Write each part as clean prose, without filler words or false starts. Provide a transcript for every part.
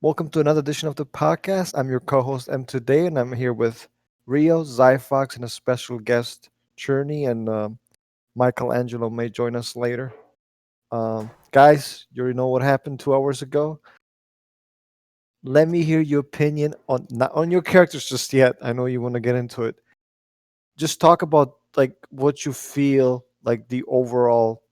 Welcome to another edition of the podcast. I'm your co-host M today, and I'm here with Rio, Zyphox, and a special guest, Cherney, and Michaelangelo may join us later. Guys, you already know what happened 2 hours ago. Let me hear your opinion on not on your characters just yet. I know you want to get into it. Just talk about like what you feel like the overall.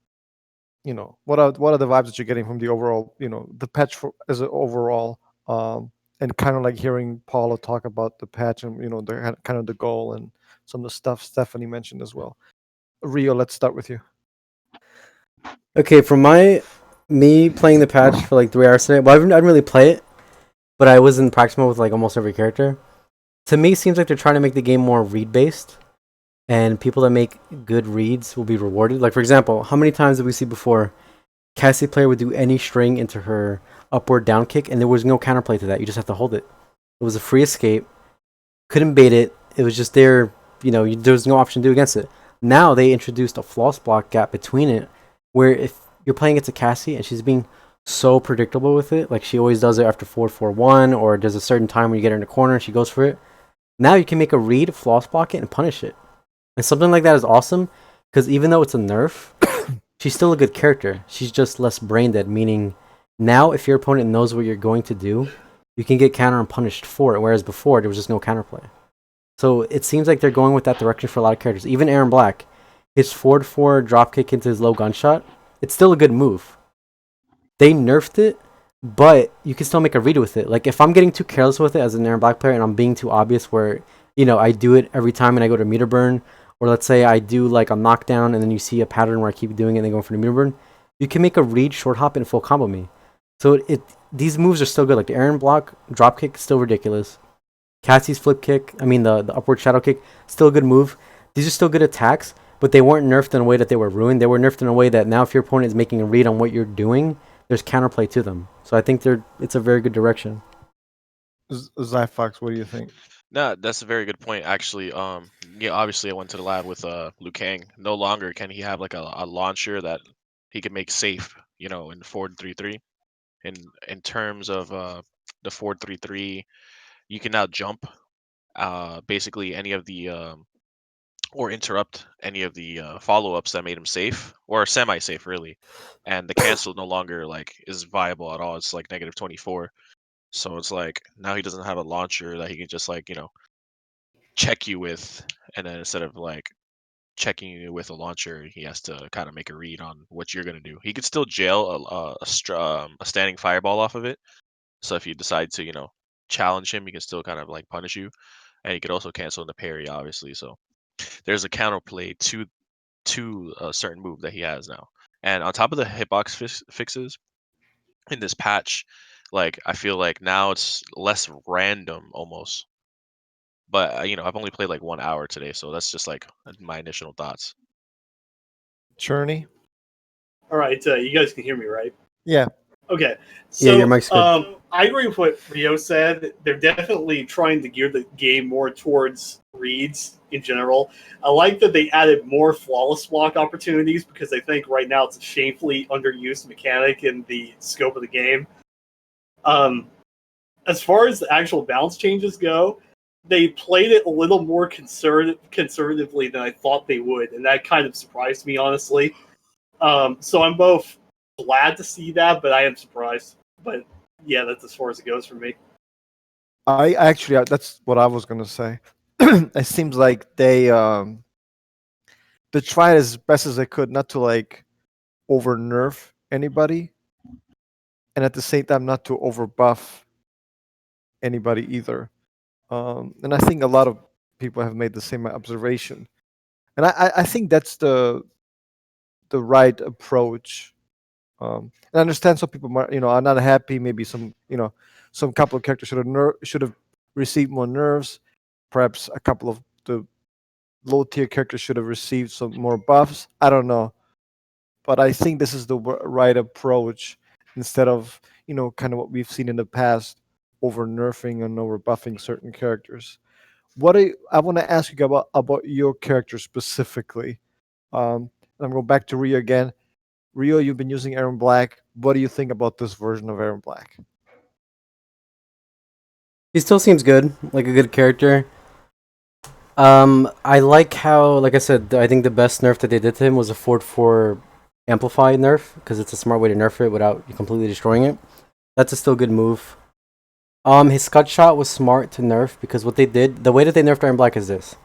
What are the vibes that you're getting from the overall, the patch as an overall, and kind of like hearing Paula talk about the patch and the kind of the goal and some of the stuff Stephanie mentioned as well. Rio, let's start with you. Okay, from my me playing the patch for like 3 hours today. Well, I didn't really play it, but I was in practice mode with like almost every character. To me, it seems like they're trying to make the game more read based, and people that make good reads will be rewarded. Like for example, how many times did we see before Cassie player would do any string into her upward down kick, and there was no counterplay to that. You just have to hold it. It was a free escape. Couldn't bait it. It was just there. There was no option to do against it. Now they introduced a floss block gap between it, where if you're playing it to Cassie and she's being so predictable with it, like she always does it after 4-4-1, or there's a certain time when you get her in the corner and she goes for it. Now you can make a read, floss block it, and punish it. And something like that is awesome because even though it's a nerf, she's still a good character. She's just less brain dead, meaning now if your opponent knows what you're going to do, you can get counter and punished for it, whereas before there was just no counterplay. So it seems like they're going with that direction for a lot of characters. Even Aaron Black, his forward four drop kick into his low gunshot, it's still a good move. They nerfed it, but you can still make a read with it. Like if I'm getting too careless with it as an Aaron Black player and I'm being too obvious where, I do it every time and I go to meter burn, or let's say I do like a knockdown and then you see a pattern where I keep doing it and then going for the meter burn, you can make a read, short hop, and full combo me. So it these moves are still good. Like the Aaron Block drop kick is still ridiculous. Cassie's flip kick, I mean the upward shadow kick, still a good move. These are still good attacks, but they weren't nerfed in a way that they were ruined. They were nerfed in a way that now if your opponent is making a read on what you're doing, there's counterplay to them. So I think it's a very good direction. Zyphox, what do you think? No, that's a very good point, actually. Yeah, obviously, I went to the lab with Liu Kang. No longer can he have like a launcher that he can make safe, in 4-3-3. In terms of the 4-3-3, you can now jump basically any of the or interrupt any of the follow-ups that made him safe or semi-safe, really. And the cancel no longer like is viable at all. It's like -24. So it's like now he doesn't have a launcher that he can just like check you with, and then instead of like checking you with a launcher, he has to kind of make a read on what you're gonna do. He could still jail a standing fireball off of it. So if you decide to challenge him, he can still kind of like punish you, and he could also cancel in the parry, obviously. So there's a counterplay to a certain move that he has now. And on top of the hitbox fixes in this patch, like I feel like now it's less random almost. But I've only played like 1 hour today, so that's just like my initial thoughts. Cherney? All right, you guys can hear me, right? Yeah. Okay, Yeah, your so mic's good. I agree with what Rio said. They're definitely trying to gear the game more towards reads in general. I like that they added more flawless block opportunities because I think right now it's a shamefully underused mechanic in the scope of the game. Um, as far as the actual balance changes go, they played it a little more conservatively than I thought they would, and that kind of surprised me, honestly. So I'm both glad to see that, but I am surprised. But yeah, that's as far as it goes for me. I actually that's what I was gonna say. It seems like they tried as best as they could not to like over nerf anybody, and at the same time not to over buff anybody either. And I think a lot of people have made the same observation, and I think that's the right approach. And I understand some people are not happy. Maybe some couple of characters should have received more nerves. Perhaps a couple of the low tier characters should have received some more buffs. I don't know, but I think this is the right approach instead of kind of what we've seen in the past, over nerfing and over buffing certain characters. I want to ask you about your character specifically. I'm going back to Rio again. Rio, you've been using Aaron Black. What do you think about this version of Aaron Black? He still seems good, like a good character. I like how, like I said, I think the best nerf that they did to him was a 4-4 amplify nerf because it's a smart way to nerf it without completely destroying it. That's a still good move. His scud shot was smart to nerf because what they did, the way that they nerfed Iron Black is this: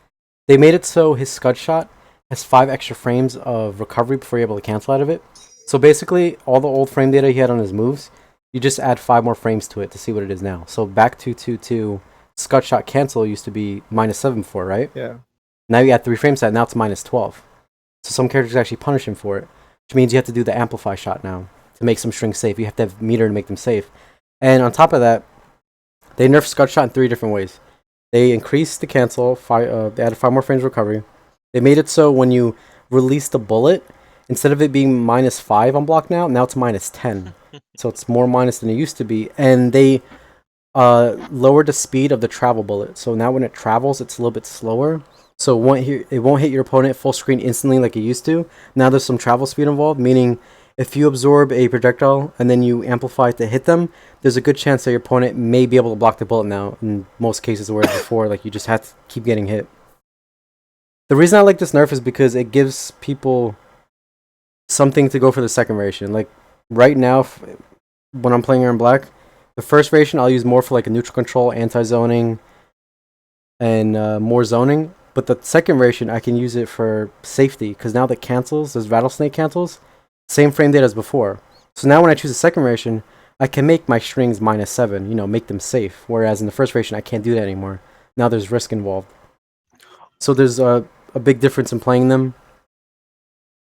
they made it so his scud shot has 5 extra frames of recovery before you're able to cancel out of it. So basically, all the old frame data he had on his moves, you just add 5 more frames to it to see what it is now. So back 222 scud shot cancel used to be -7 for, right? Yeah. Now you add 3 frames to that, now it's -12. So some characters actually punish him for it, which means you have to do the amplify shot now to make some strings safe. You have to have meter to make them safe. And on top of that, they nerfed scud shot in 3 different ways. They increased the cancel, they added 5 more frames of recovery. They made it so when you release the bullet, instead of it being -5 on block now it's -10. So it's more minus than it used to be. And they lowered the speed of the travel bullet. So now when it travels, it's a little bit slower. So it won't hit your opponent full screen instantly like it used to. Now there's some travel speed involved, meaning if you absorb a projectile and then you amplify it to hit them, there's a good chance that your opponent may be able to block the bullet now. In most cases, whereas before, like you just had to keep getting hit. The reason I like this nerf is because it gives people something to go for the second variation. Like right now, when I'm playing Iron Black, the first variation I'll use more for like a neutral control, anti-zoning, and more zoning. But the second variation I can use it for safety because now the cancels, there's rattlesnake cancels, same frame data as before. So now when I choose a second variation, I can make my strings -7, make them safe. Whereas in the first variation, I can't do that anymore. Now there's risk involved. So there's a big difference in playing them.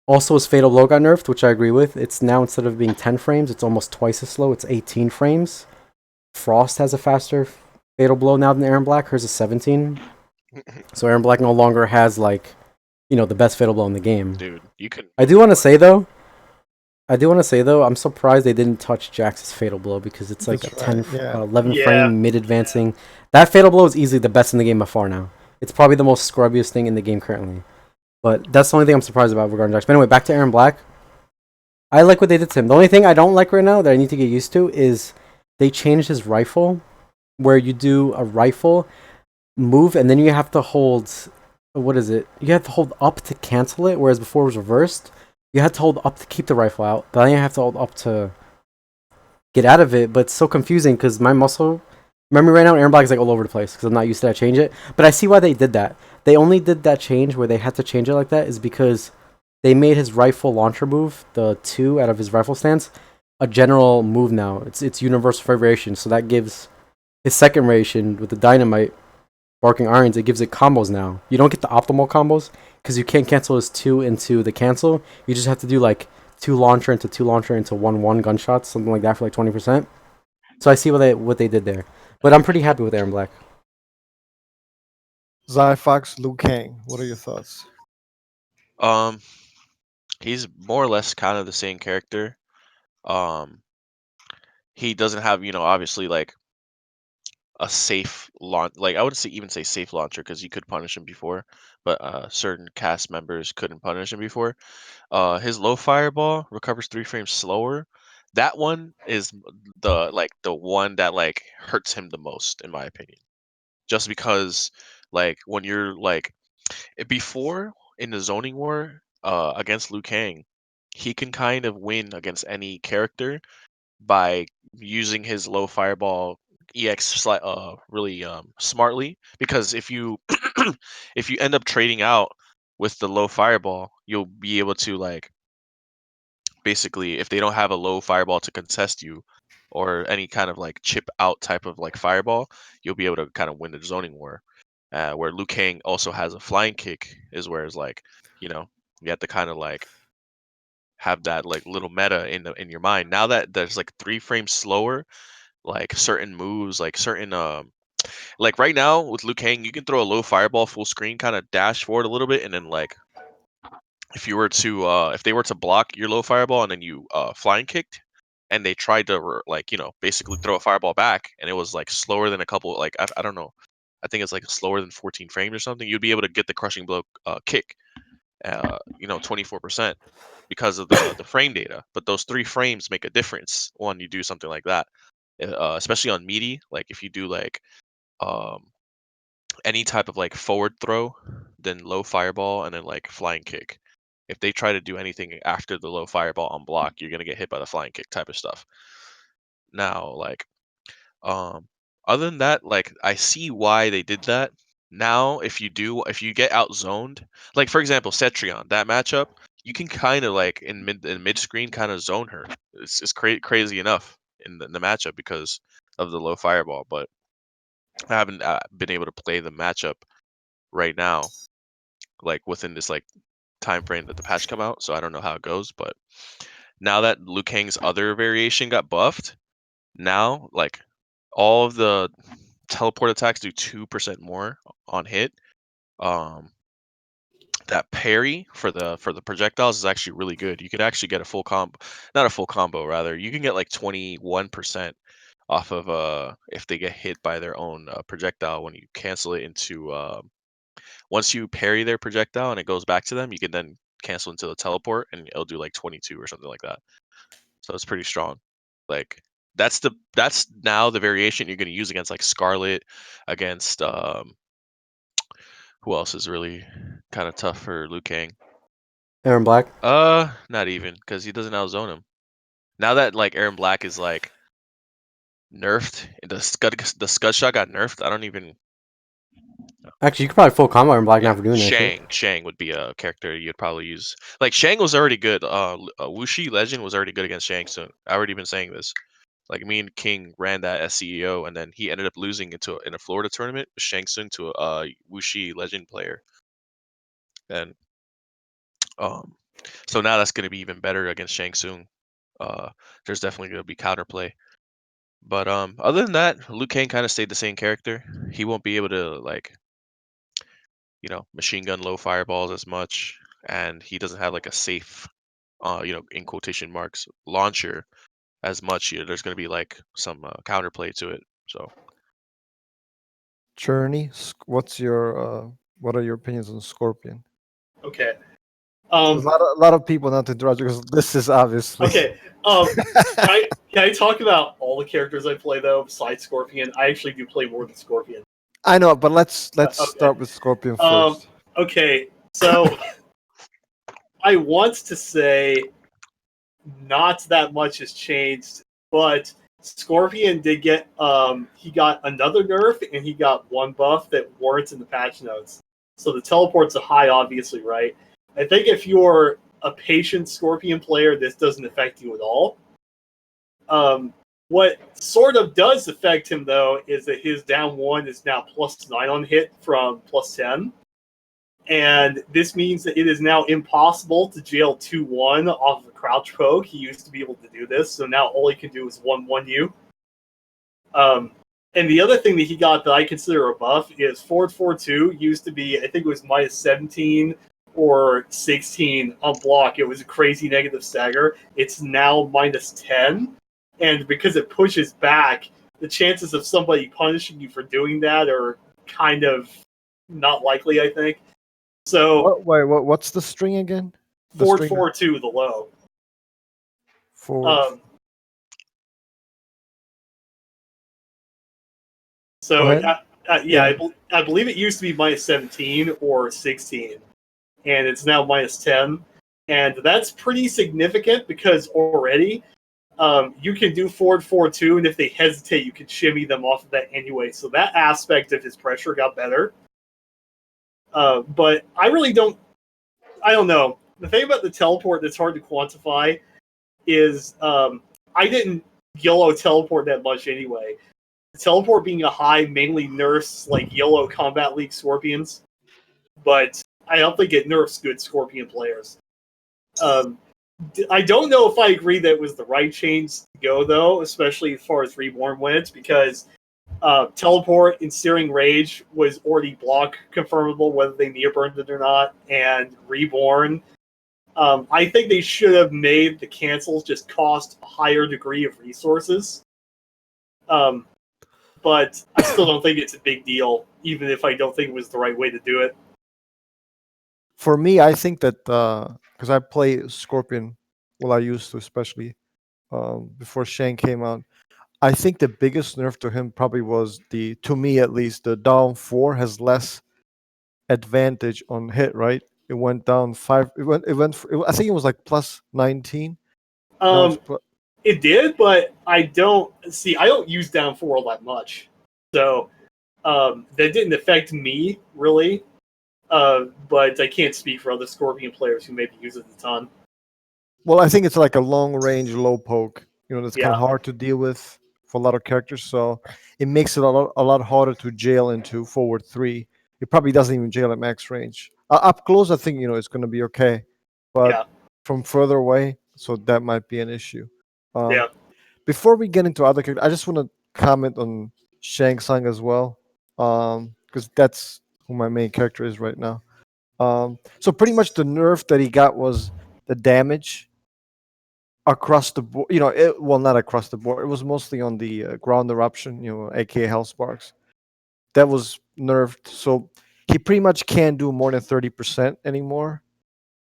Also, as Fatal Blow got nerfed, which I agree with, it's now instead of being 10 frames, it's almost twice as slow. It's 18 frames. Frost has a faster Fatal Blow now than Aaron Black. Hers is 17. So Aaron Black no longer has the best Fatal Blow in the game. Dude, you can. I do want to say though, I'm surprised they didn't touch Jax's Fatal Blow because it's like That's a 10, right, yeah. 11 Yeah. frame mid advancing. That Fatal Blow is easily the best in the game by far now. It's probably the most scrubbiest thing in the game currently. But that's the only thing I'm surprised about regarding Jax. But anyway, back to Aaron Black. I like what they did to him. The only thing I don't like right now that I need to get used to is they changed his rifle, where you do a rifle move and then you have to hold, what is it? You have to hold up to cancel it, whereas before it was reversed. You had to hold up to keep the rifle out, but then you have to hold up to get out of it. But it's so confusing because my muscle memory right now, Aaron Black is like all over the place because I'm not used to that change it. But I see why they did that. They only did that change where they had to change it like that is because they made his rifle launcher move, the 2 out of his rifle stance, a general move now. It's universal for variation, so that gives his second variation with the dynamite, Barking Irons, it gives it combos now. You don't get the optimal combos because you can't cancel his 2 into the cancel. You just have to do like 2 launcher into 2 launcher into 1-1 gunshots, something like that for like 20%. So I see what they did there. But I'm pretty happy with Aaron Black. Zyphox, Liu Kang. What are your thoughts? He's more or less kind of the same character. He doesn't have, obviously like a safe launch. Like I wouldn't even say safe launcher because you could punish him before, but certain cast members couldn't punish him before. His low fireball recovers 3 frames slower. That one is the one that like hurts him the most, in my opinion. Just because like when you're like before in the zoning war against Liu Kang, he can kind of win against any character by using his low fireball really smartly, because if you if you end up trading out with the low fireball, you'll be able to like basically, if they don't have a low fireball to contest you or any kind of like chip out type of like fireball, you'll be able to kind of win the zoning war. Where Liu Kang also has a flying kick, is where it's like, you have to kind of like have that like little meta in your mind. Now that there's like 3 frames slower, like certain moves, like certain like right now with Liu Kang, you can throw a low fireball full screen, kind of dash forward a little bit, and then like if they were to block your low fireball and then you flying kicked and they tried to like basically throw a fireball back and it was like slower than a couple, like I don't know, I think it's like slower than 14 frames or something, you'd be able to get the crushing blow kick 24% because of the frame data. But those 3 frames make a difference when you do something like that, especially on meaty. Like if you do like any type of like forward throw, then low fireball, and then like flying kick. If they try to do anything after the low fireball on block, you're gonna get hit by the flying kick type of stuff. Now, like, other than that, like, I see why they did that. Now, if you get outzoned, like for example, Cetrion, that matchup, you can kind of like in mid screen kind of zone her. It's crazy enough in the matchup because of the low fireball, but I haven't been able to play the matchup right now, like within this like time frame that the patch come out. So I don't know how it goes, but now that Liu Kang's other variation got buffed, now like all of the teleport attacks do 2% more on hit. That parry for the projectiles is actually really good. You can actually get a full combo, not a full combo rather. You can get like 21% off of if they get hit by their own projectile when you cancel it into once you parry their projectile and it goes back to them, you can then cancel into the teleport and it'll do like 22 or something like that. So it's pretty strong. Like that's now the variation you're going to use against like Scarlet, against who else is really kind of tough for Liu Kang? Aaron Black. Not even, because he doesn't outzone him. Now that like Aaron Black is like nerfed, the scud shot got nerfed. I don't even. Actually, you could probably full combo Aaron Black now for doing that shit. Shang would be a character you'd probably use. Like Shang was already good. Wuxi Legend was already good against Shang Tsung. I already been saying this. Like me and King ran that as CEO, and then he ended up losing in a Florida tournament with Shang Tsung to a Wuxi Legend player. And so now that's going to be even better against Shang Tsung. There's definitely going to be counterplay. But other than that, Liu Kang kind of stayed the same character. He won't be able to like, machine gun low fireballs as much, and he doesn't have like a safe, in quotation marks, launcher as much. There's going to be like some counterplay to it. So Journey, what are your opinions on Scorpion? Okay. There's a lot of people not to interrupt you because this is obviously Okay. Can I talk about all the characters I play though besides Scorpion? I actually do play more than Scorpion. I know, but let's Okay. start with Scorpion first. Okay, so I want to say not that much has changed, but Scorpion did get he got another nerf and he got one buff that warrants in the patch notes. So the teleport's a high, obviously, right? I think if you're a patient Scorpion player, this doesn't affect you at all. What sort of does affect him, though, is that his down 1 is now +9 on hit from +10. And this means that it is now impossible to jail 2-1 off of a crouch poke. He used to be able to do this, so now all he can do is 1-1 you. And the other thing that he got that I consider a buff is forward 4-2 used to be, I think it was -17 or 16 on block. It was a crazy negative stagger. It's now -10. And because it pushes back, the chances of somebody punishing you for doing that are kind of not likely, I think. So What's the string again? The forward string 4-2, the low. forward. So Yeah. I believe it used to be -17 or 16, and it's now -10, and that's pretty significant because already you can do forward 4-2, and if they hesitate, you can shimmy them off of that anyway. So that aspect of his pressure got better. But I don't know. The thing about the teleport that's hard to quantify is I didn't YOLO teleport that much anyway. The teleport being a high mainly nerfs like YOLO Combat League Scorpions, but I don't think it nerfs good Scorpion players. I don't know if I agree that it was the right change to go, though, especially as far as Reborn went, because teleport and Searing Rage was already block confirmable, whether they near burned it or not, and Reborn. I think they should have made the cancels just cost a higher degree of resources. But I still don't think it's a big deal, even if I don't think it was the right way to do it. For me, I think that because I play Scorpion, well, I used to, especially before Shang came out. I think the biggest nerf to him probably was to me at least, the down 4 has less advantage on hit, right? It went down 5. I think it was like plus 19. Now it's Um, it did, but I don't use down 4 all that much, so that didn't affect me really. But I can't speak for other Scorpion players who maybe use it a ton. well, I think it's like a long range low poke. That's kind Yeah. of hard to deal with for a lot of characters. So it makes it a lot harder to jail into forward 3. It probably doesn't even jail at max range. Up close, I think it's going to be okay, but Yeah. from further away, so that might be an issue. Yeah. Before we get into other characters, I just want to comment on Shang Tsung as well, because that's who my main character is right now. So pretty much the nerf that he got was the damage across the board. Well, not across the board. It was mostly on the ground eruption, aka Hell Sparks. That was nerfed. So he pretty much can't do more than 30% anymore.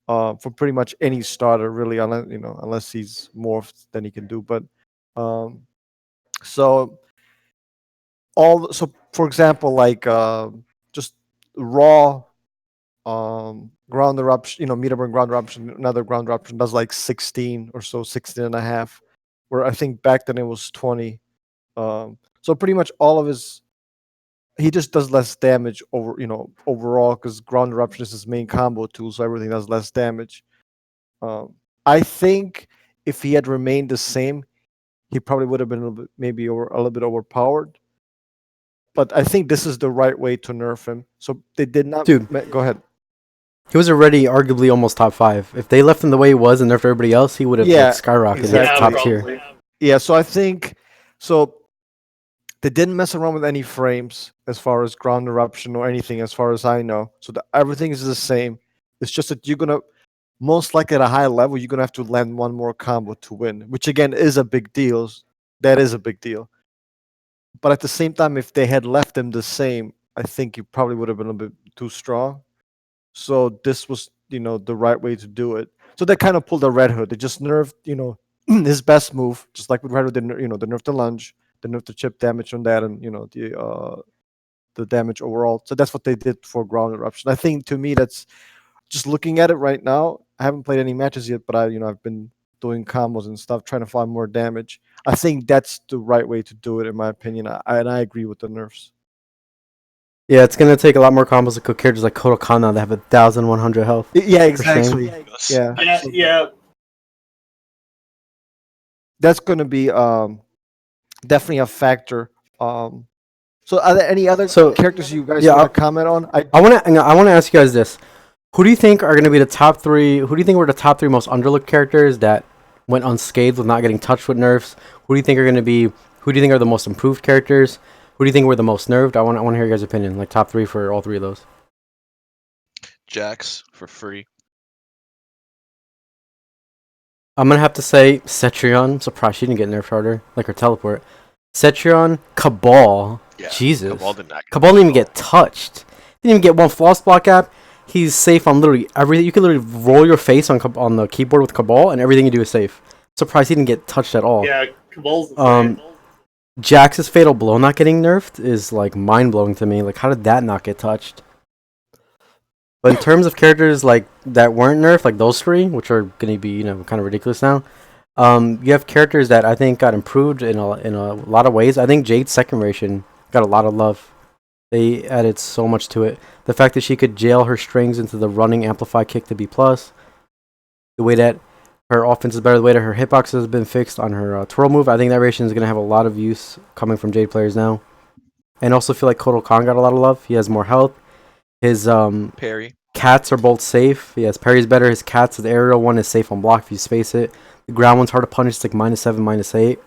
For pretty much any starter, really, unless he's morphed, then he can do. But so for example, like just raw ground eruption, meter burn ground eruption, another ground eruption does like 16 or so, 16 and a half, where I think back then it was 20. So pretty much all of he just does less damage overall, because ground eruption is his main combo tool, so everything does less damage. I think if he had remained the same, he probably would have been maybe a little bit overpowered. But I think this is the right way to nerf him. So they did not. Dude. Go ahead. He was already arguably almost top 5. If they left him the way he was and nerfed everybody else, he would have skyrocketed exactly. top probably. tier. Yeah, so I think they didn't mess around with any frames as far as ground eruption or anything, as far as I know. So everything is the same. It's just that you're gonna most likely at a high level you're gonna have to land one more combo to win, which again is a big deal. That is a big deal. But at the same time, if they had left him the same, I think he probably would have been a bit too strong. So this was, the right way to do it. So they kind of pulled a Red Hood. They just nerfed, his best move, just like with Red Hood. They nerfed the lunge, they nerfed the chip damage on that, and the damage overall. So that's what they did for ground eruption. I think to me, that's just looking at it right now. I haven't played any matches yet, but I've been doing combos and stuff, trying to find more damage. I think that's the right way to do it, in my opinion. And I agree with the nerfs. Yeah, it's gonna take a lot more combos to cook characters like Kodokana that have 1,100 health. Yeah, exactly. Yeah. Yeah. That's going to be definitely a factor. So are there any other characters you guys want to comment on? I want to ask you guys this: who do you think are going to be the top 3? Who do you think were the top 3 most underlooked characters that went unscathed with not getting touched with nerfs? Who do you think are going to be? Who do you think are the most improved characters? Who do you think were the most nerfed? I want to hear your guys' opinion, like top 3 for all 3 of those. Jax for free. I'm gonna have to say Cetrion. I'm surprised she didn't get nerfed harder, like her teleport. Cetrion, Cabal. Yeah, Jesus. Cabal didn't even get touched. Didn't even get one floss block app. He's safe on literally everything. You can literally roll your face on the keyboard with Cabal, and everything you do is safe. Surprised he didn't get touched at all. Yeah, Cabal's insane. Jax's Fatal Blow not getting nerfed is like mind blowing to me. Like, how did that not get touched? But in terms of characters like that weren't nerfed, like those 3, which are gonna be kind of ridiculous now, you have characters that I think got improved in a lot of ways. I think Jade's second ration got a lot of love. They added so much to it. The fact that she could jail her strings into the running amplify kick to B+, the way that her offense is better, the way that her hitbox has been fixed on her twirl move, I think that ration is going to have a lot of use coming from Jade players now. And also feel like Kotal Khan got a lot of love. He has more health. His parry. Cats are both safe. Yes, parry's better. His cats, the aerial one is safe on block if you space it. The ground one's hard to punish. It's like -7, -8.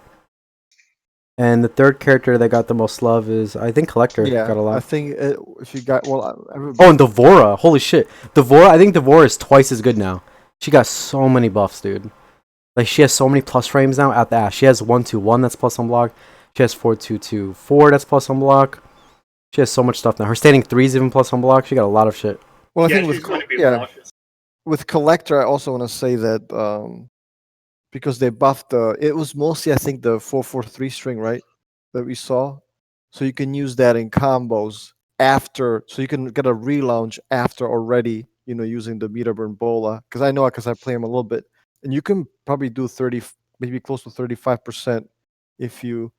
And the third character that got the most love is, I think, Collector got a lot. I think if you got, and Devora. Holy shit. I think Devora is twice as good now. She got so many buffs, dude. Like, she has so many plus frames now at the Ash. She has 1-2-1 that's plus on block. She has 4-2-2-4 that's plus on block. She has so much stuff now. Her standing 3 is even plus on block. She got a lot of shit. Well, I think with Collector, I also want to say that because they buffed the. It was mostly, I think, the 443 string, right, that we saw. So you can use that in combos after, so you can get a relaunch after already, using the meter burn bola. Because I know, because I play him a little bit, and you can probably do 30, maybe close to 35% if you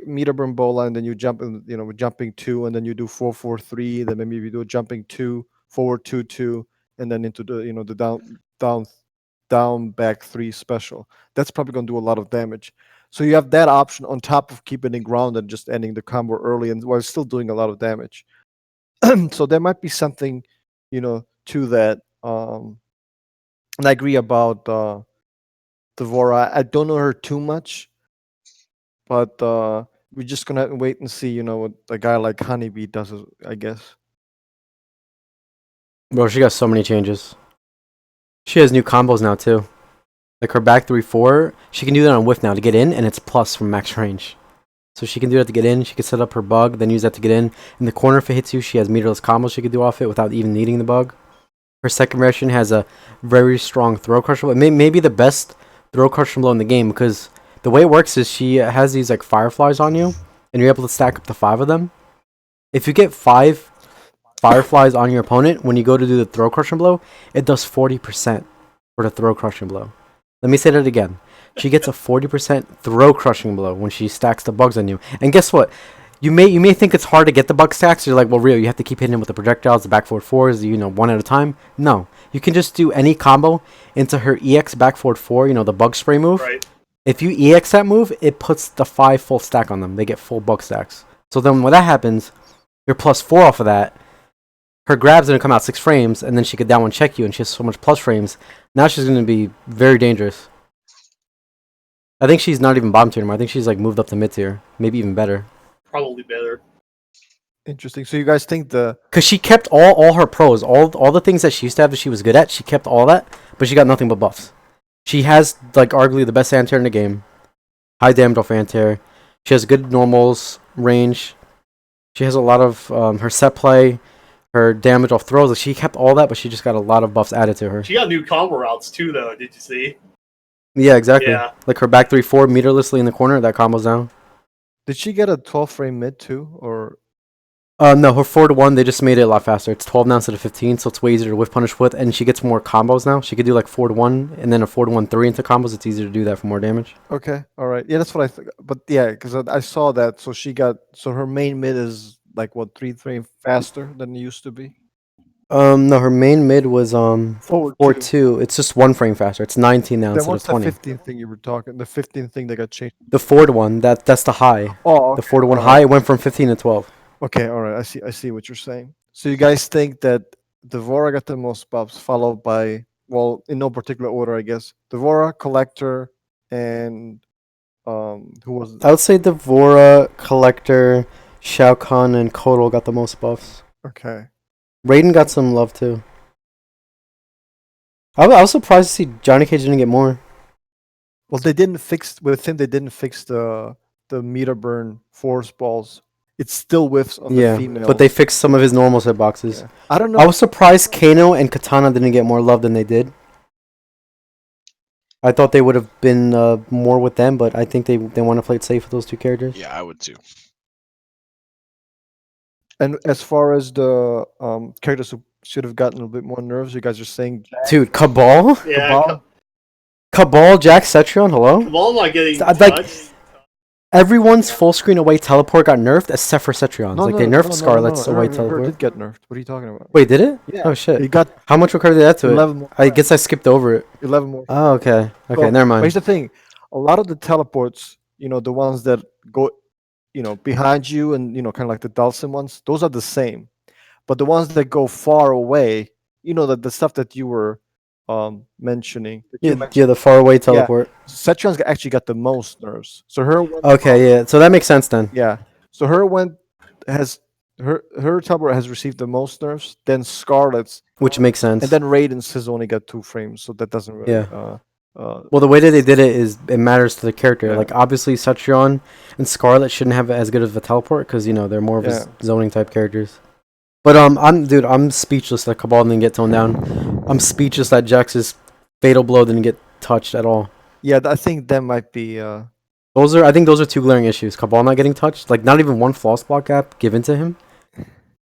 meter burn bola, and then you jump in, with jumping 2, and then you do 443, then maybe you do a jumping 2, forward 2, and then into the the down back 3 special. That's probably going to do a lot of damage. So you have that option on top of keeping it grounded and just ending the combo early, and while still doing a lot of damage. So there might be something to that. And I agree about Devora. I don't know her too much, but we're just gonna have to wait and see, what a guy like Honeybee does, I guess. Bro, she got so many changes. She has new combos now too. Like her back 3-4, she can do that on whiff now to get in, and it's plus from max range. So she can do that to get in. She can set up her bug, then use that to get in. In the corner, if it hits you, she has meterless combos she can do off it without even needing the bug. Her second reaction has a very strong throw crusher blow. Maybe the best throw crusher blow in the game, because the way it works is she has these like fireflies on you, and you're able to stack up to 5 of them. If you get 5 fireflies on your opponent, when you go to do the throw crushing blow, it does 40% for the throw crushing blow. Let me say that again. She gets a 40% throw crushing blow when she stacks the bugs on you. And guess what? You may think it's hard to get the bug stacks. You're like, well, Rio, you have to keep hitting with the projectiles, the back forward 4s, one at a time. No. You can just do any combo into her EX back forward 4, the bug spray move. Right. If you EX that move, it puts the 5 full stack on them. They get full bug stacks. So then when that happens, you're plus 4 off of that. Her grab's going to come out 6 frames, and then she could down 1 check you, and she has so much plus frames. Now she's going to be very dangerous. I think she's not even bottom tier anymore. I think she's like moved up to mid tier. Maybe even better. Probably better. Interesting. So you guys think because she kept all her pros, all the things that she used to have that she was good at, she kept all that, but she got nothing but buffs. She has like arguably the best anti-air in the game. High damage off anti-air. She has good normals, range. She has a lot of her set play, her damage off throws. Like, she kept all that, but she just got a lot of buffs added to her. She got new combo routes too, though. Did you see? Yeah, exactly. Yeah. Like her back 3-4 meterlessly in the corner, that combos down. did she get a 12 frame mid too, or No, her 4-1, they just made it a lot faster. It's 12 now instead of 15, so it's way easier to whiff punish with, and she gets more combos now. She could do like 4-1 and then a 4-1-3 into combos. It's easier to do that for more damage. okay, all right, yeah, that's what I think. But yeah, because I saw that, so her main mid is like what 3 frame faster than it used to be. No, her main mid was Forward 4-2. It's just 1 frame faster. It's 19 now Then instead of what's the 20. 15 thing you were talking? The 15 thing that got changed. The 4-1, that's the high. Oh, okay, The 4-1 all right. high, it went from 15 to 12. Okay, all right. I see what you're saying. So you guys think that Devora got the most buffs, followed by, well, in no particular order, I guess. Devora, Collector, and who was I would say Devora, Collector, Shao Kahn, and Kotal got the most buffs. okay. Raiden got some love too. I was surprised to see Johnny Cage didn't get more. Well, they didn't fix with him. They didn't fix the meter burn force balls. It still whiffs on the female. But they fixed some of his normal hitboxes. Yeah. I don't know. I was surprised Kano and Katana didn't get more love than they did. I thought they would have been more with them, but I think they want to play it safe with those 2 characters. Yeah, I would too. And as far as the characters who should have gotten a little bit more nerves, you guys are saying Dude, Cabal? Yeah, Cabal? Cabal, Jack Cetrion, hello? Cabal not getting Like, touched. Everyone's full screen away teleport got nerfed except for Cetrion's. They nerfed Scarlet's away It teleport. did get nerfed. What are you talking about? Wait, did it? Yeah. Oh shit. He got How much credit did that to 11 it? more. I guess I skipped over it. 11 more. Oh, okay. Okay, So, never but mind. here's the thing. A lot of the teleports, the ones that go, behind you and, kind of like the Dulcin ones, those are the same. But the ones that go far away, the stuff that you were mentioning. Yeah, the far away teleport. Cetrion's actually got the most nerves. So her one, Okay, yeah. So that makes sense then. yeah. So her teleport has received the most nerves, then Scarlet's, Which makes sense. and then Raiden's has only got 2 frames, so that doesn't really Yeah. Well, the way that they did it is it matters to the character. Yeah. Like, obviously, Cetrion and Scarlet shouldn't have as good of a teleport because, they're more of Yeah. zoning type characters. But, I'm speechless that Cabal didn't get toned down. I'm speechless that Jax's fatal blow didn't get touched at all. Yeah, I think that might be. I think those are two glaring issues. Cabal not getting touched, like not even one false block gap given to him,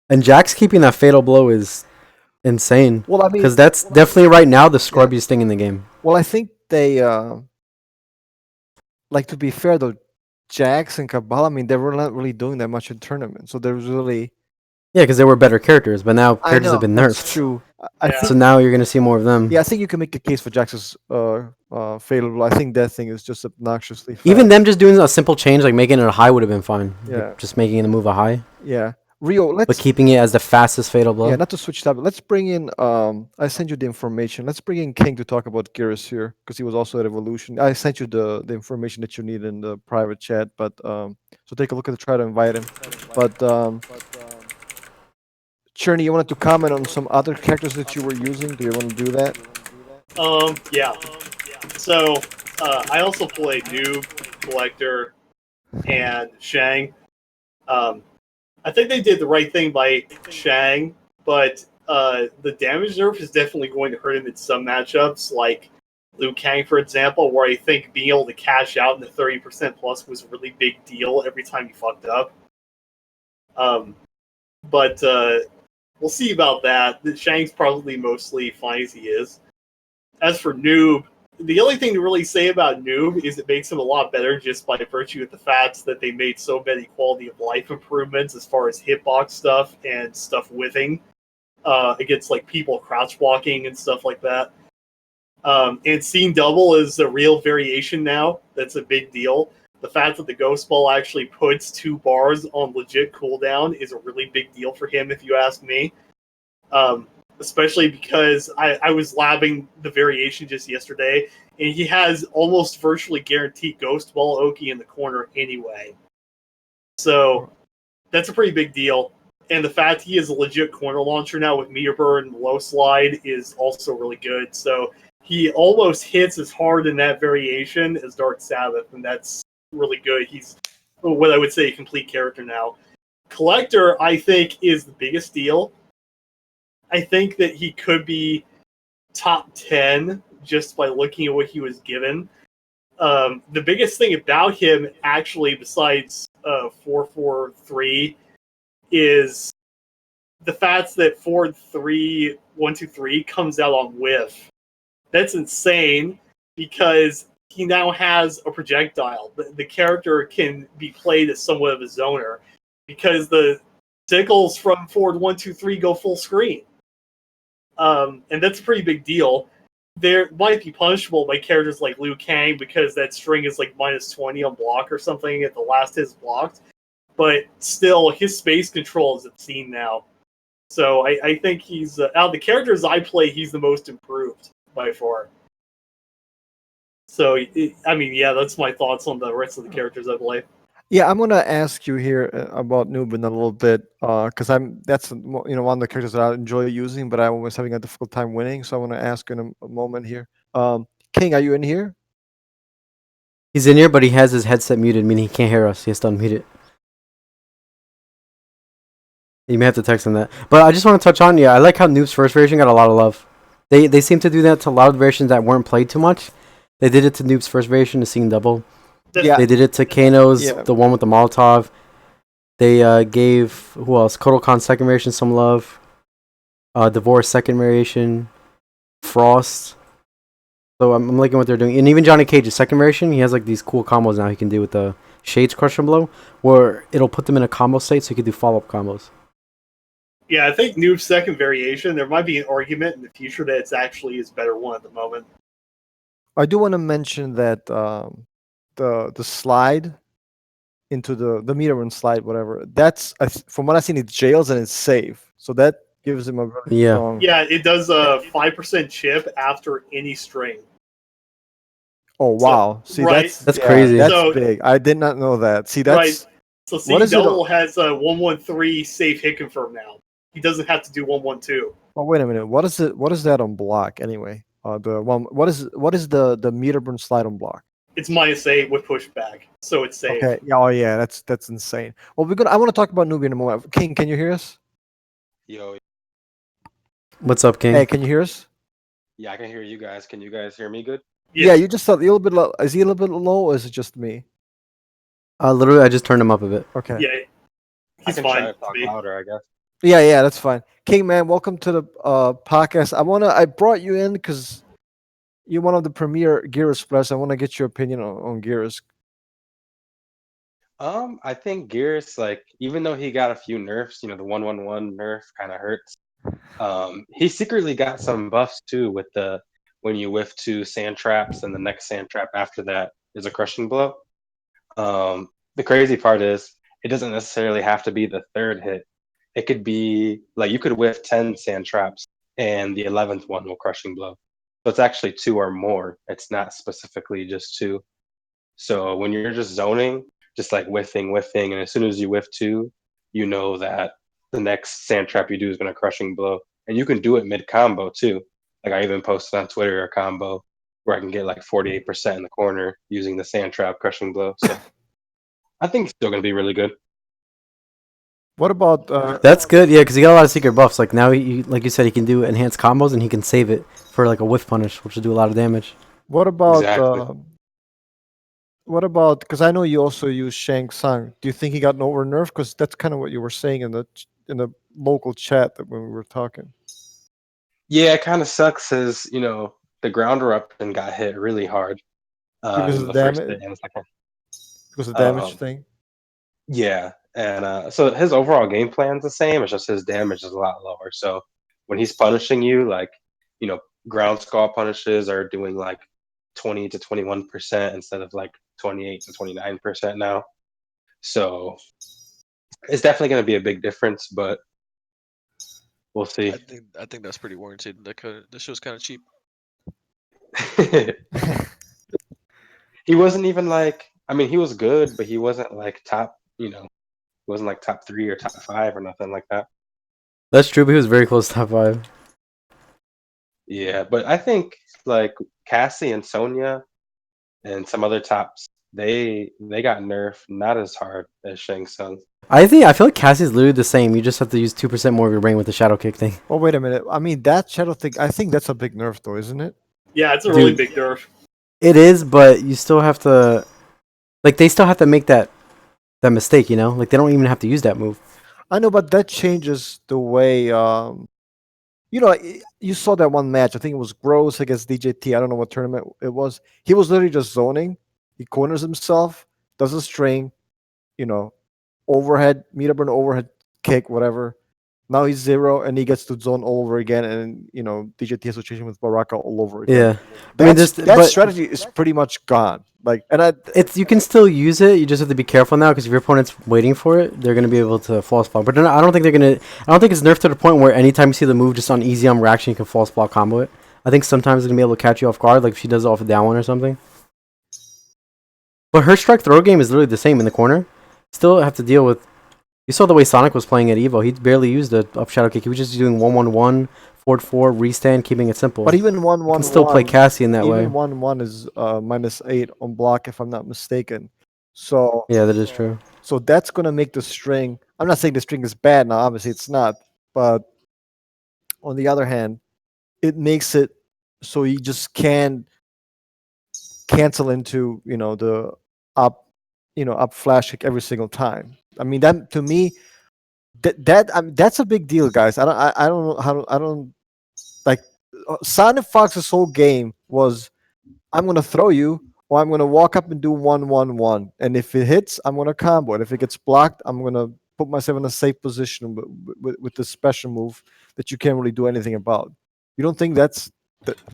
and Jax keeping that fatal blow is insane. Well, I mean, Because that's definitely right now the scrubbiest thing in the game. well, I think they like, to be fair though, Jax and Cabal. I mean, they were not really doing that much in tournaments, so there was really. Yeah, because they were better characters, but now I characters know have been that's nerfed. true. I Yeah. think. So now you're gonna see more of them. Yeah, I think you can make a case for Jax's fatal blow. I think that thing is just obnoxiously fast. Even them just doing a simple change, like making it a high, would have been fine. Like, Yeah. just making the move a high, Yeah, Rio. but Let's. keeping it as the fastest fatal blow. Yeah, not to switch topic. Let's bring in. I sent you the information. Let's bring in King to talk about Geras here because he was also at Evolution. I sent you the information that you need in the private chat. But so take a look at it. Try to invite him. But Cherny, you wanted to comment on some other characters that you were using? Do you want to do that? Yeah. So, I also play Noob, Collector, and Shang. I think they did the right thing by Shang, but the damage nerf is definitely going to hurt him in some matchups, like Liu Kang, for example, where I think being able to cash out in the 30% plus was a really big deal every time you fucked up. But we'll see about that. Shang's probably mostly fine as he is. As for Noob, the only thing to really say about Noob is it makes him a lot better just by virtue of the fact that they made so many quality of life improvements as far as hitbox stuff and stuff whiffing against like people crouch walking and stuff like that. And seeing double is a real variation now. That's a big deal. The fact that the Ghost Ball actually puts 2 bars on legit cooldown is a really big deal for him, if you ask me. Especially because I was labbing the variation just yesterday, and he has almost virtually guaranteed Ghost Ball Oki in the corner anyway. So that's a pretty big deal. And the fact he is a legit corner launcher now with meter burn and low slide is also really good. So he almost hits as hard in that variation as Dark Sabbath, and that's really good. He's what I would say a complete character now. Collector, I think, is the biggest deal. I think that he could be top 10 just by looking at what he was given. The biggest thing about him, actually, besides 443, is the fact that 4-3, 1-2-3 comes out on whiff. That's insane because he now has a projectile. The character can be played as somewhat of a zoner because the sickles from forward 1-2-3 go full screen. And that's a pretty big deal. There might be punishable by characters like Liu Kang because that string is like -20 on block or something at the last hit is blocked. But still, his space control is obscene now. So I think he's, out of the characters I play, he's the most improved by far. So, I mean, yeah, that's my thoughts on the rest of the characters I play. Yeah, I'm gonna ask you here about Noob in a little bit, because that's one of the characters that I enjoy using, but I'm always having a difficult time winning. So I want to ask you in a moment here. King, are you in here? He's in here, but he has his headset muted, meaning he can't hear us. He has to unmute it. You may have to text him that. But I just want to touch on, I like how Noob's first variation got a lot of love. They seem to do that to a lot of variations that weren't played too much. They did it to Noob's first variation, to Seeing Double. Yeah. They did it to Kano's, Yeah. the one with the Molotov. They gave, who else? Kodokan's second variation some love. Divorce second variation. Frost. So I'm liking what they're doing. And even Johnny Cage's second variation, he has like these cool combos now he can do with the Shades Crush and Blow, where it'll put them in a combo state so he can do follow-up combos. Yeah, I think Noob's second variation, there might be an argument in the future that it's actually his better one at the moment. I do want to mention that the slide into the meter and slide, whatever. That's from what I've seen, it jails and it's safe. So that gives him a really strong. Yeah, it does a 5% chip after any string. Oh wow! See, right. that's crazy. That's So- big. I did not know that. See, that's Right. So What Seeing is it Double has a 113 safe hit confirm now. He doesn't have to do 112. Oh wait a minute. What is it? What is that on block anyway? The one. What is the meter burn slide on block? It's -8 with pushback, so it's safe. Okay. Yeah. Oh yeah. That's insane. Well, I want to talk about Newbie in a moment. King, can you hear us? Yo, What's up, King? Hey, can you hear us? yeah, I can hear you guys. Can you guys hear me good? Yeah, you just thought a little bit low. Is he a little bit low, or is it just me? Literally, I just turned him up a bit. Okay. Yeah, I he's can fine. try to to talk me. louder, I guess. Yeah, that's fine. King man, welcome to the podcast. I brought you in because you're one of the premier Gears players. I want to get your opinion on Gears. I think Gears, like, even though he got a few nerfs, the 111 nerf kind of hurts. He secretly got some buffs too with the when you whiff two sand traps and the next sand trap after that is a crushing blow. The crazy part is it doesn't necessarily have to be the third hit. It could be like you could whiff 10 sand traps and the 11th one will crushing blow. So it's actually two or more. It's not specifically just two. So when you're just zoning, just like whiffing, and as soon as you whiff two, you know that the next sand trap you do is going to crushing blow. And you can do it mid combo too. Like I even posted on Twitter a combo where I can get like 48% in the corner using the sand trap crushing blow. So I think it's still going to be really good. What about That's good, yeah, because he got a lot of secret buffs. Like now, like you said, he can do enhanced combos and he can save it for like a whiff punish, which will do a lot of damage. what about Exactly. because I know you also use Shang Tsung. Do you think he got an over nerf? Because that's kind of what you were saying in the local chat that when we were talking. Yeah, it kind of sucks as, the ground eruption got hit really hard Because in of the the first damage, hit and the second. because of the damage Um, thing. Yeah, and so his overall game plan's the same. It's just his damage is a lot lower. So when he's punishing you, like ground skull punishes are doing like 20 to 21% instead of like 28 to 29% now. So it's definitely going to be a big difference, but we'll see. I think that's pretty warranted. This show's kind of cheap. He wasn't even like, I mean, he was good, but he wasn't like top. He wasn't like top 3 or top 5 or nothing like that. That's true, but he was very close to top 5. Yeah, but I think like Cassie and Sonya and some other tops, they got nerfed not as hard as Shang Tsung. I feel like Cassie's literally the same. You just have to use 2% more of your brain with the shadow kick thing. Oh wait a minute. I mean that shadow thing. I think that's a big nerf though, isn't it? Yeah, it's a really Dude. big nerf. It is, but you still have to, like, they still have to make that mistake. Like they don't even have to use that move. I know, but that changes the way. You saw that one match. I think it was Gross against DJT. I don't know what tournament it was. He was literally just zoning. He corners himself, does a string, overhead, meet up an overhead kick, whatever. Now he's 0, and he gets to zone all over again, and DJT has to change him with Baraka all over again. Yeah, That strategy is pretty much gone. Like, and you can still use it. You just have to be careful now because if your opponent's waiting for it, they're gonna be able to false block. But I don't think they're gonna. I don't think it's nerfed to the point where anytime you see the move just on easy on reaction, you can false block combo it. I think sometimes it's gonna be able to catch you off guard, like if she does it off a down one or something. But her strike throw game is literally the same in the corner. Still have to deal with. You saw the way Sonic was playing at Evo. He barely used the up shadow kick. He was just doing 1-1-1, forward 4, restand, keeping it simple. but even 1-1-1, you can still play Cassie in that way. even 1-1 is -8 on block, if I'm not mistaken. So Yeah, that is true. So that's gonna make the string. I'm not saying the string is bad now. Obviously, it's not. But on the other hand, it makes it so you just can't cancel into the up up flash kick every single time. I mean, that to me, that's a big deal, guys. I don't know how I don't like Sonic Fox's whole game was I'm gonna throw you, or I'm gonna walk up and do 1-1-1, and if it hits, I'm gonna combo, and if it gets blocked, I'm gonna put myself in a safe position with this special move that you can't really do anything about. You don't think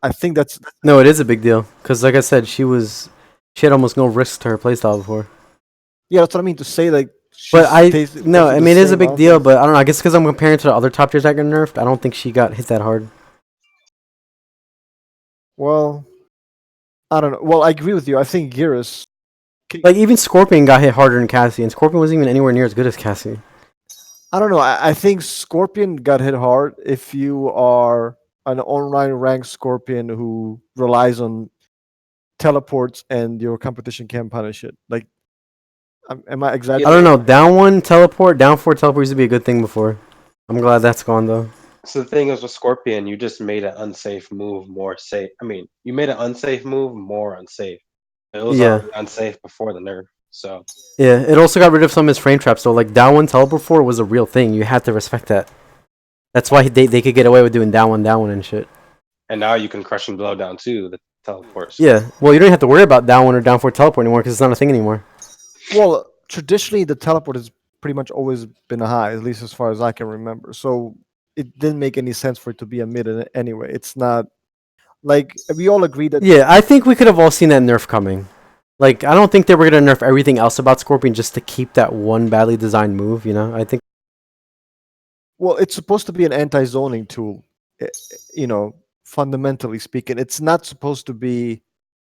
I think that's No, it is a big deal because, like I said, she had almost no risk to her playstyle before. yeah, that's what I mean to say. Like, But I basically mean, it is a the big same deal. offense. But I don't know. I guess because I'm comparing to the other top tiers that got nerfed, I don't think she got hit that hard. Well, I don't know. Well, I agree with you. I think Geras. Like even Scorpion got hit harder than Cassie, and Scorpion wasn't even anywhere near as good as Cassie. I don't know. I think Scorpion got hit hard if you are an online ranked Scorpion who relies on teleports and your competition can't punish it. Like, am I I exaggerating? don't know. Down 1 teleport, down 4 teleport used to be a good thing before. I'm glad that's gone though. So the thing is with Scorpion, you just made an unsafe move more safe. I mean, you made an unsafe move more unsafe. It was Yeah. already unsafe before the nerf. So Yeah, it also got rid of some of his frame traps. So like down one teleport 4 was a real thing. You had to respect that. That's why they could get away with doing down one and shit. and now you can crush and blow down too the teleports. Yeah, well you don't have to worry about down one or down 4 teleport anymore because it's not a thing anymore. Well, traditionally the teleport has pretty much always been a high, at least as far as I can remember. So it didn't make any sense for it to be a mid anyway. It's not like we all agree that. Yeah, I think we could have all seen that nerf coming. Like I don't think they were gonna nerf everything else about Scorpion just to keep that one badly designed move. You know, I think. Well, it's supposed to be an anti-zoning tool. You know, fundamentally speaking, it's not supposed to be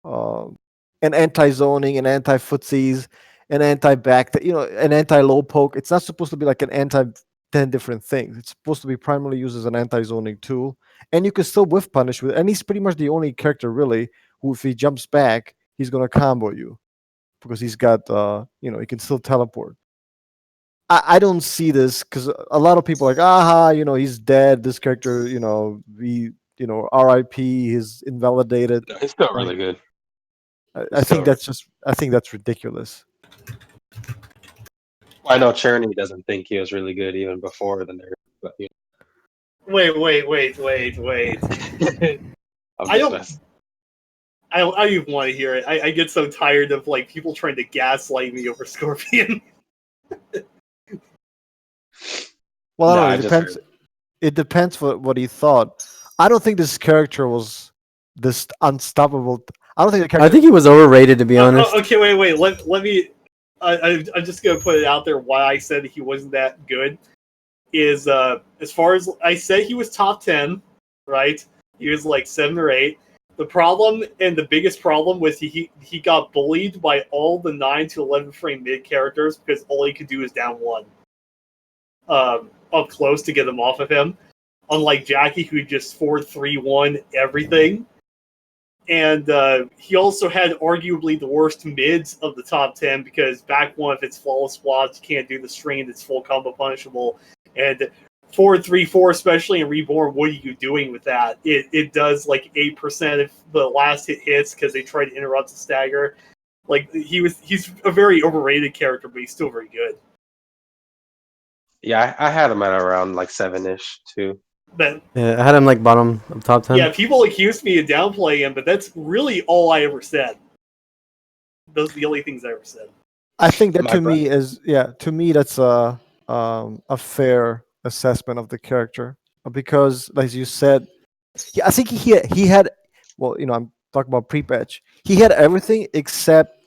an anti-zoning, an anti-footsies, an anti-back, an anti-low poke. It's not supposed to be like an anti-10 different things. It's supposed to be primarily used as an anti-zoning tool, and you can still whiff punish with. And he's pretty much the only character really who, if he jumps back, he's gonna combo you because he's got, he can still teleport. I don't see this because a lot of people are like, aha, he's dead. This character, R.I.P. He's invalidated. No, it's still Like, really good. I think that's ridiculous. I know Cherny doesn't think he was really good even before the nerf, but Wait. I'm I just don't. messing. I don't even want to hear it. I get so tired of like people trying to gaslight me over Scorpion. Well, I don't Nah, know. I It just depends. heard. It depends what he thought. I don't think this character was this unstoppable. I don't think the character. I think he was overrated to be honest. Okay, wait. Let me. I'm just gonna put it out there. Why I said he wasn't that good is as far as I said he was top 10, right? He was like 7 or 8. The problem and the biggest problem was he got bullied by all the 9 to 11 frame mid characters because all he could do is down one. Up close to get them off of him. Unlike Jackie, who just 4-3-1 everything. And he also had arguably the worst mids of the top 10 because back one, if it's flawless squats, you can't do the strain, it's full combo punishable. And 4-3-4, especially in Reborn, what are you doing with that? It does like 8% if the last hit hits because they try to interrupt the stagger. Like he's a very overrated character, but he's still very good. Yeah, I had him at around like 7-ish too. But Yeah, I had him like bottom of top 10. yeah, people accused me of downplaying him, but that's really all I ever said. Those are the only things I ever said. I think that My to me that's a fair assessment of the character because, as you said, I think he had. Well, I'm talking about pre-patch. He had everything except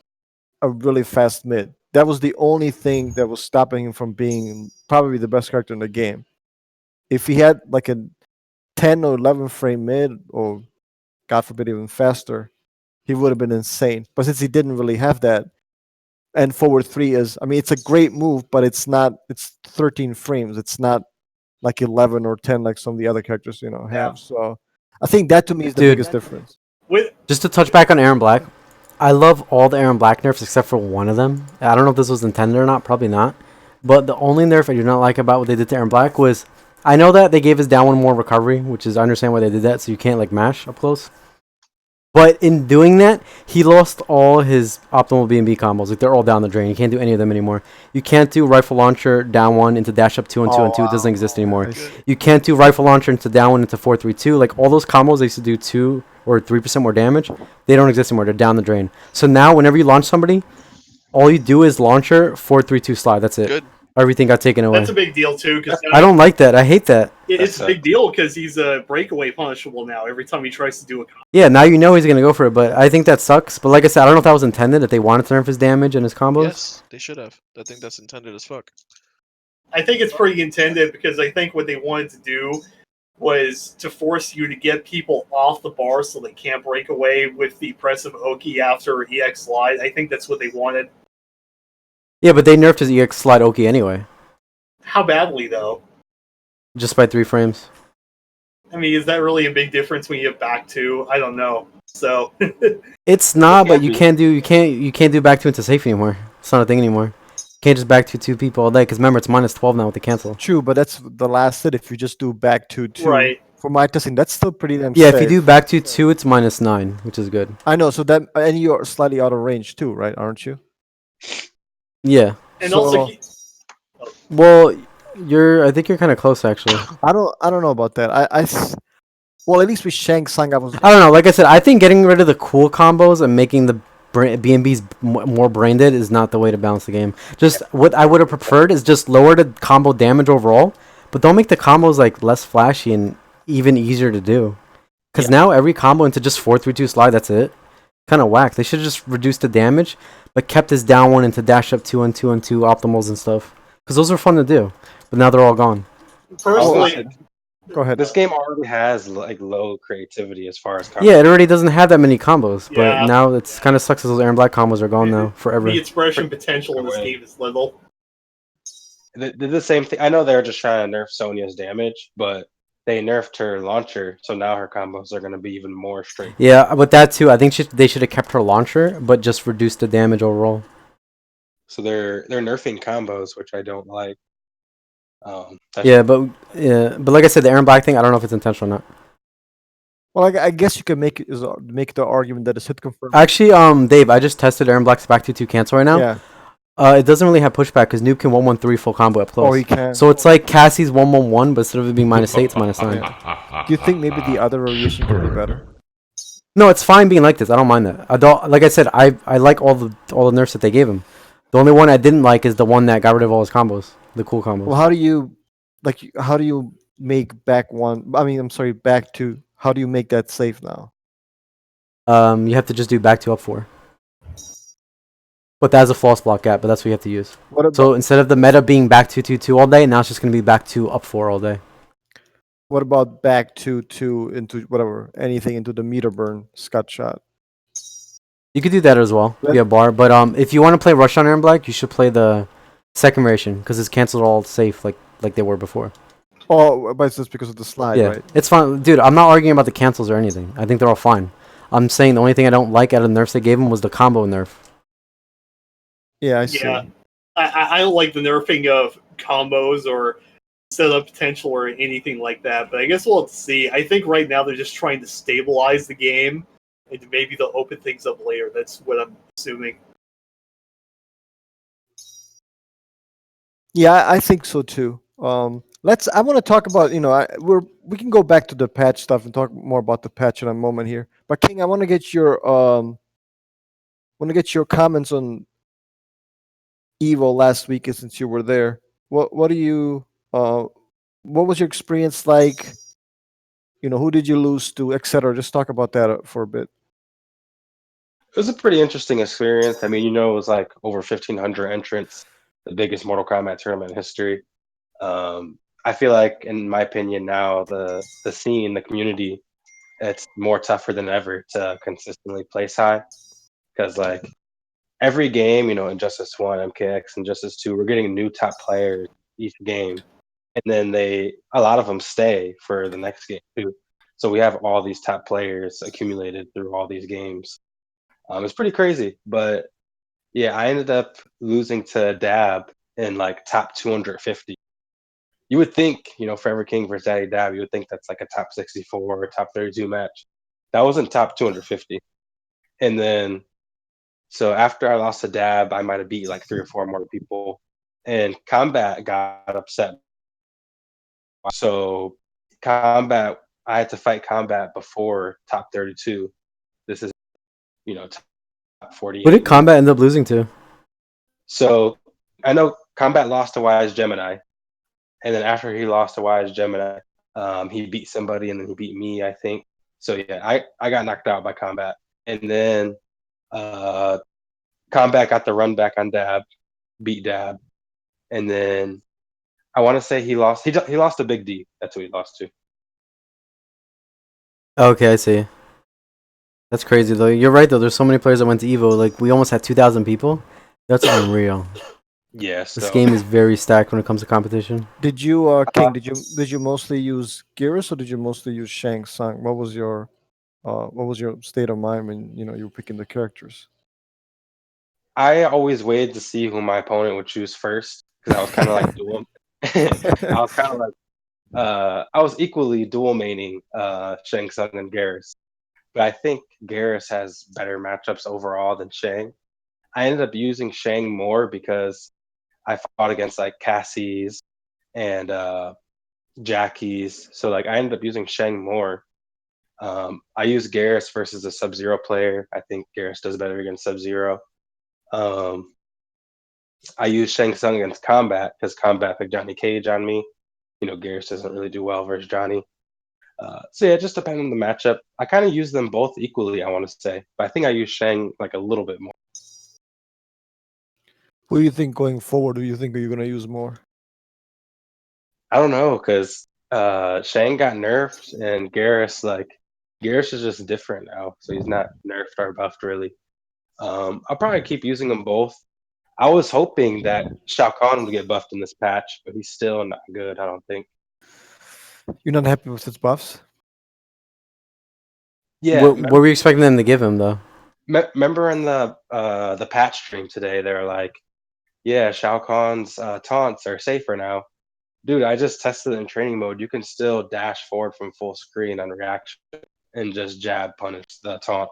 a really fast mid. That was the only thing that was stopping him from being probably the best character in the game. If he had like a 10 or 11 frame mid, or God forbid even faster, he would have been insane. But since he didn't really have that, and forward 3 is, I mean, it's a great move, but it's 13 frames. It's not like 11 or 10 like some of the other characters, have. Yeah. So I think that to me is the Dude. biggest difference. Just to touch back on Aaron Black, I love all the Aaron Black nerfs except for one of them. I don't know if this was intended or not, probably not. But the only nerf I do not like about what they did to Aaron Black was, I know that they gave his down one more recovery, which is, I understand why they did that, so you can't like mash up close. But in doing that, he lost all his optimal B&B combos. Like, they're all down the drain. You can't do any of them anymore. You can't do rifle launcher down one into dash up 2 and 2 and 2. It doesn't exist anymore. You can't do rifle launcher into down one into 4-3-2. Like, all those combos they used to do 2 or 3% more damage, they don't exist anymore. They're down the drain. So now, whenever you launch somebody, all you do is launcher 4-3-2 slide. That's it. Good. Everything got taken away. That's a big deal too, because I don't like that. I hate that. it's a big deal because he's a breakaway punishable now. Every time he tries to do a Yeah, now you know he's gonna go for it, but I think that sucks. But like I said, I don't know if that was intended, that they wanted to nerf his damage and his combos. Yes, they should have. I think that's intended as fuck. I think it's pretty intended because I think what they wanted to do was to force you to get people off the bar so they can't break away with the press of Oki after EX slide. I think that's what they wanted. Yeah, but they nerfed his EX slide Oki anyway, How badly, though? just by 3 frames. I mean, is that really a big difference when you have back two? I don't know. So It's not, but you can't do back 2 into safe anymore. It's not a thing anymore. Can't just back two people all day because remember it's -12 now with the cancel. True, but that's the last hit. If you just do back 2-2 Right. for my testing, that's still pretty damn Yeah, safe. if you do back 2-2, it's -9, which is good. I know. So that and you're slightly out of range too, right? Aren't you? Yeah. And So- also, Well, I think you're kind of close actually. I don't know about that. Well, at least with Shang Tsung, I was. I don't know. Like I said, I think getting rid of the cool combos and making the B&Bs more brain dead is not the way to balance the game. Just what I would have preferred is just lower the combo damage overall, but don't make the combos like less flashy and even easier to do. Because now every combo into just 4-3-2 slide, that's it. Kind of whack. They should have just reduced the damage, but kept this down one into dash up 2-on-2-on-2 optimals and stuff. Because those are fun to do, but now they're all gone. personally, Go ahead. This game already has like low creativity as far as Yeah, it already doesn't have that many combos, but Yeah. now it's kind of sucks as those Aaron Black combos are gone now forever. the expression potential in this Away. game is little. They did the same thing. I know they're just trying to nerf Sonya's damage, but they nerfed her launcher, so now her combos are going to be even more straight. Yeah, with that too, I think they should have kept her launcher, but just reduced the damage overall. So they're nerfing combos, which I don't like. Yeah, but like I said, the Aaron Black thing, I don't know if it's intentional or not. Well, I guess you can make the argument that it's hit confirmed. Actually, Dave, I just tested Aaron Black's back 2-2 cancel right now. Yeah. It doesn't really have pushback because Noob can 1-1-3 full combo up close. Oh, he can. So it's like Cassie's 1-1-1, but instead of it being -8, it's -9. Do you think maybe the other variation could be better? No, it's fine being like this. I don't mind that. Like I said, I like all the nerfs that they gave him. The only one I didn't like is the one that got rid of all his combos, the cool combos. Well, how do you make back one? I mean, I'm sorry, back two. How do you make that safe now? You have to just do back 2 up 4. But that has a false block gap, but that's what you have to use. What about So instead of the meta being back 2-2-2 all day, now it's just going to be back 2 up 4 all day. back 2-2 into whatever anything into the meter burn Scott shot? You could do that as well, Let- via bar. But if you want to play Rush on Aaron Black, you should play the second variation because it's canceled all safe like they were before. Oh, but it's just because of the slide, Yeah, right? it's fine, dude. I'm not arguing about the cancels or anything. I think they're all fine. I'm saying the only thing I don't like out of the nerfs they gave him was the combo nerf. Yeah, I see. Yeah, I don't like the nerfing of combos or setup potential or anything like that. But I guess we'll have to see. I think right now they're just trying to stabilize the game, and maybe they'll open things up later. That's what I'm assuming. Yeah, I think so too. I want to talk about we can go back to the patch stuff and talk more about the patch in a moment here. But King, I want to get your comments on Evo last week since you were there. What do you what was your experience like? Who did you lose to, etc. Just talk about that for a bit. It was a pretty interesting experience. I mean, it was like over 1,500 entrants, the biggest Mortal Kombat tournament in history. I feel like, in my opinion, now the scene, the community, it's more tougher than ever to consistently place high because like every game, Injustice 1, MKX, Injustice 2, we're getting new top players each game, and then a lot of them stay for the next game too. So we have all these top players accumulated through all these games. It's pretty crazy, but yeah, I ended up losing to Dab in like top 250. You would think, Forever King versus Daddy Dab, you would think that's like a top 64 or top 32 match. That wasn't top 250. And then, so after I lost to Dab, I might have beat like 3 or 4 more people. And Combat got upset. So Combat, I had to fight Combat before top 32. This is, top 48. Who did Combat end up losing to? So I know Combat lost to Wise Gemini. And then after he lost to Wise Gemini, he beat somebody and then he beat me, I think. So yeah, I got knocked out by Combat. And then Combat got the run back on Dab, beat Dab. And then I want to say he lost to Big D. That's who he lost to. Okay, I see. That's crazy though. You're right though. There's so many players that went to Evo. Like we almost had 2,000 people. That's unreal. Yes. This game is very stacked when it comes to competition. Did you, King? Did you mostly use Geras or did you mostly use Shang Tsung? What was your state of mind when you were picking the characters? I always waited to see who my opponent would choose first because I was kind of like dual. I was kind of like I was equally dual maining Shang Tsung and Garrus, but I think Garrus has better matchups overall than Shang. I ended up using Shang more because I fought against like Cassie's and Jackie's, so like I ended up using Shang more. I use Garrus versus a Sub Zero player. I think Garrus does better against Sub Zero. Um, I use Shang Tsung against Combat because Combat picked Johnny Cage on me. Garrus doesn't really do well versus Johnny. So yeah, it just depends on the matchup. I kind of use them both equally, I want to say, but I think I use Shang like a little bit more. Who do you think going forward? Do you think you're gonna use more? I don't know because Shang got nerfed and Garrus is just different now, so he's not nerfed or buffed really. I'll probably keep using them both. I was hoping that Shao Kahn would get buffed in this patch, but he's still not good, I don't think. You're not happy with his buffs? Yeah, What were you expecting them to give him though? remember in the patch stream today, they were like, "Yeah, Shao Kahn's taunts are safer now." Dude, I just tested it in training mode. You can still dash forward from full screen on reaction and just jab punish the taunt.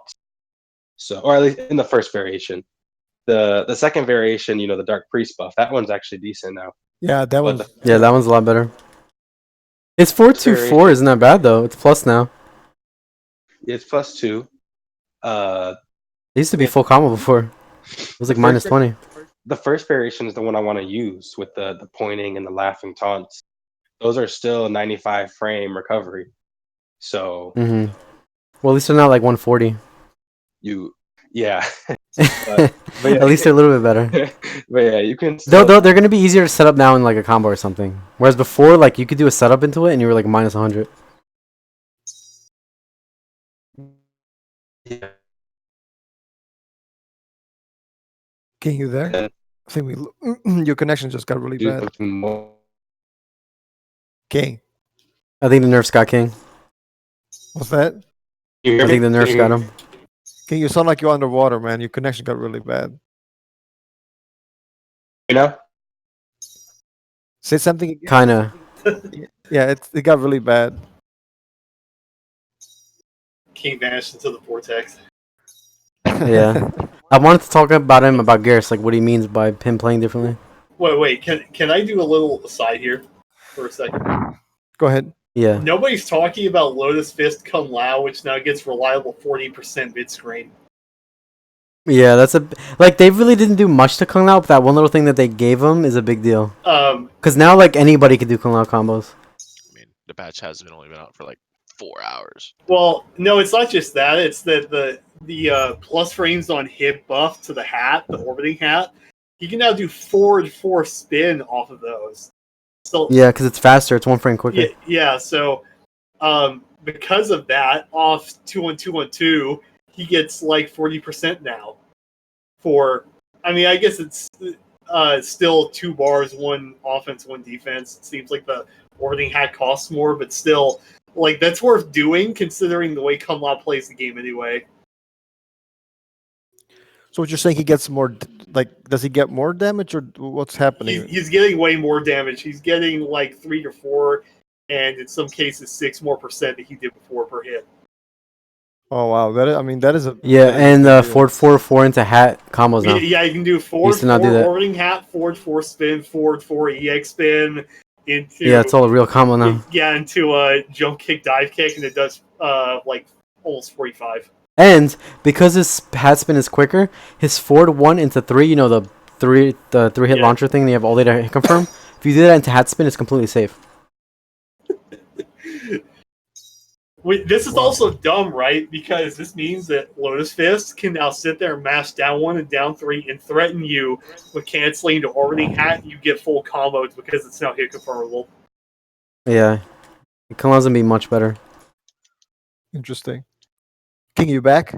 So, or at least in the first variation. The second variation, the Dark Priest buff, that one's actually decent now. Yeah, that But was. the Yeah, that one's a lot better. It's 424. Isn't that bad though? It's plus now. It's +2. It used to be full combo before. It was like minus 20. The first variation is the one I want to use with the pointing and the laughing taunts. Those are still 95 frame recovery. So Well, at least they're not like 140. Yeah. But at least they're a little bit better. But yeah, you can still... They're going to be easier to set up now in like a combo or something. Whereas before, like you could do a setup into it and you were like minus 100. Yeah. King, you there? I think your connection just got really bad. King. I think the nerfs got King. What's that? I think the nerfs got him. King, you sound like you're underwater, man. Your connection got really bad. Say something again. Kinda. Yeah, it got really bad. King vanished into the vortex. Yeah. I wanted to talk about Garrus, like what he means by him playing differently. Wait. Can I do a little aside here for a second? Go ahead. Yeah. Nobody's talking about Lotus Fist Kung Lao, which now gets reliable 40% mid screen. Yeah, like they really didn't do much to Kung Lao, but that one little thing that they gave him is a big deal. Because now like anybody can do Kung Lao combos. I mean, the patch has only been out for like 4 hours. Well, no, it's not just that. It's that the plus frames on hit buff to the hat, the orbiting hat. You can now do forward 4 spin off of those. So yeah, because it's faster. It's 1 frame quicker. Yeah. So because of that, off 2-1-2-1-2, he gets like 40% now. I guess it's still 2 bars, 1 offense, 1 defense. It seems like the orbiting hat costs more, but still, like that's worth doing considering the way Kung Lao plays the game anyway. So what you're saying, he gets more? Like, does he get more damage, or what's happening? He's getting way more damage. He's getting like 3 or 4, and in some cases 6 more percent that he did before per hit. Oh wow, that is a and forward 4 into hat combos now. Yeah, you can do forward 4 orbiting hat, forward 4 spin, forward 4 EX spin. It's all a real combo now. Yeah, into a jump kick, dive kick, and it does like almost 45. And because his hat spin is quicker, his forward 1 into 3, the three hit launcher thing, and you have all data hit confirm. If you do that into hat spin, it's completely safe. This is also dumb, right? Because this means that Lotus Fist can now sit there and mash down 1 and down 3 and threaten you with canceling to orbiting hat. And you get full combos because it's now hit confirmable. Yeah, Kung Lao's gonna be much better. Interesting. King, you back?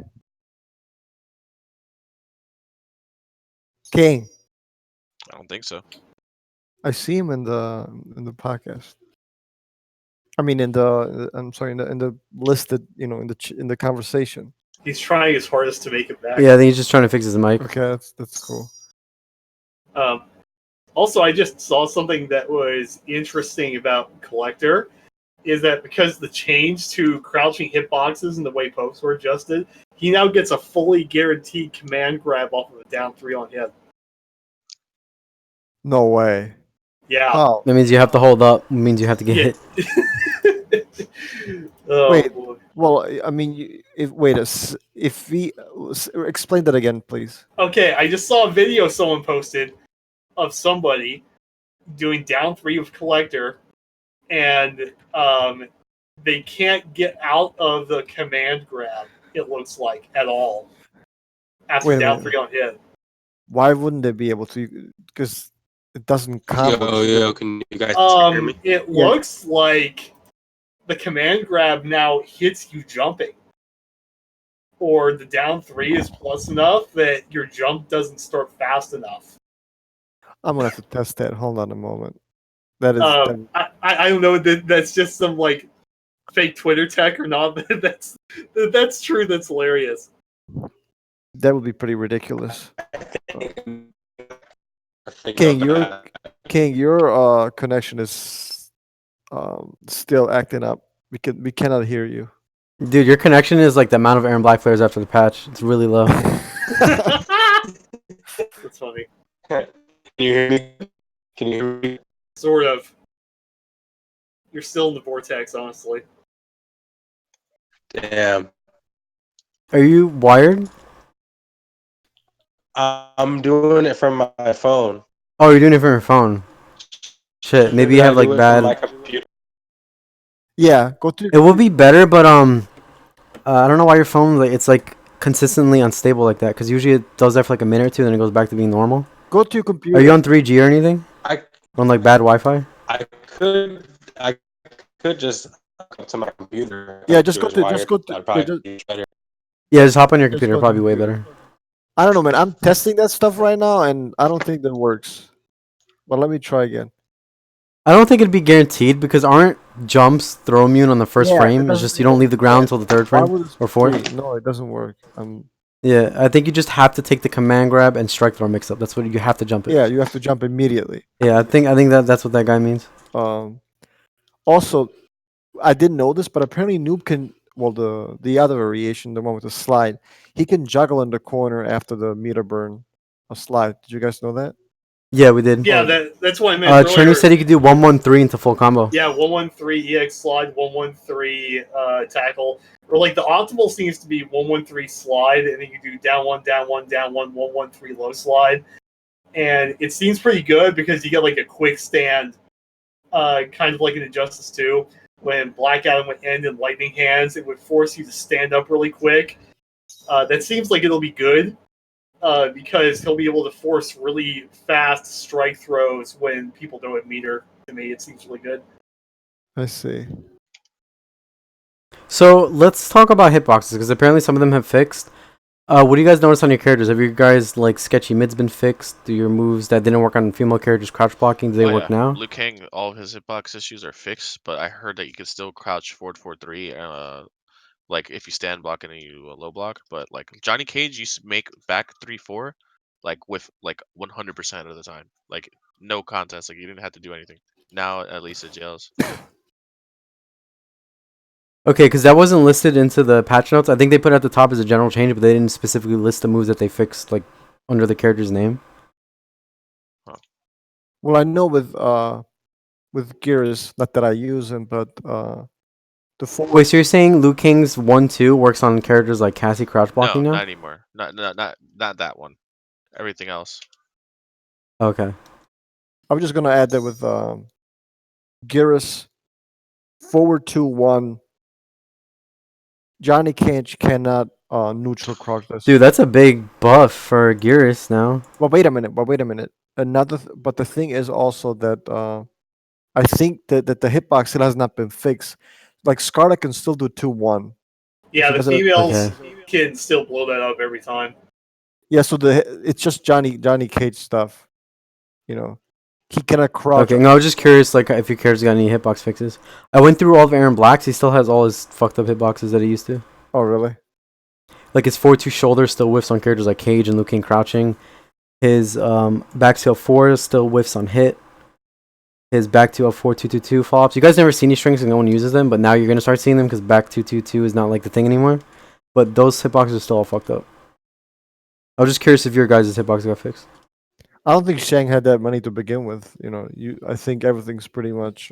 King. I don't think so. I see him in the podcast. I mean, in the listed, in the conversation. He's trying his hardest to make it back. Yeah, I think he's just trying to fix his mic. Okay, that's cool. Also, I just saw something that was interesting about Collector, is that because the change to crouching hitboxes and the way pokes were adjusted, he now gets a fully guaranteed command grab off of a down 3 on hit. No way. Yeah. How? That means you have to hold up. It means you have to get hit. Oh, Wait. boy. Well, I mean, if we explain that again, please. Okay, I just saw a video someone posted of somebody doing down 3 with Collector, and they can't get out of the command grab, it looks like, at all. After Wait a down minute. 3 on hit. Why wouldn't they be able to? Because it doesn't combo. Yo, can you guys hear me? It looks like the command grab now hits you jumping. Or the down 3 is plus enough that your jump doesn't start fast enough. I'm gonna have to test that. Hold on a moment. That is I don't know that that's just some like fake Twitter tech or not. That's true. That's hilarious. that would be pretty ridiculous. I think King, your connection is still acting up. We cannot hear you. Dude, your connection is like the amount of Aaron Black players after the patch. It's really low. That's funny. Can you hear me? Can you hear me? Sort of. You're still in the vortex, honestly. Damn. Are you wired? I'm doing it from my phone. Oh, you're doing it from your phone. Shit, maybe you I have do like it from bad. my computer. Yeah, go to. It would be better, but I don't know why your phone it's like consistently unstable like that. Because usually it does that for like a minute or two, then it goes back to being normal. Go to your computer. Are you on 3G or anything? I On like bad Wi-Fi? I could just go to my computer. Yeah, just go Computer's to- just wired. go to- That'd yeah, probably be better. Yeah, just hop on your Just computer. go to Probably way computer. better. I don't know, man. I'm testing that stuff right now, and I don't think that works. But let me try again. I don't think it'd be guaranteed because aren't jumps throw immune on the first Yeah, it frame? It's doesn't- just you don't leave the ground until the third Why frame would it or fourth. wait, no, it doesn't work. Yeah, I think you just have to take the command grab and strike throw mix up. That's what you have to jump it. Yeah, you have to jump immediately. Yeah, I think that's what that guy means. Also, I didn't know this, but apparently Noob can. Well, the other variation, the one with the slide, he can juggle in the corner after the meter burn, a slide. Did you guys know that? Yeah, we did. Yeah, that's what I meant earlier. Cherny said he could do 1-1-3 into full combo. Yeah, 113 EX slide, 113 tackle. Or like the optimal seems to be 113 slide, and then you do down one, down one, down one, 113 low slide. And it seems pretty good because you get like a quick stand, kind of like in Injustice 2. When Black Adam would end in lightning hands, it would force you to stand up really quick. That seems like it'll be good. Because he'll be able to force really fast strike throws when people don't have meter. To me, it seems really good. I see. So let's talk about hitboxes because apparently some of them have fixed. What do you guys notice on your characters? Have your guys like sketchy mids been fixed? Do your moves that didn't work on female characters crouch blocking? Do they work now? Liu Kang, all of his hitbox issues are fixed, but I heard that you could still crouch forward 4-3, like if you stand block and you low block. But like Johnny Cage used to make back 3-4, like with like 100% of the time, like no contest, like you didn't have to do anything. Now at least it jails. Okay, because that wasn't listed into the patch notes. I think they put it at the top as a general change, but they didn't specifically list the moves that they fixed like under the character's name. Well, I know with gears, not that I use them, but the forward. Wait, so you're saying Liu Kang's 1-2 works on characters like Cassie crouch blocking No, now? not anymore. Not that one. Everything else. Okay. I'm just gonna add that with Geras forward 2-1. Johnny Cage cannot neutral crouch this. Dude, that's a big buff for Geras now. Well, wait a minute. But the thing is also that I think that the hitbox still has not been fixed. Like Scarlet can still do 2-1. Yeah, the doesn't- females can still blow that up every time. Yeah, so it's just Johnny Cage stuff. You know, he cannot crouch. Okay, no, I was just curious, like, if your character's got any hitbox fixes. I went through all of Aaron Black's. He still has all his fucked up hitboxes that he used to. Oh, really? Like his 4-2 shoulder still whiffs on characters like Cage and Liu Kang crouching. His back tail 4 still whiffs on hit. His back tail 4-2-2-2 flops. You guys never see any strings and no one uses them, but now you're gonna start seeing them because back 2-2-2 is not like the thing anymore. But those hitboxes are still all fucked up. I was just curious if your guys' hitbox got fixed. I don't think Shang had that money to begin with. I think everything's pretty much.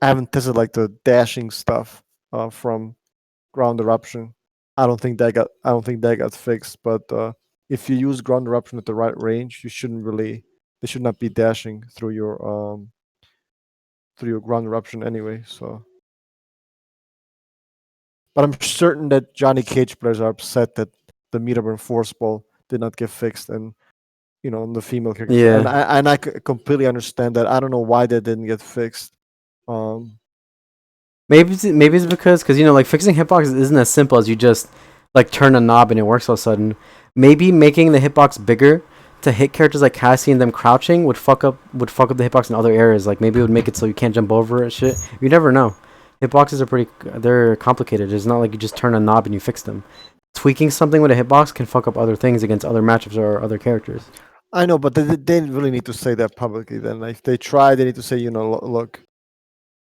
I haven't tested like the dashing stuff from ground eruption. I don't think that got fixed. But if you use ground eruption at the right range, you shouldn't really. They should not be dashing through your ground eruption anyway. So, but I'm certain that Johnny Cage players are upset that the Meterburn Force Ball did not get fixed, and the female character. Yeah. And I completely understand that. I don't know why that didn't get fixed. Maybe it's because like fixing hitboxes isn't as simple as you just like turn a knob and it works all of a sudden. Maybe making the hitbox bigger to hit characters like Cassie and them crouching would fuck up the hitbox in other areas. Like maybe it would make it so you can't jump over it. Shit, you never know. Hitboxes are they're complicated. It's not like you just turn a knob and you fix them. Tweaking something with a hitbox can fuck up other things against other matchups or other characters. I know, but they really need to say that publicly. Then, like, if they try, they need to say, look,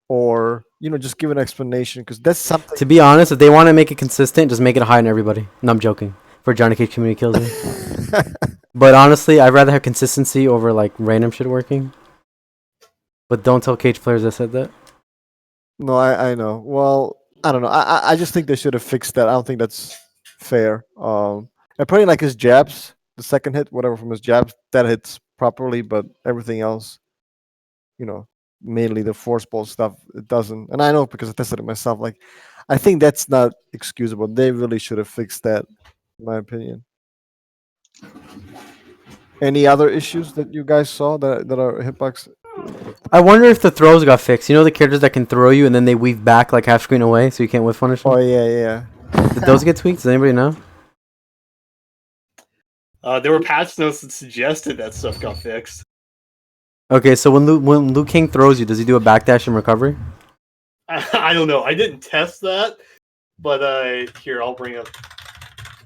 or just give an explanation because that's something. To be honest, if they want to make it consistent, just make it high on everybody. No, I'm joking. For Johnny Cage community kills me. But honestly, I'd rather have consistency over like random shit working. But don't tell Cage players I said that. No, I know. Well, I don't know. I just think they should have fixed that. I don't think that's fair. And probably like his jabs, the second hit, whatever from his jabs, that hits properly, but everything else, mainly the force ball stuff, it doesn't. And I know because I tested it myself. Like, I think that's not excusable. They really should have fixed that, in my opinion. Any other issues that you guys saw that are hitbox? I wonder if the throws got fixed. You know the characters that can throw you and then they weave back like half screen away so you can't whiff punish them? Oh yeah. Did those get tweaked? Does anybody know? There were patch notes that suggested that stuff got fixed. Okay, so when Liu Kang throws you, does he do a backdash and recovery? I don't know. I didn't test that, but here, I'll bring up.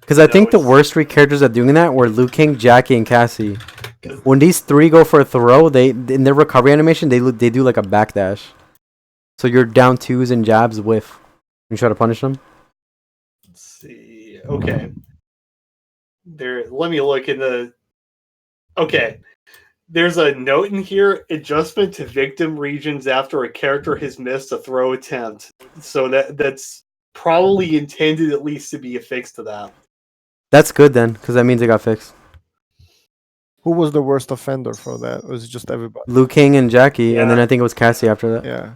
Because I think the worst 3 characters at doing that were Liu Kang, Jackie, and Cassie. When these 3 go for a throw, they in their recovery animation they do like a backdash. So you're down 2s and jabs whiff. You try to punish them. Let's see. Okay. Let me look in the. Okay. There's a note in here: adjustment to victim regions after a character has missed a throw attempt. So that's probably intended at least to be a fix to that. That's good then, because that means it got fixed. Who was the worst offender for that? Or was it just everybody? Liu Kang and Jackie, and then Yeah. I think it was Cassie after that. Yeah.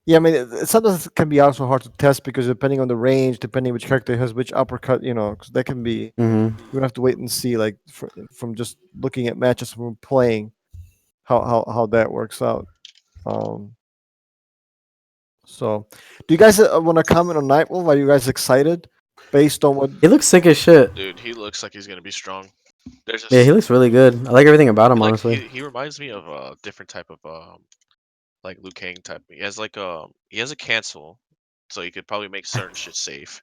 Yeah, I mean, sometimes it can be also hard to test because depending on the range, depending which character has which uppercut, because that can be. Mm-hmm. You would have to wait and see, like, from just looking at matches from playing, how that works out. So, do you guys want to comment on Nightwolf? Are you guys excited based on what? He looks sick as shit. Dude, he looks like he's gonna be strong. There's just, Yeah, he looks really good. I like everything about him, like, honestly. he reminds me of a different type of like Liu Kang type. He has like he has a cancel, so you could probably make certain shit safe.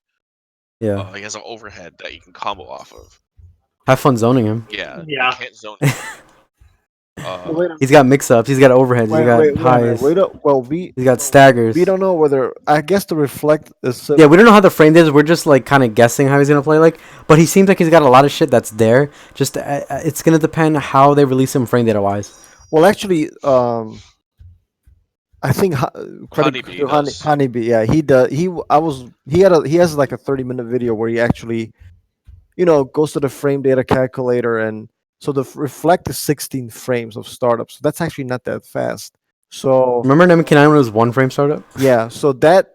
Yeah. He has an overhead that you can combo off of. Have fun zoning him. Yeah. Yeah. You can't zone him. Wait He's got mix-ups. He's got overheads. He's got highs. Well, we He's got staggers. don't know whether I guess the reflect is. Yeah, we don't know how the frame is. We're just like kind of guessing how he's gonna play. Like, but he seems like he's got a lot of shit that's there. Just it's gonna depend how they release him frame data wise. Well, actually, I think Honeybee does. Honeybee, yeah, he does. He has like a 30-minute video where he actually, goes to the frame data calculator, and so the reflect is 16 frames of startup. So that's actually not that fast. So Remember Nemesis when it was 1 frame startup? yeah, so that,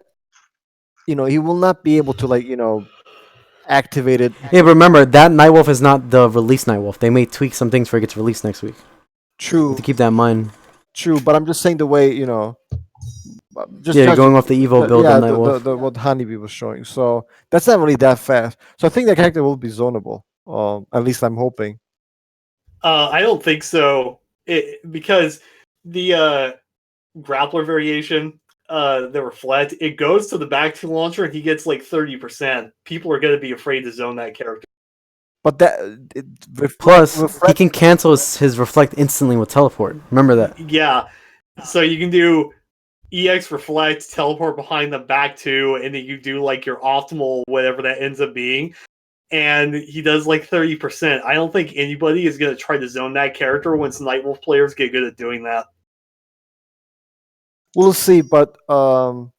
he will not be able to, like, activate it. Yeah, but remember that Nightwolf is not the release Nightwolf. They may tweak some things for it gets released next week. True, To keep that in mind. true, but I'm just saying the way, just Yeah, judging- going off the Evo build yeah, on Nightwolf. the what Honeybee was showing. So that's not really that fast. So I think the character will be zonable. At least I'm hoping. I don't think so. Because the grappler variation, the reflect, it goes to the back two launcher and he gets like 30%. People are going to be afraid to zone that character. But Plus, he reflect, can cancel his reflect instantly with teleport. Remember that. Yeah. So you can do EX reflect, teleport behind the back two, and then you do like your optimal whatever that ends up being. And he does like 30%. I don't think anybody is going to try to zone that character once Nightwolf players get good at doing that. we'll see. But the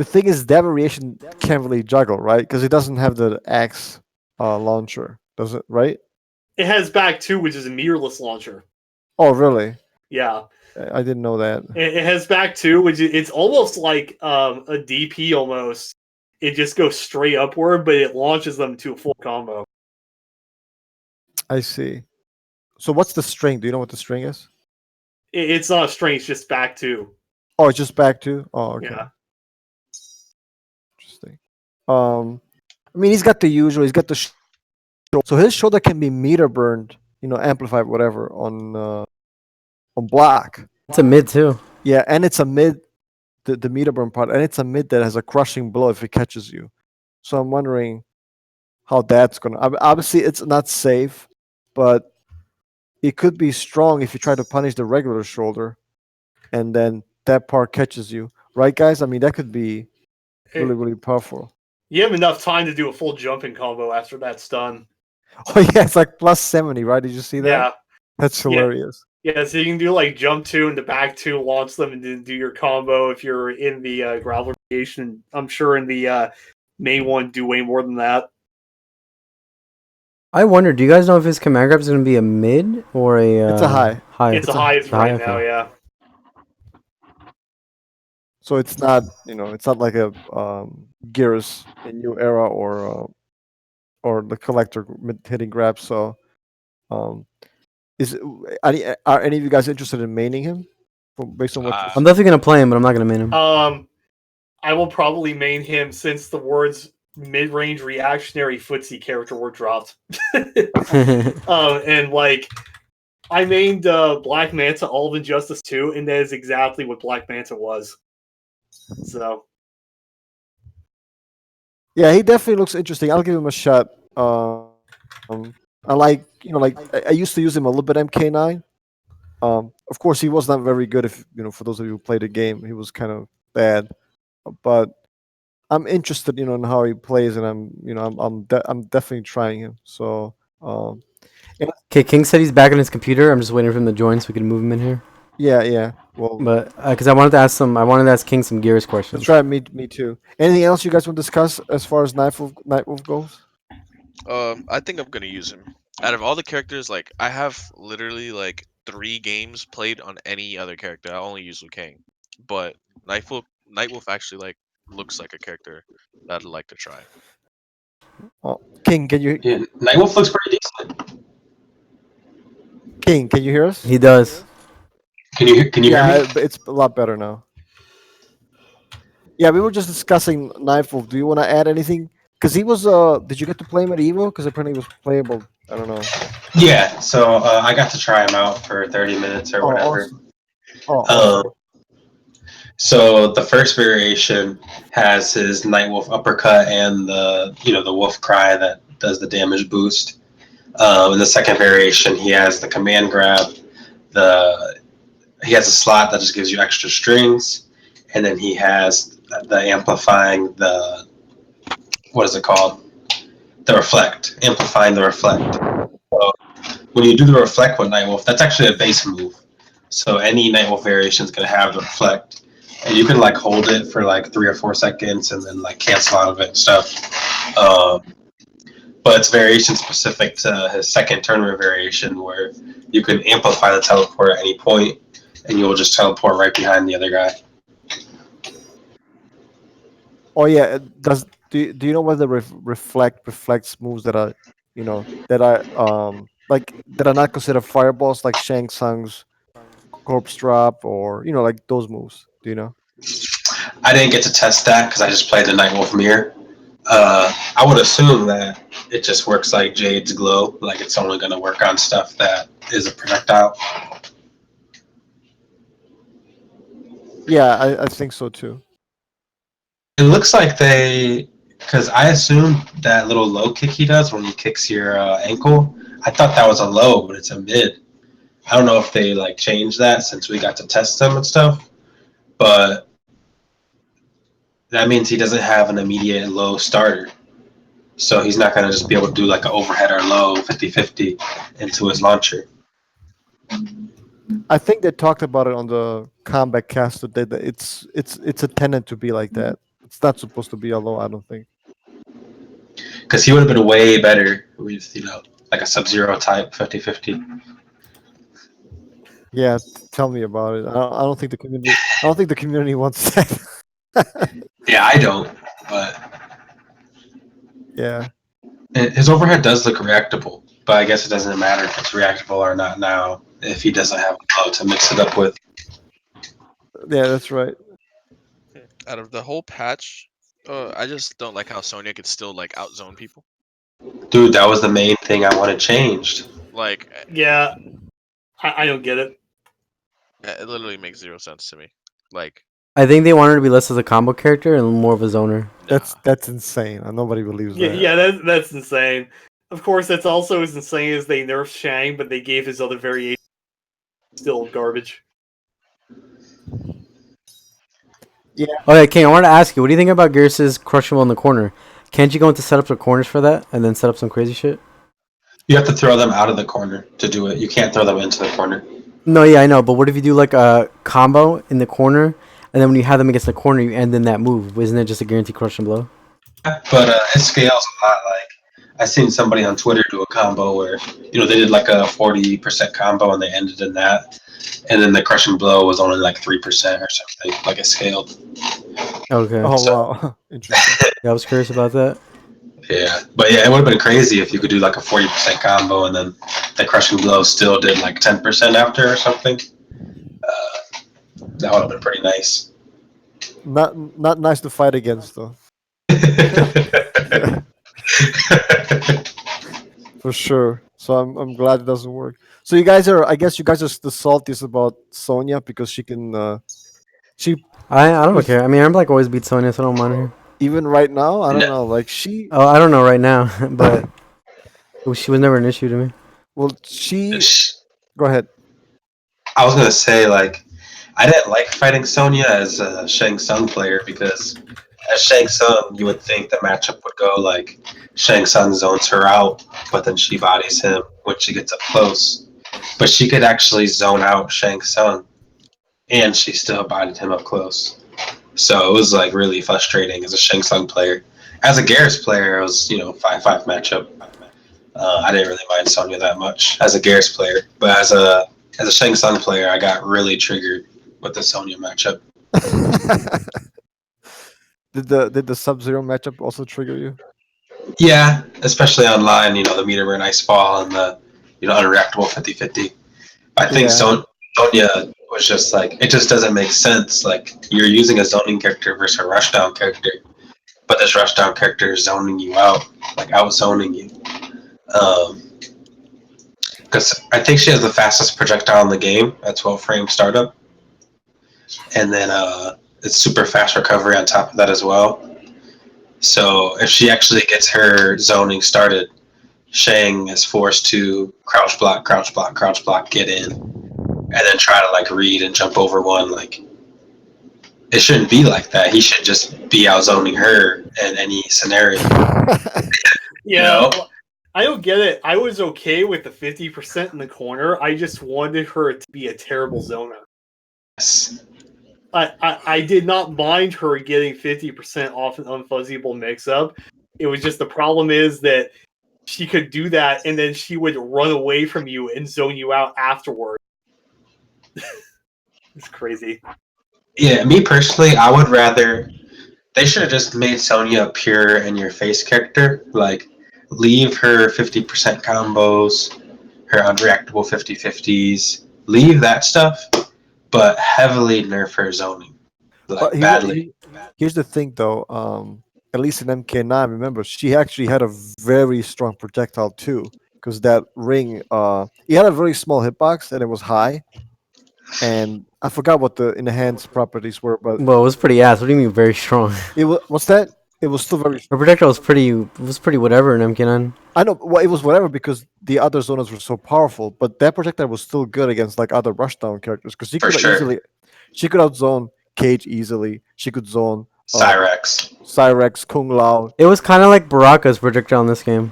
thing is, that variation can't really juggle, right? Because it doesn't have the axe launcher, does it? Right? It has back two, which is a mirrorless launcher. Oh, really? Yeah. I didn't know that. It has back two, which it's almost like a DP almost. It just goes straight upward, but it launches them to a full combo. I see. So what's the string? Do you know what the string is? It's not a string, it's just back two. Oh, it's just back two. Oh, okay. Yeah. Interesting. I mean, he's got the usual. He's got the so his shoulder can be meter burned, amplified, whatever on black. It's a mid too. Yeah, and it's a mid, the meter burn part, and it's a mid that has a crushing blow if it catches you. So I'm wondering how that's gonna. Obviously, it's not safe, but it could be strong if you try to punish the regular shoulder, and then that part catches you, right, guys? I mean, that could be really, really powerful. You have enough time to do a full jumping combo after that's done. Oh yeah, it's like plus 70, right? Did you see that? Yeah. That's hilarious. Yeah, so you can do like jump two and the back two, launch them, and then do your combo if you're in the Growler variation. I'm sure in the main one, do way more than that. I wonder, do you guys know if his command grab is going to be a mid or a... It's a high. It's a highest right now, yeah. So it's not, it's not like a Gears in New Era or the collector hitting grab. So, are any of you guys interested in maining him? Based on what I'm definitely going to play him, but I'm not going to main him. I will probably main him since the words mid-range reactionary footsie character were dropped. And like, I mained Black Manta all of Injustice 2, and that is exactly what Black Manta was. So, yeah, he definitely looks interesting. I'll give him a shot. I like, I used to use him a little bit MK9. Of course, he was not very good. If for those of you who played the game, he was kind of bad. But I'm interested, in how he plays, and I'm definitely trying him. So, okay, King said he's back on his computer. I'm just waiting for him to join so we can move him in here. yeah. Well, but because I wanted to ask King some Gears questions. That's right. Me too. Anything else you guys want to discuss as far as Nightwolf goes? I think I'm gonna use him. Out of all the characters, like I have literally like 3 games played on any other character. I only use Liu Kang, but Nightwolf actually like looks like a character that I'd like to try. Oh, King, can you? Yeah, Nightwolf looks pretty decent. King, can you hear us? He does. Can you hear me? Yeah, it's a lot better now. Yeah, we were just discussing Nightwolf. Do you want to add anything? Because he was. Did you get to play him at Evo? Because apparently he was playable. I don't know. Yeah, so I got to try him out for 30 minutes or whatever. Awesome. So the first variation has his Nightwolf uppercut and the wolf cry that does the damage boost. In the second variation, he has the command grab. He has a slot that just gives you extra strings, and then he has the amplifying what is it called? The reflect, amplifying the reflect. So when you do the reflect with Nightwolf, that's actually a base move. So any Nightwolf variation is going to have the reflect, and you can like hold it for like 3 or 4 seconds and then like cancel out of it and stuff. But it's variation specific to his second tournament variation where you can amplify the teleport at any point, and you'll just teleport right behind the other guy. Oh yeah. Do you know what the reflects moves that are that are not considered fireballs, like Shang Tsung's corpse drop, or like those moves? Do you know? I didn't get to test that because I just played the Nightwolf mirror. I would assume that it just works like Jade's glow, like it's only going to work on stuff that is a projectile. Yeah, I think so too. It looks like they, because I assumed that little low kick he does when he kicks your ankle. I thought that was a low, but it's a mid. I don't know if they like changed that since we got to test them and stuff, but that means he doesn't have an immediate low starter. So he's not going to just be able to do like an overhead or low 50-50 into his launcher. I think they talked about it on the Combat Cast today. That it's intended to be like that. It's not supposed to be a low. I don't think. Because he would have been way better with, like a Sub-Zero type 50-50. Yeah, tell me about it. I don't think the community. I don't think the community wants that. Yeah, I don't, but Yeah, his overhead does look reactable. But I guess it doesn't matter if it's reactable or not now if he doesn't have a low to mix it up with. yeah, that's right. Out of the whole patch, I just don't like how Sonya could still like outzone people. Dude, that was the main thing I wanted changed. Like, Yeah, I don't get it. it literally makes zero sense to me. Like, I think they want her to be less as a combo character and more of a zoner. That's insane. Nobody believes Yeah, that. yeah, that's insane. Of course, that's also as insane as they nerfed Shang, but they gave his other variation still garbage. Okay, King, I wanted to ask you, what do you think about Gear's crushable in the corner? Can't you go into setups or corners for that and then set up some crazy shit? You have to throw them out of the corner to do it. You can't throw them into the corner. No, yeah, I know, but what if you do like a combo in the corner and then when you have them against the corner, you end in that move? Isn't it just a guaranteed crush and blow? But it scales a lot. Like I seen somebody on Twitter do a combo where they did like a 40% combo and they ended in that, and then the crush and blow was only like 3% or something. Like it scaled. Okay. Oh So- wow, interesting. Yeah, I was curious about that. Yeah, but yeah, it would have been crazy if you could do like a 40% combo and then the crush and blow still did like 10% after or something. That would have been pretty nice. Not nice to fight against though. For sure. So I'm glad it doesn't work. So you guys are. I guess you guys are the saltiest about Sonya because she can. She I don't With- care. I mean, I'm like always beat Sonya, so I don't mind her. even right now. I don't No. know. Like she. Oh, I don't know right now, but she was never an issue to me. Well, she. Go ahead. I was gonna say like I didn't like fighting Sonya as a Shang Tsung player because as Shang Tsung you would think the matchup would go like Shang Tsung zones her out, but then she bodies him when she gets up close. But she could actually zone out Shang Tsung, and she still bodied him up close. So it was like really frustrating as a Shang Tsung player. As a Garrus player, it was 5-5 matchup. I didn't really mind Sonya that much as a Garrus player, but as a Shang Tsung player, I got really triggered with the Sonya matchup. Did the Sub-Zero matchup also trigger you? Yeah, especially online, the meter burn ice fall and the unreactable 50-50. I think Yeah. Sonya was just like it just doesn't make sense. Like you're using a zoning character versus a rushdown character, but this rushdown character is zoning you out, like out zoning you. Because I think she has the fastest projectile in the game at 12 frame startup, and then it's super fast recovery on top of that as well. So if she actually gets her zoning started, Shang is forced to crouch block, crouch block, crouch block, get in, and then try to like read and jump over one. Like it shouldn't be like that. He should just be out zoning her in any scenario. Yeah, No. I don't get it. I was okay with the 50% in the corner. I just wanted her to be a terrible zoner. Yes. I did not mind her getting 50% off an unfuzzyable mix-up. It was just the problem is that she could do that and then she would run away from you and zone you out afterward. It's crazy. Yeah, me personally, I would rather they should have just made Sonya a pure in your face character. Like leave her 50% combos, her unreactable 50-50s, leave that stuff, but heavily nerf her zoning. Like But badly. here's the thing, though. At least in MK9, remember she actually had a very strong projectile too, because that ring. He had a very small hitbox and it was high, and I forgot what the enhanced properties were, but Well, it was pretty ass. What do you mean very strong? it was what's that? It was still very. Her projectile was pretty whatever in MK9. I know. Well, it was whatever because the other zonas were so powerful, but that projectile was still good against like other rushdown characters because For sure. she could outzone Cage easily. She could zone Cyrex. Kung Lao. It was kind of like Baraka's projectile in this game.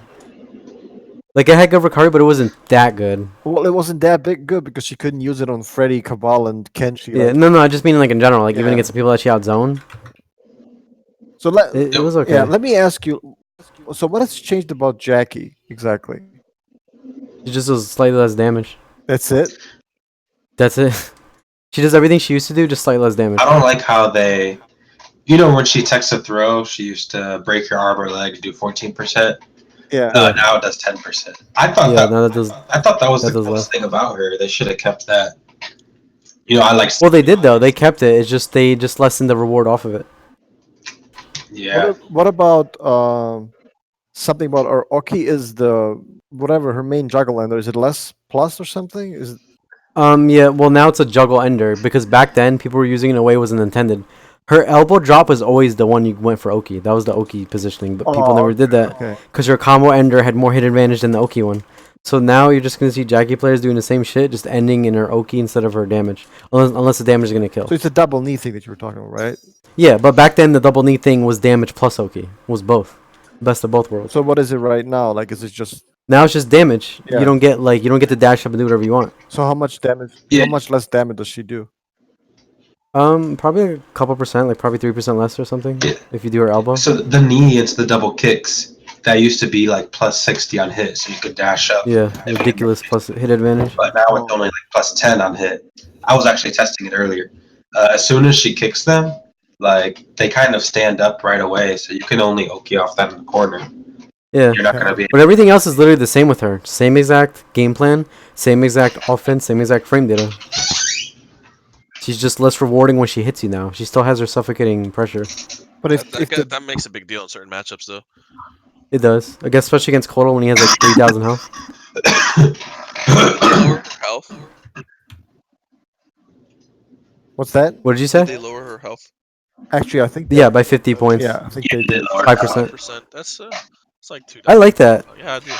Like it had good recovery, but it wasn't that good. Well, it wasn't that big good because she couldn't use it on Freddy, Cabal, and Kenshi. Yeah, Like, no, I just mean like in general, like even Yeah. against the people that she outzoned, so it was okay. yeah, let me ask you. So what has changed about Jackie exactly? She just does slightly less damage. That's it. That's it. She does everything she used to do, just slightly less damage. I don't like how they, you know, when she takes a throw, she used to break your arm or leg and do 14%. Yeah. Now it does 10%. I thought Yeah, no, that does. I thought that was that the does coolest less. thing about her. They should have kept that. You know, I like. Well, they did though. They kept it. It's just they just lessened the reward off of it. Yeah. What about something about or Oki is the whatever her main juggle ender? Is it less plus or something? Is it, Yeah. Well, now it's a juggle ender because back then people were using it in a way it wasn't intended. Her elbow drop was always the one you went for Oki. That was the Oki positioning, but people never did that okay. because her combo ender had more hit advantage than the Oki one. So now you're just gonna see Jackie players doing the same shit, just ending in her Oki instead of her damage, unless the damage is gonna kill. So it's a double knee thing that you were talking about, right? Yeah, but back then the double knee thing was damage plus Oki. Was both. Best of both worlds. So what is it right now? Like, is it just Now it's just damage. Yeah. You don't get to dash up and do whatever you want. so? How much damage? Yeah. How much less damage does she do? Probably a couple percent, like probably 3% less or something. Yeah. If you do her elbow. So the knee, it's the double kicks. That used to be like plus 60 on hit, so you could dash up. Yeah, ridiculous plus hit advantage. But now it's only like plus 10 on hit. I was actually testing it earlier. As soon as she kicks them, like they kind of stand up right away, so you can only Oki off that in the corner. Yeah. You're not gonna be. But everything else is literally the same with her. Same exact game plan, same exact offense, same exact frame data. She's just less rewarding when she hits you now. She still has her suffocating pressure. But if That makes a big deal in certain matchups, though. It does. I guess especially against Kotal when he has like 3,000 health. Lower her health. what's that? What did you They say? lower her health. Actually, I think Yeah, by 50 points. yeah, I think Yeah, they did. 5%. 5%. That's it's like $2. I like that. Yeah, I do.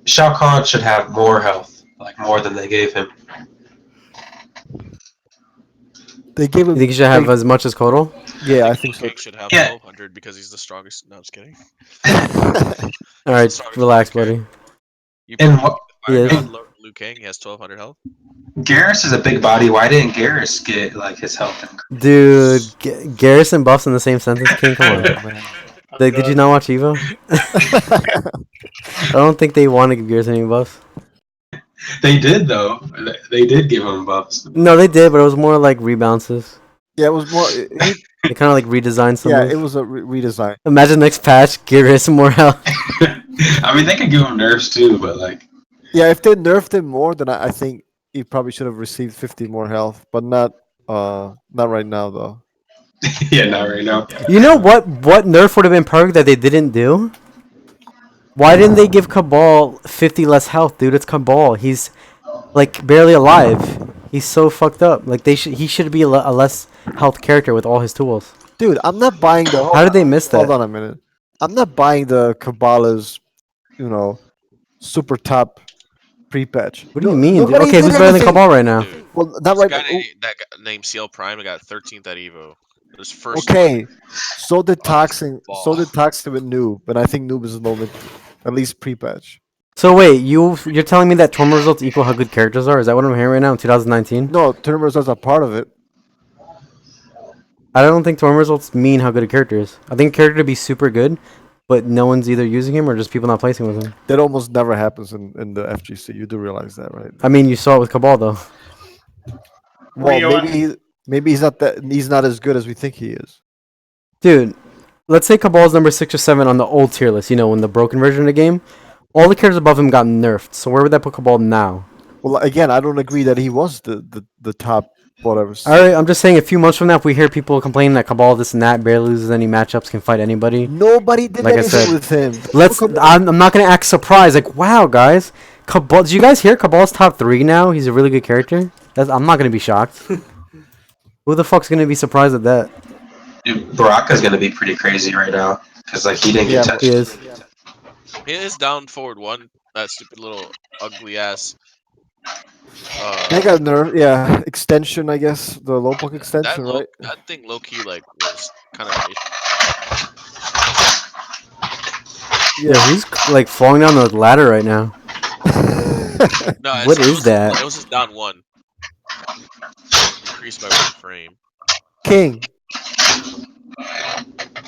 Shao Kahn should have more health, like more than they gave him. They gave You him. think you should have as much as Kotal? Yeah, I think so. King should have Yeah. 1,200 because he's the strongest. No, I'm just kidding. Alright, Sorry, relax, okay. buddy. You And put what? Yeah. Fire God, Liu Kang, he has 1,200 health. Garrus is a big body. Why didn't Garrus get like his health increased? Dude, Garrison buffs in the same sentence, King? Come on. Like, did you not watch Evo? I don't think they want to give Garrison any buffs. They did though. They did give him buffs. No, they did, but it was more like rebounces. Yeah, it was more. They kind of like redesigned some Yeah, moves. it was a redesign. Imagine next patch, Garrison more health. I mean, they could give him nerfs too, but like, Yeah, if they nerfed him more, then I think he probably should have received 50 more health, but not right now though. yeah, not right now. You know what nerf would have been perfect that they didn't do? Why didn't they give Cabal 50 less health, dude? It's Cabal. He's like barely alive. He's so fucked up. Like he should be a less health character with all his tools. Dude, I'm not buying the. How did they miss that? Hold on a minute. I'm not buying the Kabbalah's, super top pre-patch. What do you mean, dude? nobody Okay, did who's better than anything. Cabal right now? Dude, Well, not this right. guy that guy named CL Prime got 13th at Evo. His first Okay, so did Toxin. ball. So did Toxin with Noob, but I think Noob is a little bit, at least pre-patch. So wait, you're telling me that tournament results equal how good characters are? Is that what I'm hearing right now in 2019? No, tournament results are part of it. I don't think tournament results mean how good a character is. I think a character to be super good, but no one's either using him or just people not placing with him. That almost never happens in the FGC. You do realize that, right? I mean, you saw it with Cabal though. Well, Rio- maybe he's not as good as we think he is. Dude, let's say Cabal's number 6 or 7 on the old tier list, in the broken version of the game. All the characters above him got nerfed, so where would that put Cabal now? Well, again, I don't agree that he was the top whatever. Alright, I'm just saying a few months from now, if we hear people complaining that Cabal this and that, barely loses any matchups, can fight anybody. Nobody did Like I anything said, with him. I'm not gonna act surprised, like, wow, guys, Cabal. Did you guys hear Cabal's top 3 now? He's a really good character. I'm not gonna be shocked. Who the fuck's gonna be surprised at that? Dude, Baraka's gonna be pretty crazy right now because like he didn't get touched. He is. He is down forward 1. That stupid little ugly ass. They got nerf. Yeah, extension. I guess the low poke extension, right? That thing low key like was kind of an issue. Yeah, who's like falling down the ladder right now? No, What is that? It was just down 1. Increased by 1 frame. King.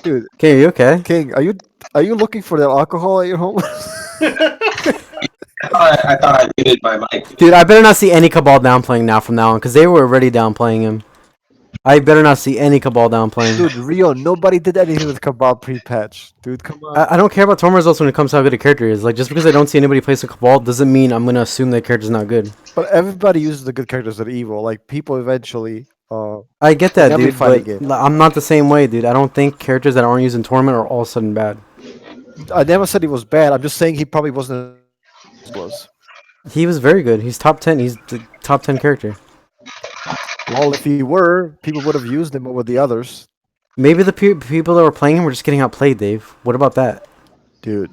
Dude, Okay, are you okay? King, are you looking for that alcohol at your home? I thought I muted my mic. Dude, I better not see any Cabal downplaying now from now on, because they were already downplaying him. I better not see any Cabal downplaying. Dude, Rio, nobody did anything with Cabal pre-patch. Dude, come on. I don't care about tournament results when it comes to how good a character is. Like, just because I don't see anybody play some Cabal doesn't mean I'm gonna assume that character's not good. But everybody uses the good characters that are evil. Like, people eventually... I get that, in every dude, fighting but game. I'm not the same way, dude. I don't think characters that aren't used in tournament are all of a sudden bad. I never said he was bad. I'm just saying he probably wasn't... was. He was very good. He's top 10. He's the top 10 character. Well, if he were, people would have used him over the others. Maybe the people that were playing him were just getting outplayed, Dave. What about that? Dude.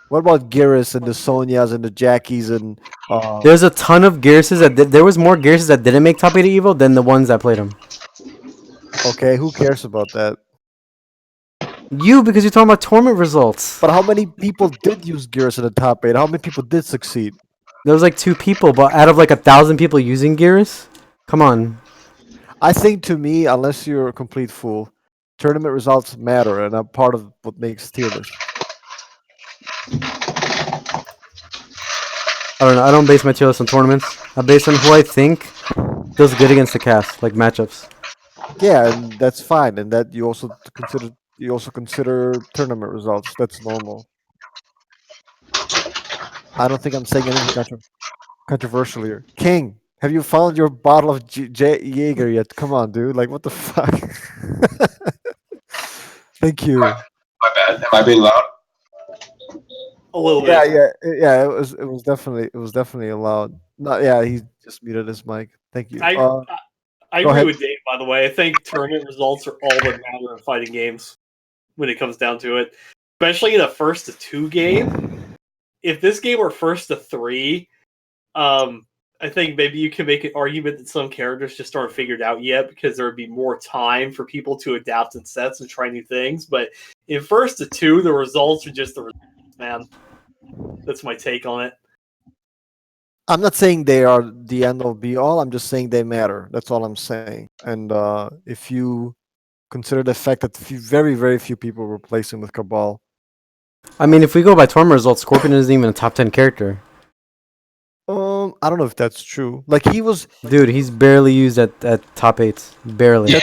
What about Garrus and the Sonyas and the Jackies and... There's a ton of Gearses there was more Gearses that didn't make top 8 Evo than the ones that played him. Okay, who cares about that? You, because you're talking about tournament results. But how many people did use Garrus in the top 8? How many people did succeed? There was like 2 people, but out of like 1,000 people using Gearus? Come on. I think to me, unless you're a complete fool, tournament results matter and are part of what makes tier list. I don't know. I don't base my tier list on tournaments. I base on who I think does good against the cast, like matchups. Yeah, and that's fine. And that you also consider tournament results. That's normal. I don't think I'm saying anything controversial here. King, have you found your bottle of Jaeger yet? Come on, dude. Like, what the fuck? Thank you. My bad. Am I being loud? A little Yeah, bit. yeah. It was definitely allowed. No, yeah, he just muted his mic. Thank you. I Go agree ahead. with Dave, by the way. I think tournament results are all that matter in fighting games when it comes down to it. Especially in a 1-2 game. If this game were 1-3, I think maybe you can make an argument that some characters just aren't figured out yet because there would be more time for people to adapt in sets and try new things. But in 1-2, the results are just the results, man. That's my take on it. I'm not saying they are the end all be all. I'm just saying they matter. That's all I'm saying. And if you consider the fact that very, very few people were placing with Cabal. I mean, if we go by tournament results, Scorpion isn't even a top 10 character. I don't know if that's true. Like he was, Dude, he's barely used at top 8s. Barely. Yeah, you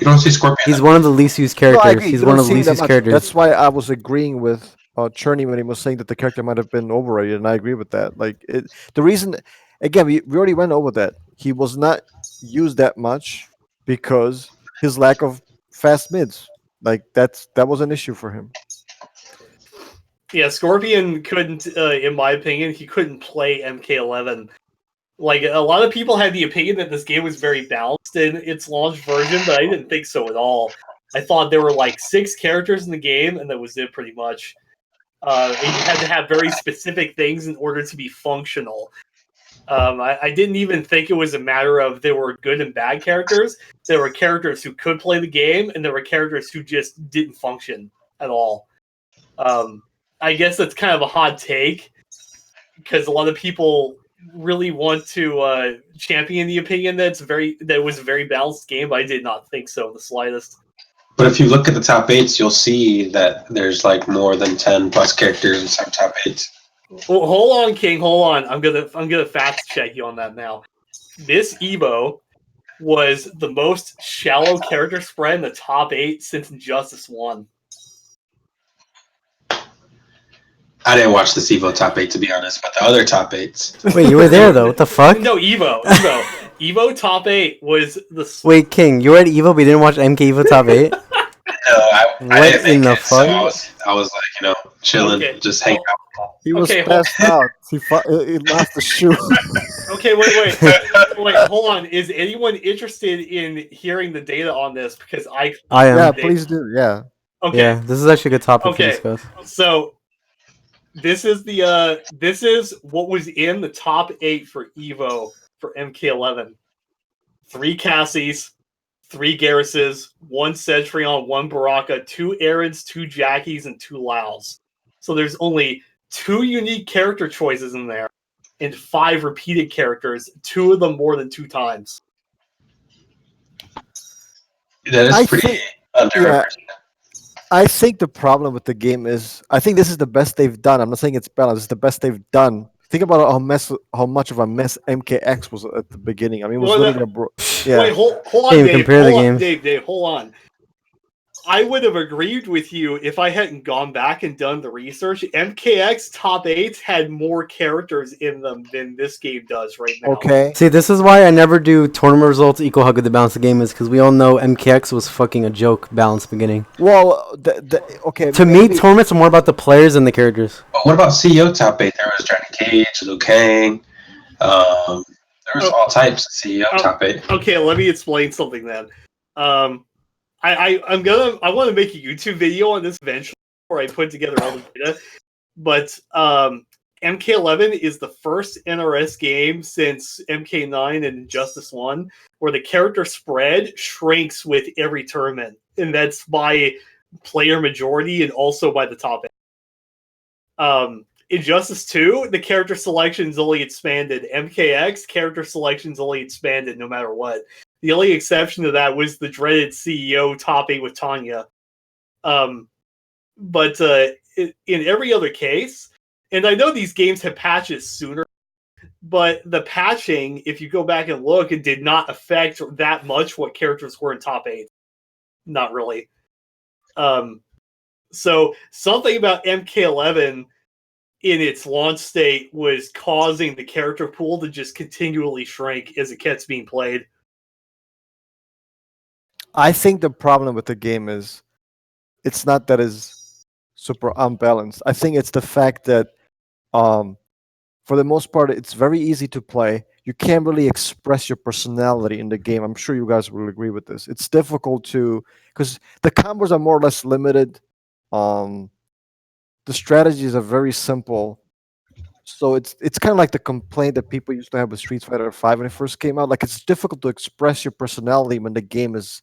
don't see Scorpion. He's one of the least used characters. He's one of the least used characters. That's why I was agreeing with Cherny when he was saying that the character might have been overrated, and I agree with that. Like the reason, again, we already went over that. He was not used that much because his lack of fast mids. Like that was an issue for him. Yeah, Scorpion couldn't, in my opinion, he couldn't play MK11. Like, a lot of people had the opinion that this game was very balanced in its launch version, but I didn't think so at all. I thought there were like 6 characters in the game, and that was it pretty much. And you had to have very specific things in order to be functional. I didn't even think it was a matter of there were good and bad characters. There were characters who could play the game, and there were characters who just didn't function at all. I guess that's kind of a hot take because a lot of people really want to champion the opinion that it was a very balanced game, but I did not think so in the slightest. But if you look at the top 8s, you'll see that there's like more than 10 plus characters in some top 8s. Well, hold on, King. Hold on. I'm gonna fact check you on that now. This Evo was the most shallow character spread in the top 8 since Injustice 1. I didn't watch the Evo top 8 to be honest, but the other top 8s. Wait, you were there though. What the fuck? No, Evo. Evo top 8 was the. Wait, King, you were at Evo, but you didn't watch MK Evo top 8? I What didn't in make the it, so fuck? I was like, chilling, Okay. just hanging He was Okay, passed out. He lost the shoe. Okay, wait, hold on. Is anyone interested in hearing the data on this? Because I am. Yeah, please do. Yeah. Okay. Yeah, this is actually a good topic to Okay. discuss. So this is what was in the top 8 for Evo for MK11. 3 Cassies, 3 Garruses, 1 Cetrion, 1 Baraka, 2 Aarons, 2 Jackies, and 2 Laos. So there's only 2 unique character choices in there, and 5 repeated characters, 2 of them more than 2 times. That is I pretty think- underrepresented. I think the problem with the game is I think this is the best they've done. I'm not saying it's balanced. It's the best they've done. Think about how much of a mess MKX was at the beginning. I mean, it was Well, literally yeah. Wait, hold on, Can't even Dave. compare the Hold on, games. Dave, hold on. I would have agreed with you if I hadn't gone back and done the research. MKX top 8 had more characters in them than this game does right now. Okay. See, this is why I never do tournament results equal how good the balance of the game is, because we all know MKX was fucking a joke balance beginning. Well, okay. To me, tournaments are more about the players than the characters. But what about CEO top 8? There was Johnny Cage, Liu Kang. There was all types of CEO top 8. Okay, let me explain something then. I want to make a YouTube video on this eventually where I put together all the data. But MK11 is the first NRS game since MK9 and Injustice 1 where the character spread shrinks with every tournament. And that's by player majority and also by the top 8. Injustice 2, the character selection's only expanded. MKX, character selection's only expanded no matter what. The only exception to that was the dreaded CEO top 8 with Tanya. But in every other case, and I know these games have patches sooner, but the patching, if you go back and look, it did not affect that much what characters were in top 8. Not really. So something about MK11 in its launch state was causing the character pool to just continually shrink as it kept being played. I think the problem with the game is it's not that it's super unbalanced. I think it's the fact that for the most part it's very easy to play. You can't really express your personality in the game. I'm sure you guys will agree with this. It's difficult to because the combos are more or less limited. The strategies are very simple. So it's kind of like the complaint that people used to have with Street Fighter V when it first came out. Like it's difficult to express your personality when the game is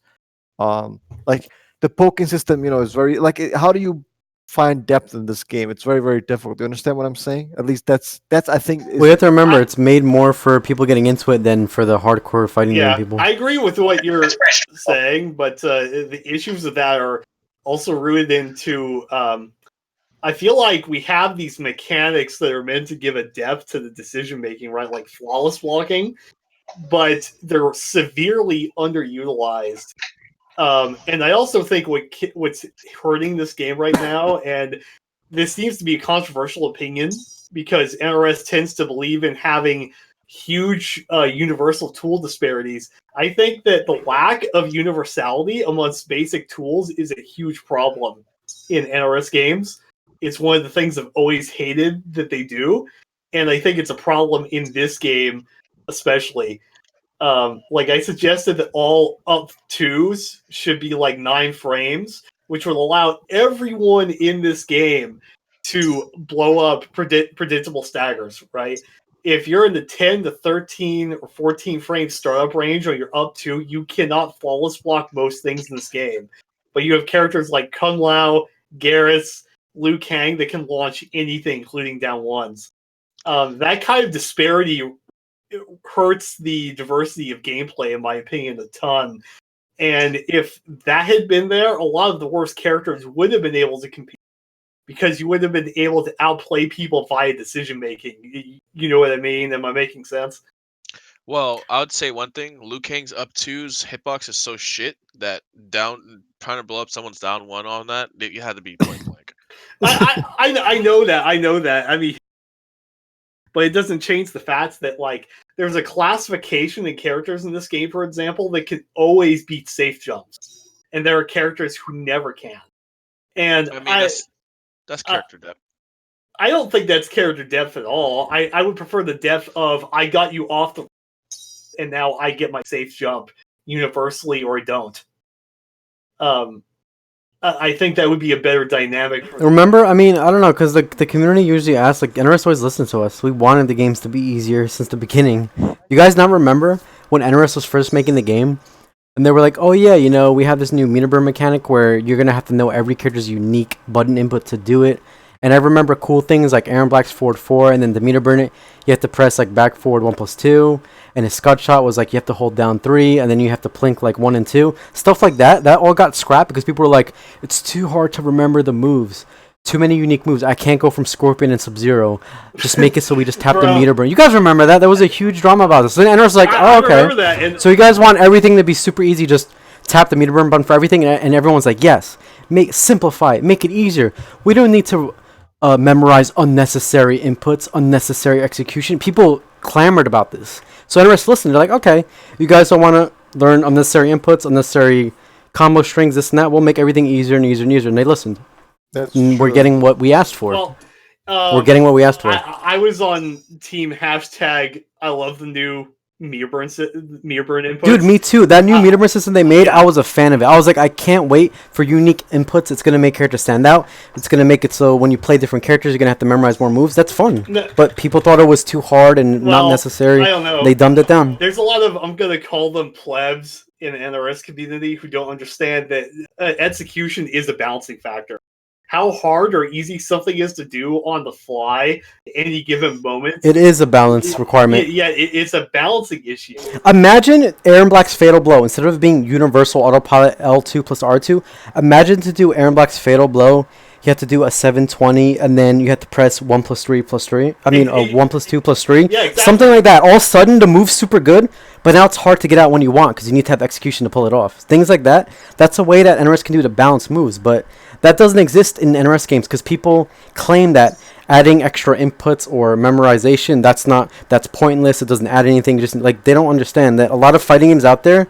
like the poking system, is very like how do you find depth in this game? It's very, very difficult. Do you understand what I'm saying? At least that's I think We have to remember it's made more for people getting into it than for the hardcore fighting game people. I agree with what you're saying, but the issues of that are also rooted into I feel like we have these mechanics that are meant to give a depth to the decision making, right? Like flawless walking, but they're severely underutilized. And I also think what's hurting this game right now, and this seems to be a controversial opinion because NRS tends to believe in having huge universal tool disparities. I think that the lack of universality amongst basic tools is a huge problem in NRS games. It's one of the things I've always hated that they do, and I think it's a problem in this game especially. Like I suggested that all up 2s should be like 9 frames, which would allow everyone in this game to blow up predictable staggers, right? If you're in the 10 to 13 or 14 frame startup range or you're up 2, you cannot flawless block most things in this game. But you have characters like Kung Lao, Garrus, Liu Kang that can launch anything, including down 1s. That kind of disparity hurts the diversity of gameplay, in my opinion, a ton. And if that had been there, a lot of the worst characters would have been able to compete because you would have been able to outplay people via decision making. You know what I mean? Am I making sense? Well, I would say one thing: Liu Kang's up 2's hitbox is so shit that trying to blow up someone's down 1 on that, you had to be point blank. I know that. I mean, but it doesn't change the fact that like there's a classification in characters in this game, for example, that can always beat safe jumps. and there are characters who never can. And I mean, that's character depth. I don't think that's character depth at all. I would prefer the depth of I got you off the and now I get my safe jump universally or I don't. I think that would be a better dynamic. Remember, I mean, I don't know, because the community usually asks, like, NRS always listens to us. We wanted the games to be easier since the beginning. You guys not remember when NRS was first making the game? And they were like, oh yeah, you know, we have this new meter burn mechanic where you're going to have to know every character's unique button input to do it. And I remember cool things like Aaron Black's forward 4, and then the meter burn it, you have to press like back forward 1+2, and his scud shot was like you have to hold down 3, and then you have to plink like 1 and 2. Stuff like that. That all got scrapped because people were like, it's too hard to remember the moves. Too many unique moves. I can't go from Scorpion and Sub-Zero. Just make it so we just tap the meter burn. You guys remember that? There was a huge drama about this. And NRS was like, oh, okay. I remember that, and So you guys want everything to be super easy, just tap the meter burn button for everything, and everyone's like, yes. Simplify it. Make it easier. We don't need to memorize unnecessary inputs, unnecessary execution. People clamored about this. So NRS listened. They're like, okay, you guys don't want to learn unnecessary inputs, unnecessary combo strings, this and that. We'll make everything easier and easier and easier. And they listened. We're getting what we asked for. well, We're getting what we asked for. I was on team hashtag I love the new meter burn inputs. Dude, me too. That new meter burn system they made, I was a fan of it. I was like, I can't wait for unique inputs. It's going to make characters stand out. It's going to make it so when you play different characters, you're going to have to memorize more moves. That's fun. No. But people thought it was too hard and not necessary. I don't know. They dumbed it down. There's a lot of, I'm going to call them plebs in the NRS community who don't understand that execution is a balancing factor. How hard or easy something is to do on the fly at any given moment. It is a balance requirement. Yeah, it's a balancing issue. Imagine Aaron Black's Fatal Blow. Instead of being universal autopilot L2 plus R2, imagine to do Aaron Black's Fatal Blow, you have to do a 720, and then you have to press 1+3 plus 3. I mean, 1+2 plus 3. Yeah, exactly. Something like that. All of a sudden, the move's super good, but now it's hard to get out when you want because you need to have execution to pull it off. Things like that. That's a way that NRS can do to balance moves, but that doesn't exist in NRS games because people claim that adding extra inputs or memorization, that's pointless. It doesn't add anything. Just like they don't understand that a lot of fighting games out there,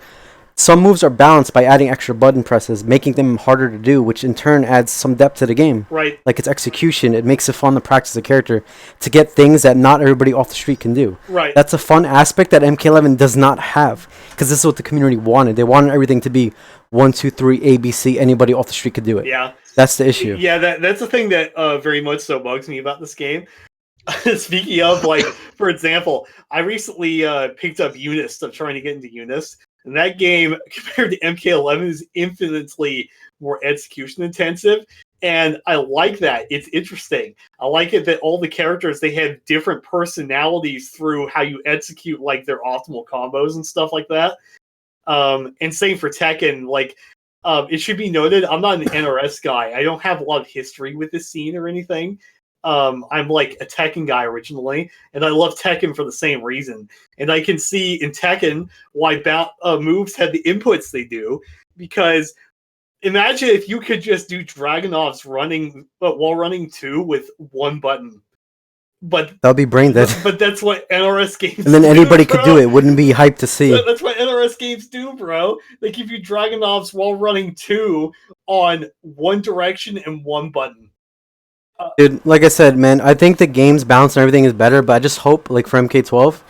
some moves are balanced by adding extra button presses, making them harder to do, which in turn adds some depth to the game. Right. Like its execution, it makes it fun to practice a character to get things that not everybody off the street can do. Right. That's a fun aspect that MK11 does not have because this is what the community wanted. They wanted everything to be 1, 2, 3, ABC. Anybody off the street could do it. Yeah. That's the issue. Yeah, that's the thing that very much so bugs me about this game. Speaking of, like, for example, I recently picked up Eunice. I'm trying to get into Eunice. And that game, compared to MK11, is infinitely more execution intensive. And I like that. It's interesting. I like it that all the characters, they have different personalities through how you execute, like, their optimal combos and stuff like that. And same for Tekken. Like, it should be noted, I'm not an NRS guy. I don't have a lot of history with this scene or anything. I'm like a Tekken guy originally, and I love Tekken for the same reason. And I can see in Tekken why moves have the inputs they do, because imagine if you could just do Dragunov's while running 2 with one button. But that would be brain dead. But that's what NRS games And then anybody bro. could do it. Wouldn't be hyped to see. That's what NRS games do, bro. They give you Dragunov's while running 2 on one direction and one button. Dude, like I said, man, I think the game's balance and everything is better, but I just hope, like for MK12,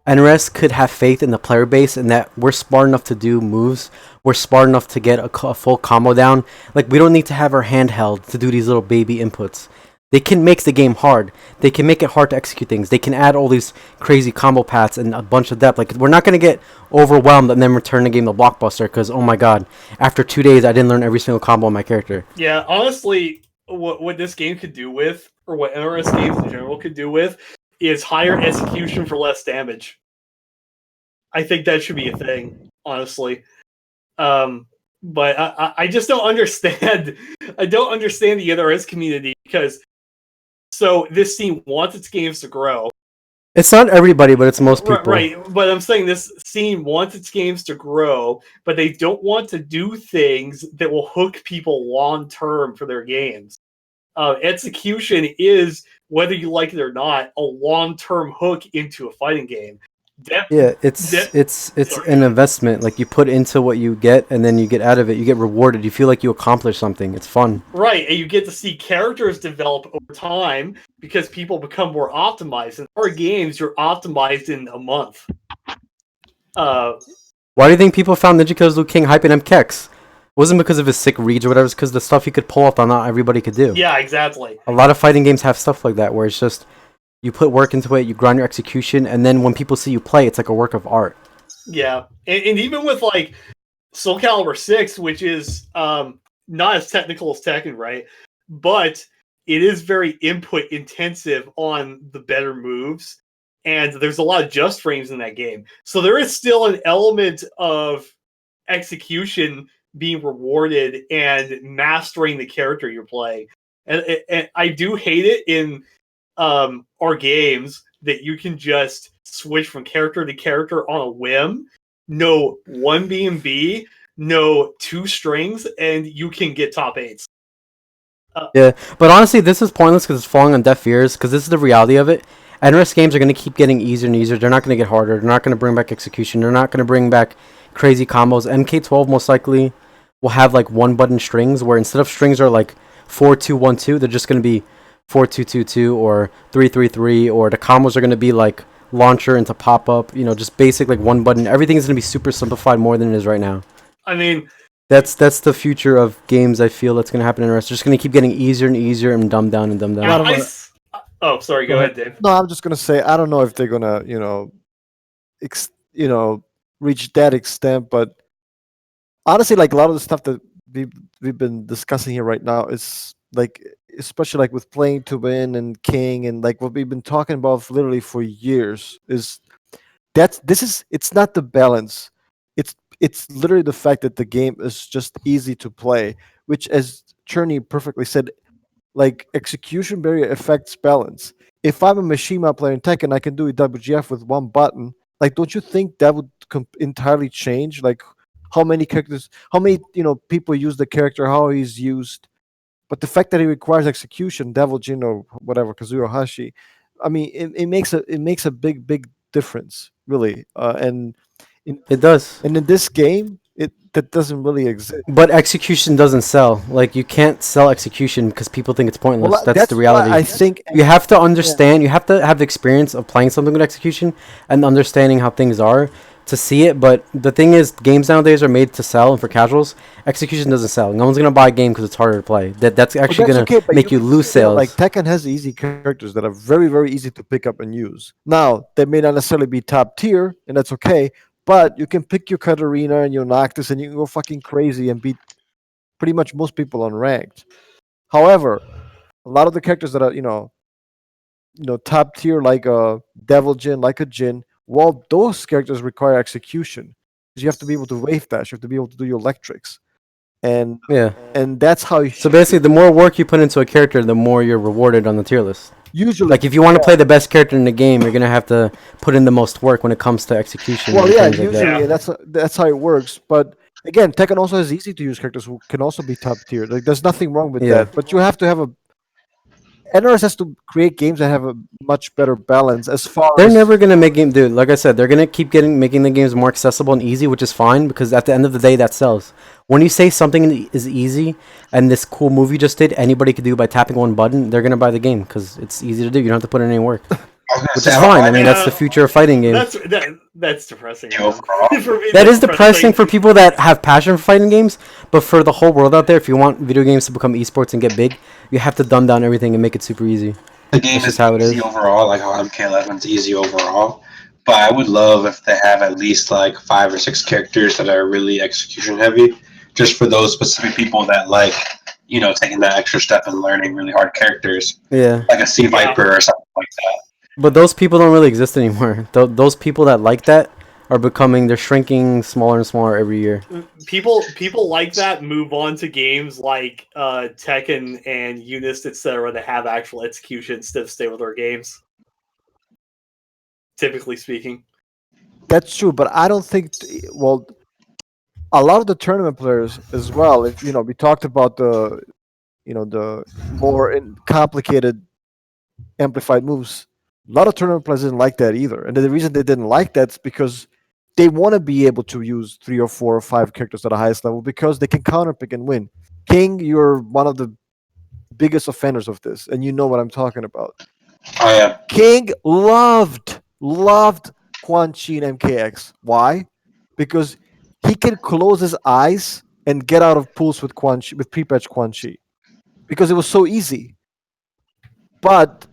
NRS could have faith in the player base and that we're smart enough to do moves. We're smart enough to get a full combo down. Like, we don't need to have our hand held to do these little baby inputs. They can make the game hard. They can make it hard to execute things. They can add all these crazy combo paths and a bunch of depth. Like, we're not going to get overwhelmed and then return the game to Blockbuster because, oh my god, after 2 days, I didn't learn every single combo on my character. Yeah, honestly, what this game could do with, or what NRS games in general could do with, is higher execution for less damage. I think that should be a thing, honestly. But I just don't understand. I don't understand the NRS community because. So this scene wants its games to grow. It's not everybody, but it's most people. Right, but I'm saying this scene wants its games to grow, but they don't want to do things that will hook people long-term for their games. Execution is, whether you like it or not, a long-term hook into a fighting game. Yeah, it's Sorry, an go ahead. investment. Like you put into what you get, and then you get out of it. You get rewarded. You feel like you accomplished something. It's fun. Right, and you get to see characters develop over time because people become more optimized. In our games, you're optimized in a month. Why do you think people found Ninja Killer's Liu King hype in MKX? It wasn't because of his sick reads or whatever. It's because the stuff he could pull off that not everybody could do. Yeah, exactly. A lot of fighting games have stuff like that where it's just you put work into it, you grind your execution, and then when people see you play, it's like a work of art. Yeah, and even with like Soul Calibur 6, which is not as technical as Tekken, right? But it is very input intensive on the better moves, and there's a lot of just frames in that game. So there is still an element of execution being rewarded and mastering the character you're playing. And I do hate it in our games that you can just switch from character to character on a whim. No 1B&B, no 2 strings, and you can get top 8s. Yeah, but honestly, this is pointless because it's falling on deaf ears. Because this is the reality of it. NRS games are going to keep getting easier and easier. They're not going to get harder. They're not going to bring back execution. They're not going to bring back crazy combos. MK12 most likely will have like one button strings, where instead of strings are like 4-2-1-2, they're just going to be 4-2-2-2 or 3-3-3, or the combos are going to be like launcher into pop up. You know, just basic like one button. Everything is going to be super simplified more than it is right now. I mean, That's the future of games. I feel that's going to happen in NRS. They're just going to keep getting easier and easier and dumbed down and dumbed down. oh, sorry, go ahead, Dave. No, I'm just gonna say I don't know if they're gonna, reach that extent. But honestly, like a lot of the stuff that we've been discussing here right now is like, especially like with playing to win and King and like what we've been talking about literally for years is it's not the balance. It's literally the fact that the game is just easy to play, which, as Cherny perfectly said, like execution barrier affects balance. If I'm a Mishima player in Tekken, I can do a WGF with one button. Like, don't you think that would entirely change? Like, how many characters, how many people use the character, how he's used. But the fact that he requires execution, Devil Jin or whatever, Kazuyo Hashi, I mean, it makes a big difference, really. And It does. in this game, that doesn't really exist. But execution doesn't sell. Like you can't sell execution because people think it's pointless. Well, that's the reality. why I think You have to understand. You have to have the experience of playing something with execution and understanding how things are to see it. But the thing is, games nowadays are made to sell, and for casuals, execution doesn't sell. No one's gonna buy a game because it's harder to play. That's actually gonna but make you can lose still, sales. Like Tekken has easy characters that are very easy to pick up and use. Now they may not necessarily be top tier, and that's okay. But you can pick your Katarina and your Noctis, and you can go fucking crazy and beat pretty much most people on ranked. However, a lot of the characters that are top tier, like a Devil Jin, like a Jin, well, those characters require execution. 'Cause you have to be able to wave dash, you have to be able to do your electrics, and Yeah. that's how you. So basically, the more work you put into a character, the more you're rewarded on the tier list. Usually, Like if you want to play the best character in the game, you're gonna have to put in the most work when it comes to execution. well, and yeah, things like usually that. that's how it works. But again, Tekken also has easy to use characters who can also be top tier. Like there's nothing wrong with Yeah. that. But you have to have a NRS has to create games that have a much better balance as far They're as never gonna make game, dude. Like I said, they're gonna keep making the games more accessible and easy, which is fine because at the end of the day, that sells. When you say something is easy and this cool move you just did, anybody could do by tapping one button, they're gonna buy the game because it's easy to do. You don't have to put in any work, I was gonna which say, is I don't fine. know I mean, why that's the future of fighting games. That's depressing. they- man. overall. For me, That that's is depressing for people that have passion for fighting games, but for the whole world out there, if you want video games to become esports and get big, you have to dumb down everything and make it super easy. The game That's is just how it easy is. overall, like how MK11's easy overall. But I would love if they have at least like 5 or 6 characters that are really execution heavy, just for those specific people that like, taking that extra step and learning really hard characters, Yeah. like a Sea Viper or something like that. But those people don't really exist anymore. Those people that like that are they're shrinking smaller and smaller every year. People like that move on to games like Tekken and Unist, etc., that have actual execution instead of stay with our games. Typically speaking, that's true. But I don't think. Well, a lot of the tournament players as well. If we talked about the more complicated amplified moves. A lot of tournament players didn't like that either, and the reason they didn't like that is because they want to be able to use 3 or 4 or 5 characters at the highest level because they can counterpick and win. King, you're one of the biggest offenders of this, and you know what I'm talking about. Oh yeah. King loved Quan Chi and MKX. Why? Because he can close his eyes and get out of pools with Quan Chi, with pre-patch Quan Chi, because it was so easy. But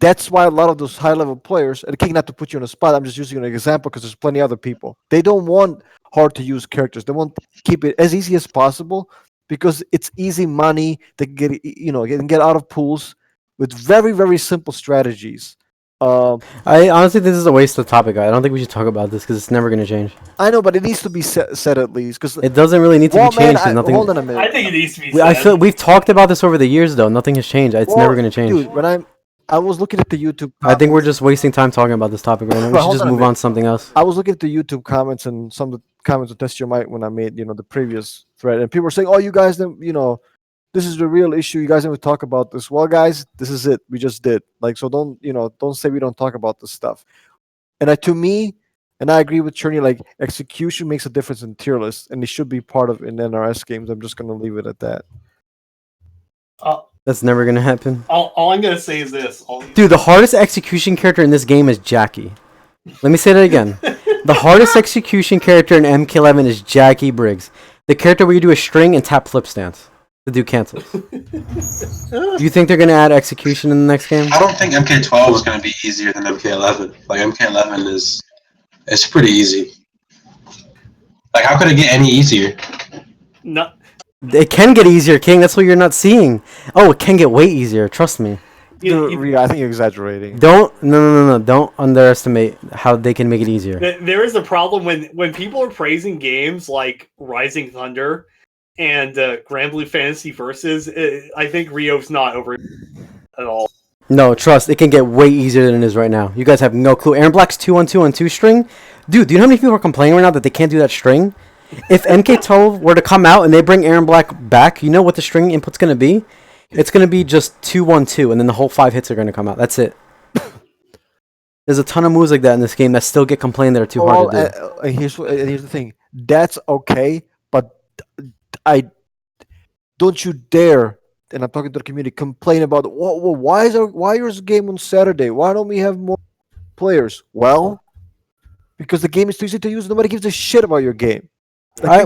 that's why a lot of those high-level players, and King, not to put you on a spot, I'm just using an example because there's plenty of other people. They don't want hard-to-use characters. They want to keep it as easy as possible because it's easy money. They can get out of pools with very, very simple strategies. I honestly think this is a waste of topic. I don't think we should talk about this because it's never going to change. I know, but it needs to be said at least because It doesn't really need to be changed. There's nothing. hold on a minute. I think it needs to be. I said. feel we've talked about this over the years, though. Nothing has changed. It's never going to change. Dude, when I was looking at the YouTube. I think we're just wasting time talking about this topic right now. We But should hold just on a move minute. on to something else. I was looking at the YouTube comments and some of the comments on Test Your Might when I made the previous thread, and people were saying, "Oh, you guys, this is the real issue. You guys never talk about this." Well, guys, this is it. We just did. Like, so don't say we don't talk about this stuff. And to me, and I agree with Cherny, like execution makes a difference in tier lists, and it should be part of in NRS games. I'm just gonna leave it at that. That's never going to happen. All I'm gonna say is this. Dude, the hardest execution character in this game is Jackie. Let me say that again. The hardest execution character in MK11 is Jackie Briggs. The character where you do a string and tap flip stance to do cancels. Do you think they're going to add execution in the next game? I don't think MK12 is going to be easier than MK11. Like MK11 it's pretty easy. Like how could it get any easier? No. It can get easier, King. That's what you're not seeing. Oh, it can get way easier. Trust me. I think you're exaggerating. No. Don't underestimate how they can make it easier. There is a problem when people are praising games like Rising Thunder and Grand Blue Fantasy Versus. I think Rio's not over at all. No, trust. It can get way easier than it is right now. You guys have no clue. Aaron Black's 2-on-2 on 2 string. Dude, do you know how many people are complaining right now that they can't do that string? If MK12 were to come out and they bring Aaron Black back, you know what the string input's going to be? It's going to be just 2-1-2, and then the whole 5 hits are going to come out. That's it. There's a ton of moves like that in this game that still get complained that are too hard to do. Here's the thing. That's okay, but I don't you dare, and I'm talking to the community, complain about why is the game on Saturday? Why don't we have more players? Well, because the game is too easy to use. Nobody gives a shit about your game. I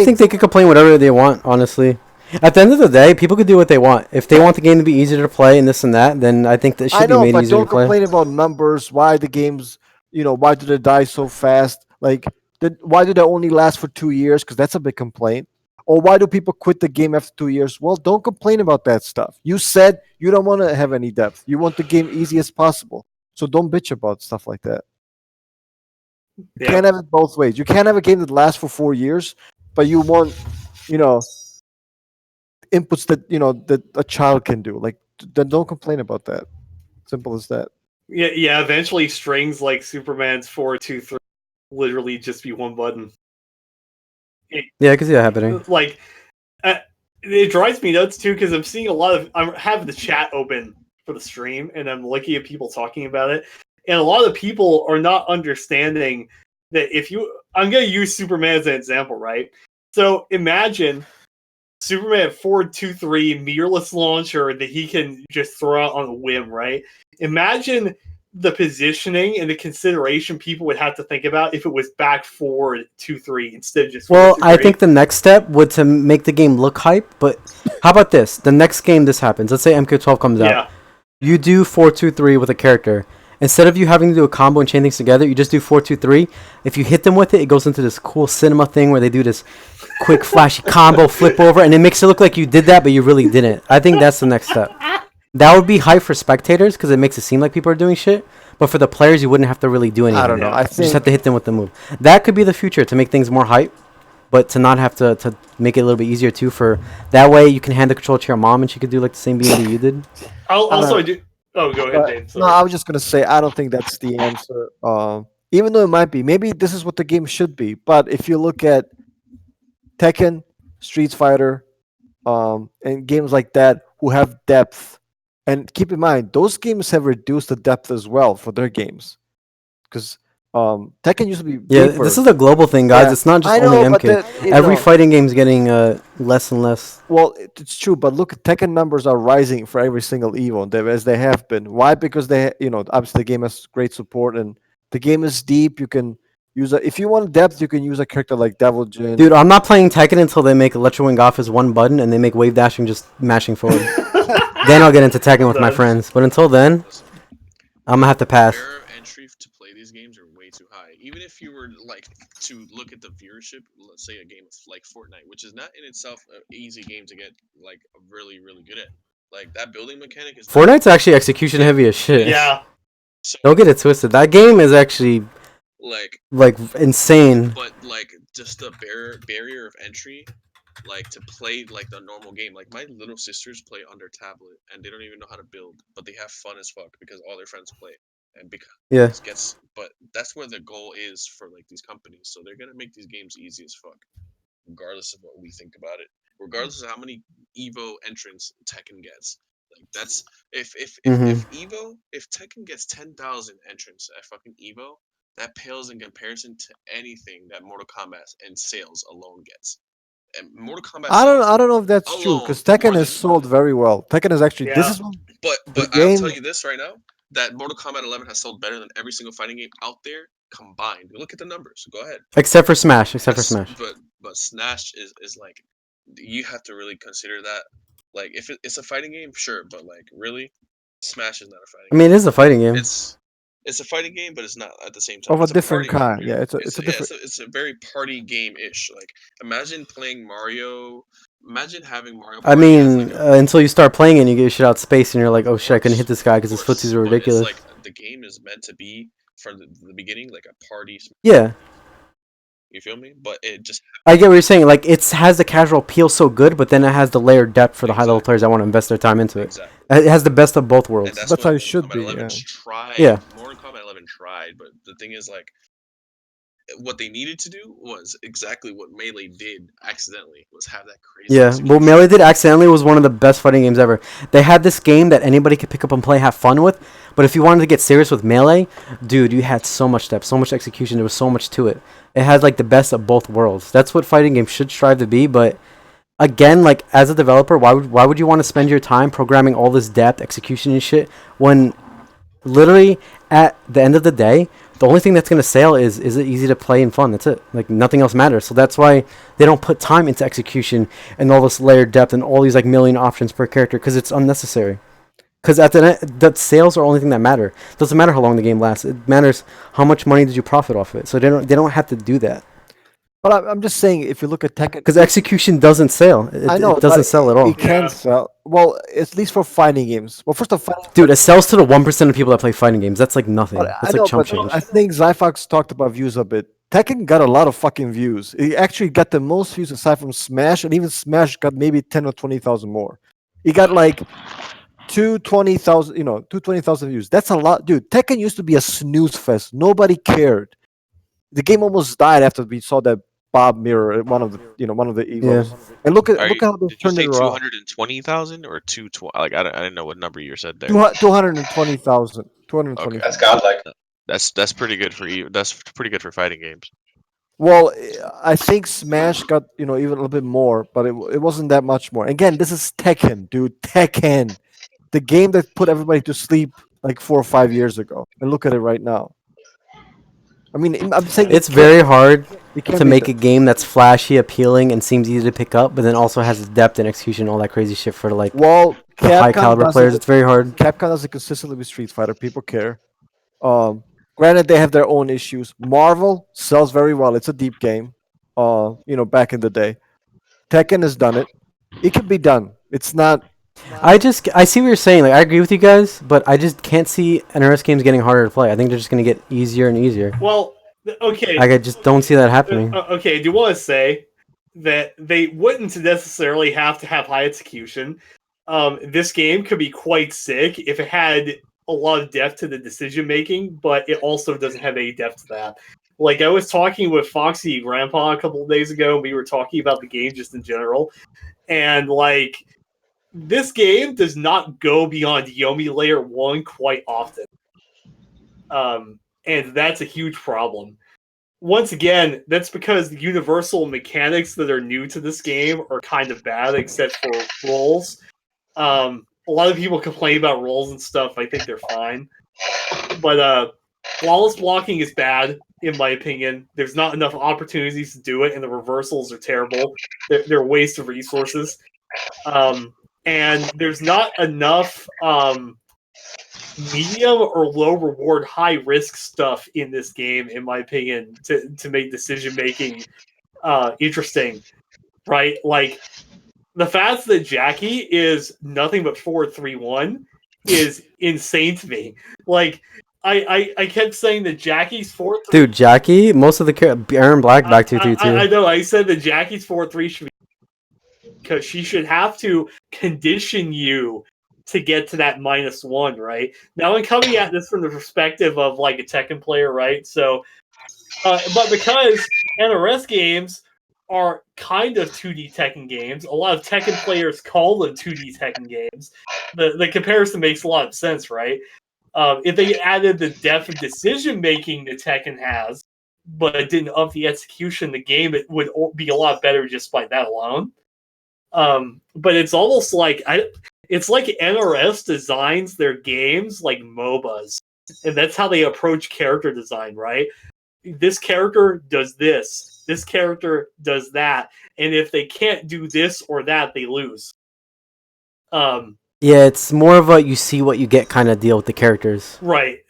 think they could complain whatever they want, honestly. At the end of the day, people could do what they want. If they want the game to be easier to play and this and that, then I think that should be made easier to play. Don't complain about numbers. Why the games, why do they die so fast? Like, why do they only last for 2 years? Because that's a big complaint. Or why do people quit the game after 2 years? Well, don't complain about that stuff. You said you don't want to have any depth. You want the game easy as possible. So don't bitch about stuff like that. You can't have it both ways. You can't have a game that lasts for 4 years, but you want, inputs that that a child can do. Like, then don't complain about that. Simple as that. Yeah. Eventually, strings like Superman's 4-2-3 literally just be one button. Yeah, I can see that happening. Like, it drives me nuts too because I'm seeing I'm having the chat open for the stream and I'm looking at people talking about it, and a lot of people are not understanding that I'm going to use Superman as an example, right? So imagine Superman 4-2-3 mirrorless launcher that he can just throw out on a whim, right? Imagine the positioning and the consideration people would have to think about if it was back 4-2-3 instead of just 4-2-3. Well, I think the next step would to make the game look hype, but how about this? The next game this happens. Let's say MK12 comes out. You do 4-2-3 with a character. Instead of you having to do a combo and chain things together, you just do 4-2-3. If you hit them with it, it goes into this cool cinema thing where they do this quick, flashy combo, flip over, and it makes it look like you did that, but you really didn't. I think that's the next step. That would be hype for spectators because it makes it seem like people are doing shit. But for the players, you wouldn't have to really do anything. I don't know. You just have to hit them with the move. That could be the future to make things more hype, but to not have to make it a little bit easier too. For that way, you can hand the control to your mom and she could do like the same beat that you did. I do. Oh, go ahead, Dave. No, I was just gonna say I don't think that's the answer. Even though it might be, maybe this is what the game should be. But if you look at Tekken, Street Fighter, and games like that who have depth, And keep in mind, those games have reduced the depth as well for their games, because Tekken used to be Yeah, deeper. this is a global thing, guys. Yeah, It's not just I only know, but MK. you Every know, fighting game's getting less and less. well, it's true, but look, Tekken numbers are rising for every single Evo, as they have been. Why? Because obviously the game has great support and the game is deep. You can use if you want depth, you can use a character like Devil Jin. Dude, I'm not playing Tekken until they make Electro Wing off as one button and they make wave dashing just mashing forward. Then I'll get into Tekken with my friends. But until then, Listen, I'm gonna have to pass. barrier of entry to play these games are way too high. Even if you were like to look at the viewership, let's say a game of like Fortnite, which is not in itself an easy game to get like really really good at. Like that building mechanic is not- Fortnite's actually execution heavy as shit. Yeah. so Don't get it twisted. That game is actually like insane. but like just the barrier of entry, like to play like the normal game. Like my little sisters play on their tablet and they don't even know how to build, but they have fun as fuck because all their friends play. And because Yeah. but that's where the goal is for like these companies. So they're gonna make these games easy as fuck, regardless of what we think about it. Regardless of how many Evo entrants Tekken gets. Like that's if Evo if Tekken gets 10,000 entrants at fucking Evo, that pales in comparison to anything that Mortal Kombat and sales alone gets. And Mortal Kombat. I don't know if that's true, because Tekken has sold very well. Tekken is actually Yeah. this is But the I'll game. tell you this right now, that Mortal Kombat 11 has sold better than every single fighting game out there combined. Look at the numbers. Go ahead. Except for Smash. But Smash is like, you have to really consider that. Like if it's a fighting game, sure, but like really, Smash is not a fighting I mean, it is a fighting game. It's a fighting game, but it's not at the same time. Of a It's different party kind. game. Yeah, it's a different. It's a very party game-ish. Like imagine playing Mario. Imagine having Mario. I Party as, mean, like, a- until you start playing and you get shit out space and you're like, oh shit, I couldn't hit this guy because his Of course, footsies are but ridiculous. It's like the game is meant to be from the beginning, like a party. Yeah, You feel me? But it just I get what you're saying. Like, it has the casual appeal so good, but then it has the layered depth for the high level Exactly. players that want to invest their time into it. exactly. It has the best of both And worlds. that's That's what how it should Mortal Kombat be, 11 yeah. tried. Yeah. Mortal Kombat 11 tried, but the thing is, like, what they needed to do was exactly what Melee did accidentally, was have that crazy. Yeah, execution. what Melee did accidentally was one of the best fighting games ever. They had this game that anybody could pick up and play, have fun with, but if you wanted to get serious with Melee, dude, you had so much depth, so much execution, there was so much to it. It had like the best of both worlds. That's what fighting games should strive to be, but again, like as a developer, why would you want to spend your time programming all this depth, execution and shit when literally at the end of the day, the only thing that's going to sell is it easy to play and fun. That's it. Like nothing else matters. So that's why they don't put time into execution and all this layered depth and all these like million options per character, because it's unnecessary. Because at the end, the sales are the only thing that matter. It doesn't matter how long the game lasts. It matters how much money did you profit off it. So they don't have to do that. But I'm just saying, if you look at Tekken, Because execution doesn't sell. I know It doesn't but sell at all. It can Yeah. sell. Well, at least for fighting games. Well, first of all, Dude, it sells to the 1% of people that play fighting games. That's like nothing. but I That's know, like chump but change. I think Zyphox talked about views a bit. Tekken got a lot of fucking views. It actually got the most views aside from Smash, and even Smash got maybe 10 or 20,000 more. It got like 220,000, 220,000 views. That's a lot, dude. Tekken used to be a snooze fest. Nobody cared. The game almost died after we saw that Bob mirror at one of the evos. And look Are at you, how they did you turned say it around. 220,000 or 220? Like I didn't know what number you said there. 220,000. 220. Okay. That's godlike. That's pretty good for you. That's pretty good for fighting games. Well, I think Smash got even a little bit more, but it wasn't that much more. Again, this is Tekken, dude. Tekken, the game that put everybody to sleep like 4 or 5 years ago, and look at it right now. I mean, I'm saying It's very hard it can't to be make that- a game that's flashy, appealing, and seems easy to pick up, but then also has depth and execution, all that crazy shit for like Well, the high Capcom caliber does players. it. It's very hard. Capcom does it consistently with Street Fighter. People care. Granted, they have their own issues. Marvel sells very well. It's a deep game. Back in the day, Tekken has done it. It can be done. It's not. I see what you're saying. Like I agree with you guys, but I just can't see NRS games getting harder to play. I think they're just gonna get easier and easier. Well, okay. Like I just don't see that happening. Okay, I do want to say that they wouldn't necessarily have to have high execution. This game could be quite sick if it had a lot of depth to the decision making, but it also doesn't have any depth to that. Like I was talking with Foxy Grandpa a couple of days ago, and we were talking about the game just in general, and like this game does not go beyond Yomi Layer 1 quite often. And that's a huge problem. Once again, that's because the universal mechanics that are new to this game are kind of bad, except for rolls. A lot of people complain about rolls and stuff. I think they're fine. But flawless blocking is bad, in my opinion. There's not enough opportunities to do it, and the reversals are terrible. They're a waste of resources. And there's not enough medium or low reward, high risk stuff in this game, in my opinion, to make decision making interesting. Right? Like the fact that Jackie is nothing but 4-3-1 is insane to me. Like I kept saying that Jackie's 4-3. Dude, Jackie, most of the Aaron Black back 2-3-2. I know. I said that Jackie's 4-3 should be because she should have to condition you to get to that -1, right? Now I'm coming at this from the perspective of like a Tekken player, right? So, but because NRS games are kind of 2D Tekken games, a lot of Tekken players call them 2D Tekken games. The comparison makes a lot of sense, right? If they added the depth of decision making that Tekken has, but it didn't up the execution of the game, it would be a lot better just by that alone. But it's almost like it's like NRS designs their games like MOBAs, and that's how they approach character design, right? This character does this character does that, and if they can't do this or that, they lose. Yeah, it's more of a you see what you get kind of deal with the characters. Right.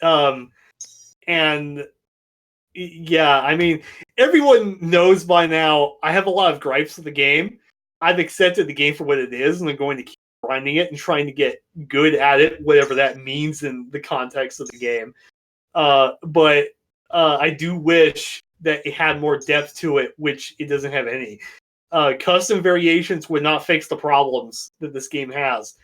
And yeah, I mean, everyone knows by now I have a lot of gripes with the game. I've accepted the game for what it is, and I'm going to keep grinding it and trying to get good at it, whatever that means in the context of the game. But I do wish that it had more depth to it, which it doesn't have any. Custom variations would not fix the problems that this game has.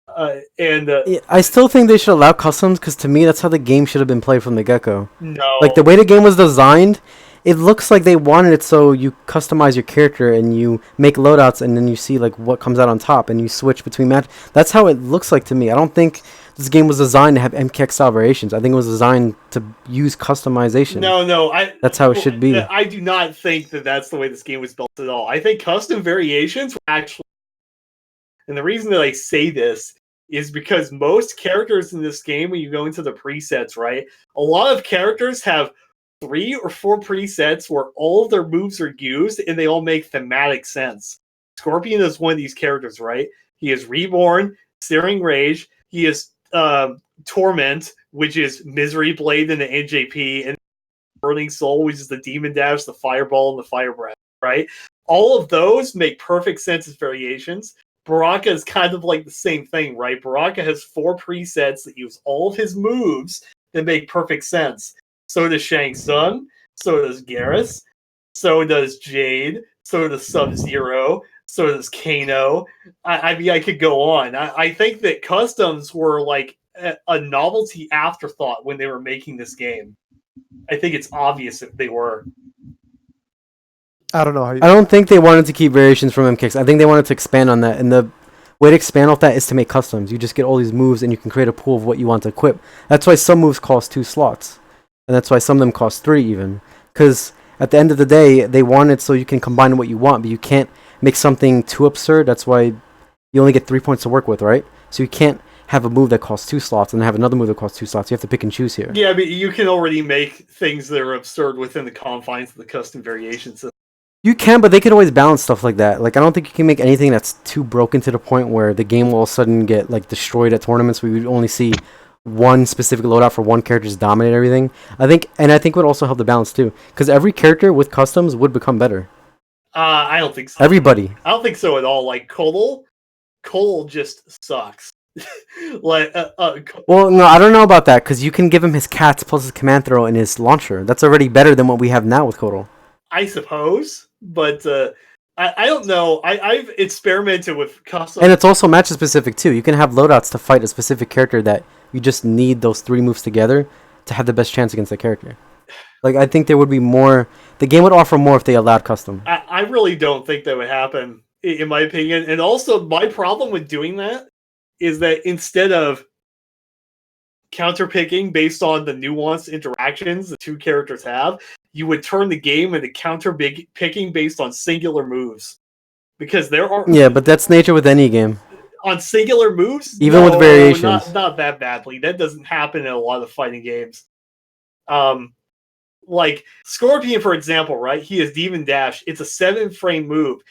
I still think they should allow customs, because to me that's how the game should have been played from the get-go. No. Like the way the game was designed, it looks like they wanted it so you customize your character and you make loadouts and then you see like what comes out on top and you switch between match. That's how it looks like to me. I don't think this game was designed to have MKX style variations. I think it was designed to use customization. No, that's how it should be. I do not think that that's the way this game was built at all. I think custom variations were actually, and the reason that I say this is because most characters in this game, when you go into the presets, right, a lot of characters have 3 or 4 presets where all of their moves are used and they all make thematic sense. Scorpion is one of these characters, right? He is Reborn, Searing Rage, he is Torment, which is Misery Blade in the NJP, and Burning Soul, which is the Demon Dash, the Fireball, and the Fire Breath, right? All of those make perfect sense as variations. Baraka is kind of like the same thing, right? Baraka has 4 presets that use all of his moves that make perfect sense. So does Shang Tsung, so does Garrus, so does Jade, so does Sub-Zero, so does Kano. I mean, I could go on. I think that customs were like a novelty afterthought when they were making this game. I think it's obvious that they were. I don't know how you... I don't think they wanted to keep variations from MKX. I think they wanted to expand on that, and the way to expand off that is to make customs. You just get all these moves, and you can create a pool of what you want to equip. That's why some moves cost 2 slots, and that's why some of them cost 3 even. Because at the end of the day, they want it so you can combine what you want, but you can't make something too absurd. That's why you only get 3 points to work with, right? So you can't have a move that costs 2 slots and have another move that costs 2 slots. You have to pick and choose here. Yeah, but you can already make things that are absurd within the confines of the custom variations. You can, but they could always balance stuff like that. Like, I don't think you can make anything that's too broken to the point where the game will all of a sudden get like destroyed at tournaments where we only see one specific loadout for one character just dominate everything. I think it would also help the balance too, because every character with customs would become better. I don't think so. Everybody. I don't think so at all. Like Cole just sucks. Well, no, I don't know about that, because you can give him his cats plus his command throw and his launcher. That's already better than what we have now with Kotal. I suppose, but I don't know. I've experimented with custom, and it's also match specific too. You can have loadouts to fight a specific character that you just need those 3 moves together to have the best chance against the character. Like, I think there would be more. The game would offer more if they allowed custom. I really don't think that would happen in my opinion. And also, my problem with doing that is that instead of counterpicking based on the nuanced interactions the two characters have, you would turn the game into counter-picking based on singular moves. Because there are... Yeah, but that's nature with any game. On singular moves? Even with variations. Not that badly. That doesn't happen in a lot of fighting games. Like, Scorpion, for example, right? He has Demon Dash. It's a 7-frame move.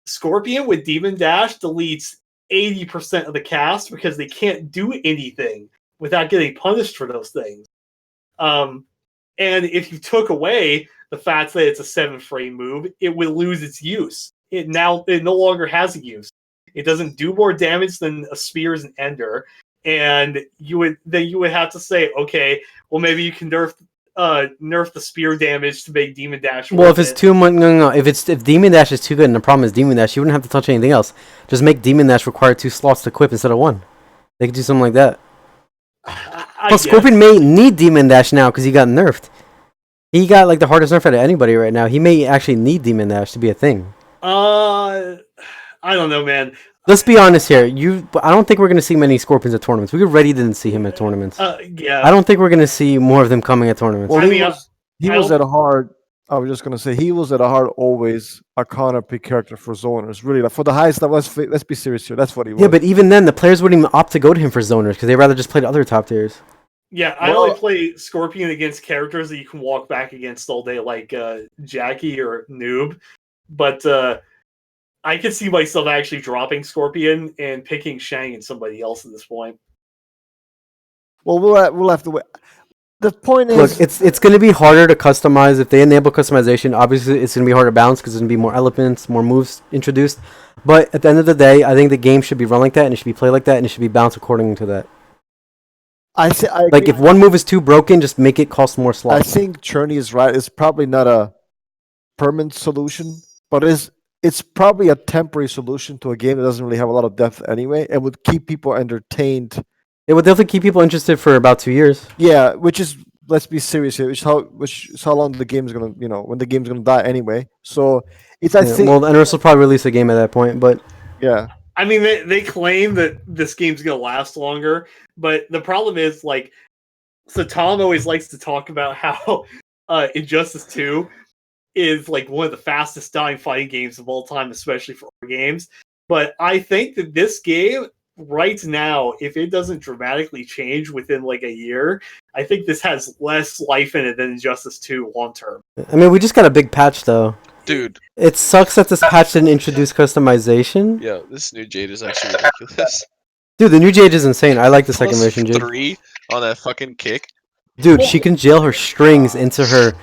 Scorpion with Demon Dash deletes 80% of the cast because they can't do anything without getting punished for those things. And if you took away the fact that it's a 7-frame move, it would lose its use. It no longer has a use. It doesn't do more damage than a Spear's and Ender, and you would have to say, okay, well maybe you can nerf the Spear damage to make Demon Dash. Well, if it's too much, no. If Demon Dash is too good and the problem is Demon Dash, you wouldn't have to touch anything else. Just make Demon Dash require 2 slots to equip instead of 1. They could do something like that. Plus, Scorpion may need Demon Dash now because he got nerfed. He got like the hardest nerf out of anybody right now. He may actually need Demon Dash to be a thing. I don't know, man. Let's be honest here. I don't think we're going to see many Scorpions at tournaments. We already didn't see him at tournaments. Yeah. I don't think we're going to see more of them coming at tournaments. Well, he was at heart. I was just going to say he was at heart always a counter pick character for zoners. Really, like, for the highest level. Let's be serious here. That's what he was. Yeah, but even then, the players wouldn't even opt to go to him for zoners because they'd rather just play the other top tiers. Yeah, I only play Scorpion against characters that you can walk back against all day, like Jackie or Noob. But I could see myself actually dropping Scorpion and picking Shang and somebody else at this point. Well, we'll have to wait. The point is, look, it's going to be harder to customize if they enable customization. Obviously, it's going to be harder to balance because there's going to be more elements, more moves introduced. But at the end of the day, I think the game should be run like that, and it should be played like that, and it should be balanced according to that. I like if one move is too broken, just make it cost more slots. I think Cherny is right. It's probably not a permanent solution, but it's probably a temporary solution to a game that doesn't really have a lot of depth anyway, and would keep people entertained. It would definitely keep people interested for about 2 years. Yeah, which is, let's be serious here, which is how long the game's gonna, when the game's gonna die anyway. So it's I think. Well, NRS will probably release a game at that point, but yeah. I mean, they claim that this game's gonna last longer, but the problem is, like, so Tom always likes to talk about how Injustice 2 is like one of the fastest dying fighting games of all time, especially for our games. But I think that this game right now, if it doesn't dramatically change within like a year, I think this has less life in it than Injustice 2 long term. I mean, we just got a big patch though. Dude. It sucks that this patch didn't introduce customization. Yeah, this new Jade is actually ridiculous. Dude, the new Jade is insane. I like the second version Jade. 3 on that fucking kick. Dude, she can jail her strings into her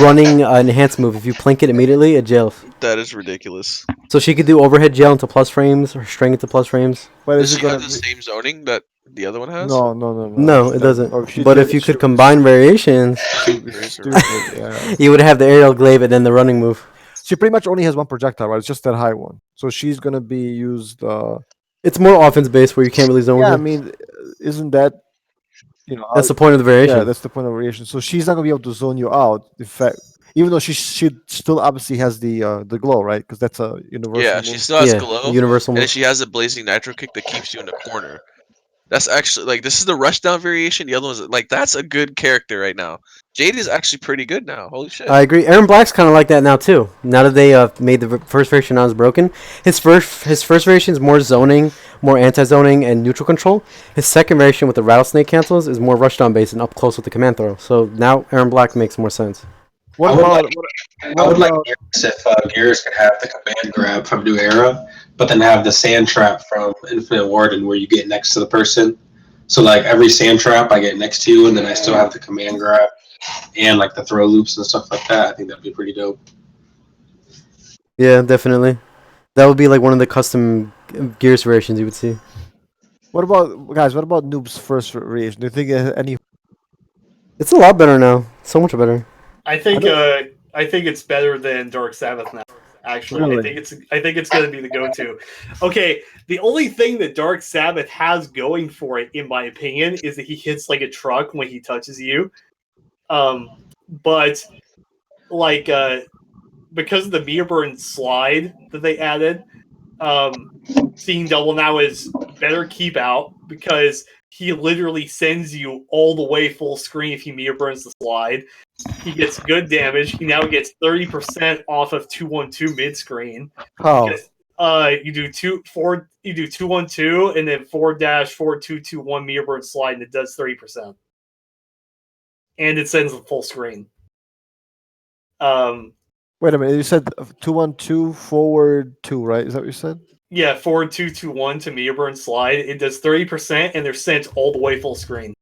running enhanced move. If you plink it immediately, it jails. That is ridiculous. So she could do overhead jail into plus frames, or string into plus frames. But does she have the same zoning that the other one has? No. No, it doesn't. But if you could combine variations, you would have the aerial glaive and then the running move. She pretty much only has one projectile, right? It's just that high one. So she's gonna be used. It's more offense based where you can't really zone. Yeah, I mean, isn't that? That's the point of the variation. Yeah, that's the point of the variation. So she's not gonna be able to zone you out. In fact, even though she still obviously has the glow, right? Because that's a universal. Yeah, move. she still has glow. Universal and move. She has a blazing nitro kick that keeps you in the corner. That's actually like this is the rushdown variation. The other one's like that's a good character right now. Jade is actually pretty good now. Holy shit! I agree. Aaron Black's kind of like that now too. Now that they made the first version not as broken, his first variation is more zoning, more anti-zoning, and neutral control. His second variation with the rattlesnake cancels is more rushdown based and up close with the command throw. So now Aaron Black makes more sense. I would like Gears if Gears could have the command grab from New Era, but then have the sand trap from Infinite Warden where you get next to the person. So like every sand trap I get next to you, and then I still have the command grab and like the throw loops and stuff like that. I think that'd be pretty dope. Yeah, definitely. That would be like one of the custom Gears variations you would see. What about Noob's first variation? Do you think any? It's a lot better now. So much better. I think it's better than Dark Sabbath now. Actually, really? I think it's going to be the go-to. Okay, the only thing that Dark Sabbath has going for it, in my opinion, is that he hits like a truck when he touches you. But like because of the meter burn slide that they added, Seeing double now is better keep out because he literally sends you all the way full screen if he meter burns the slide. He gets good damage. He now gets 30% off of 2-1-2 mid screen. How? Because you do 2-1-2 and then 4-4-2-2-1 meter burn slide and it does 30%. And it sends the full screen. Wait a minute. You said 2-1-2 forward 2, right? Is that what you said? Yeah, forward 2-2-1 to meter burn slide. It does 30% and they're sent all the way full screen.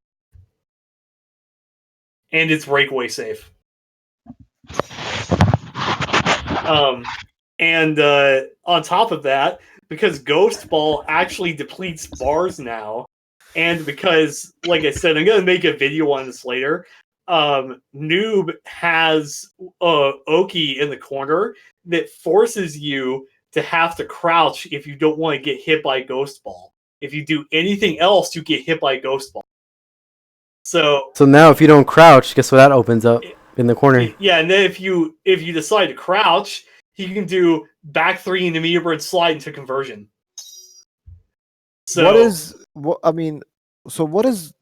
And it's breakaway safe. And on top of that, because Ghost Ball actually depletes bars now, and because, like I said, I'm going to make a video on this later, Noob has Oki in the corner that forces you to have to crouch if you don't want to get hit by Ghost Ball. If you do anything else, you get hit by Ghost Ball. So now if you don't crouch, guess what that opens up in the corner? Yeah, and then if you decide to crouch, he can do back 3 into meter burn slide into conversion. So what is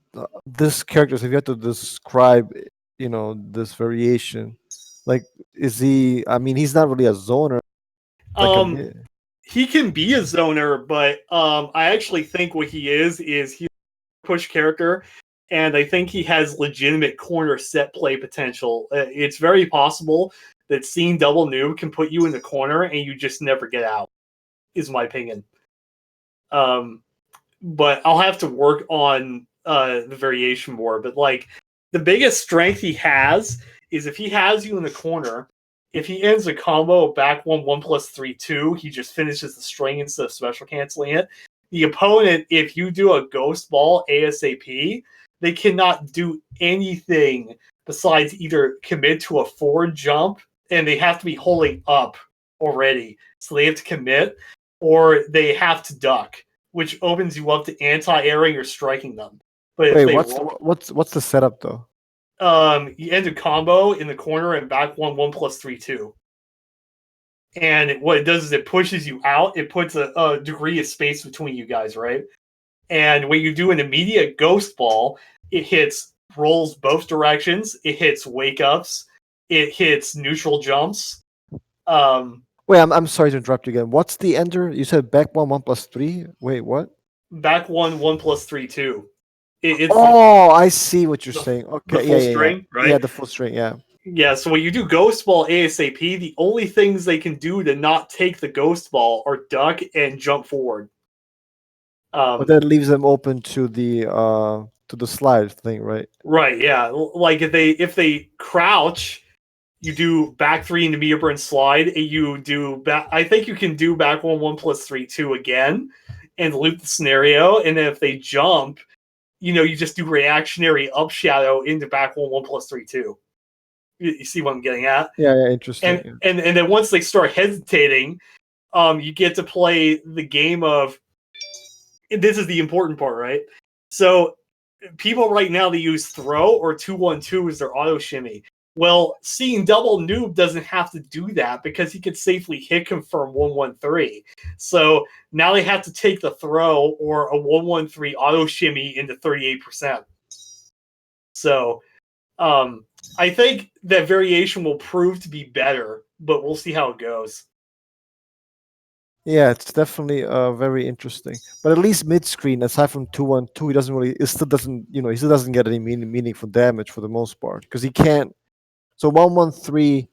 this character? So if you have to describe, this variation, like, is he? I mean, he's not really a zoner. He can be a zoner, but I actually think what he is he's a push character, and I think he has legitimate corner set play potential. It's very possible that seeing double noob can put you in the corner and you just never get out, is my opinion. But I'll have to work on the variation more. But like, the biggest strength he has is if he has you in the corner, if he ends a combo back 1/1+3/2, he just finishes the string instead of special canceling it. The opponent, if you do a ghost ball ASAP, they cannot do anything besides either commit to a forward jump, and they have to be holding up already. So they have to commit, or they have to duck, which opens you up to anti-airing or striking them. But if Wait, what's the setup though? You end a combo in the corner and back 1/1+3/2. And what it does is it pushes you out. It puts a degree of space between you guys, right? And when you do an immediate ghost ball, it hits rolls both directions. It hits wake ups. It hits neutral jumps. Wait, I'm sorry to interrupt you again. What's the ender? You said back 1/1+3. Wait, what? Back 1/1+3/2. I see what you're saying. Okay, the full string, right? Yeah, the full string, yeah. Yeah, so when you do Ghost Ball ASAP, the only things they can do to not take the Ghost Ball are duck and jump forward. But that leaves them open to the slide thing, right? Right, yeah. Like if they crouch, you do back 3 into meter burn slide, and you do back. I think you can do back 1/1+3/2 again, and loop the scenario. And then if they jump, you just do reactionary up shadow into back 1/1+3/2. You see what I'm getting at? Yeah, interesting. And then once they start hesitating, you get to play the game of. This is the important part, right? So people right now, they use throw or 2-1-2 as their auto shimmy. Well, seeing double noob doesn't have to do that because he could safely hit confirm 1-1-3. So now they have to take the throw or a 1-1-3 auto shimmy into 38%. So I think that variation will prove to be better, but we'll see how it goes. Yeah, it's definitely very interesting. But at least mid screen, aside from 2-1-2, he still doesn't get any meaningful damage for the most part because he can't. So 1-1-3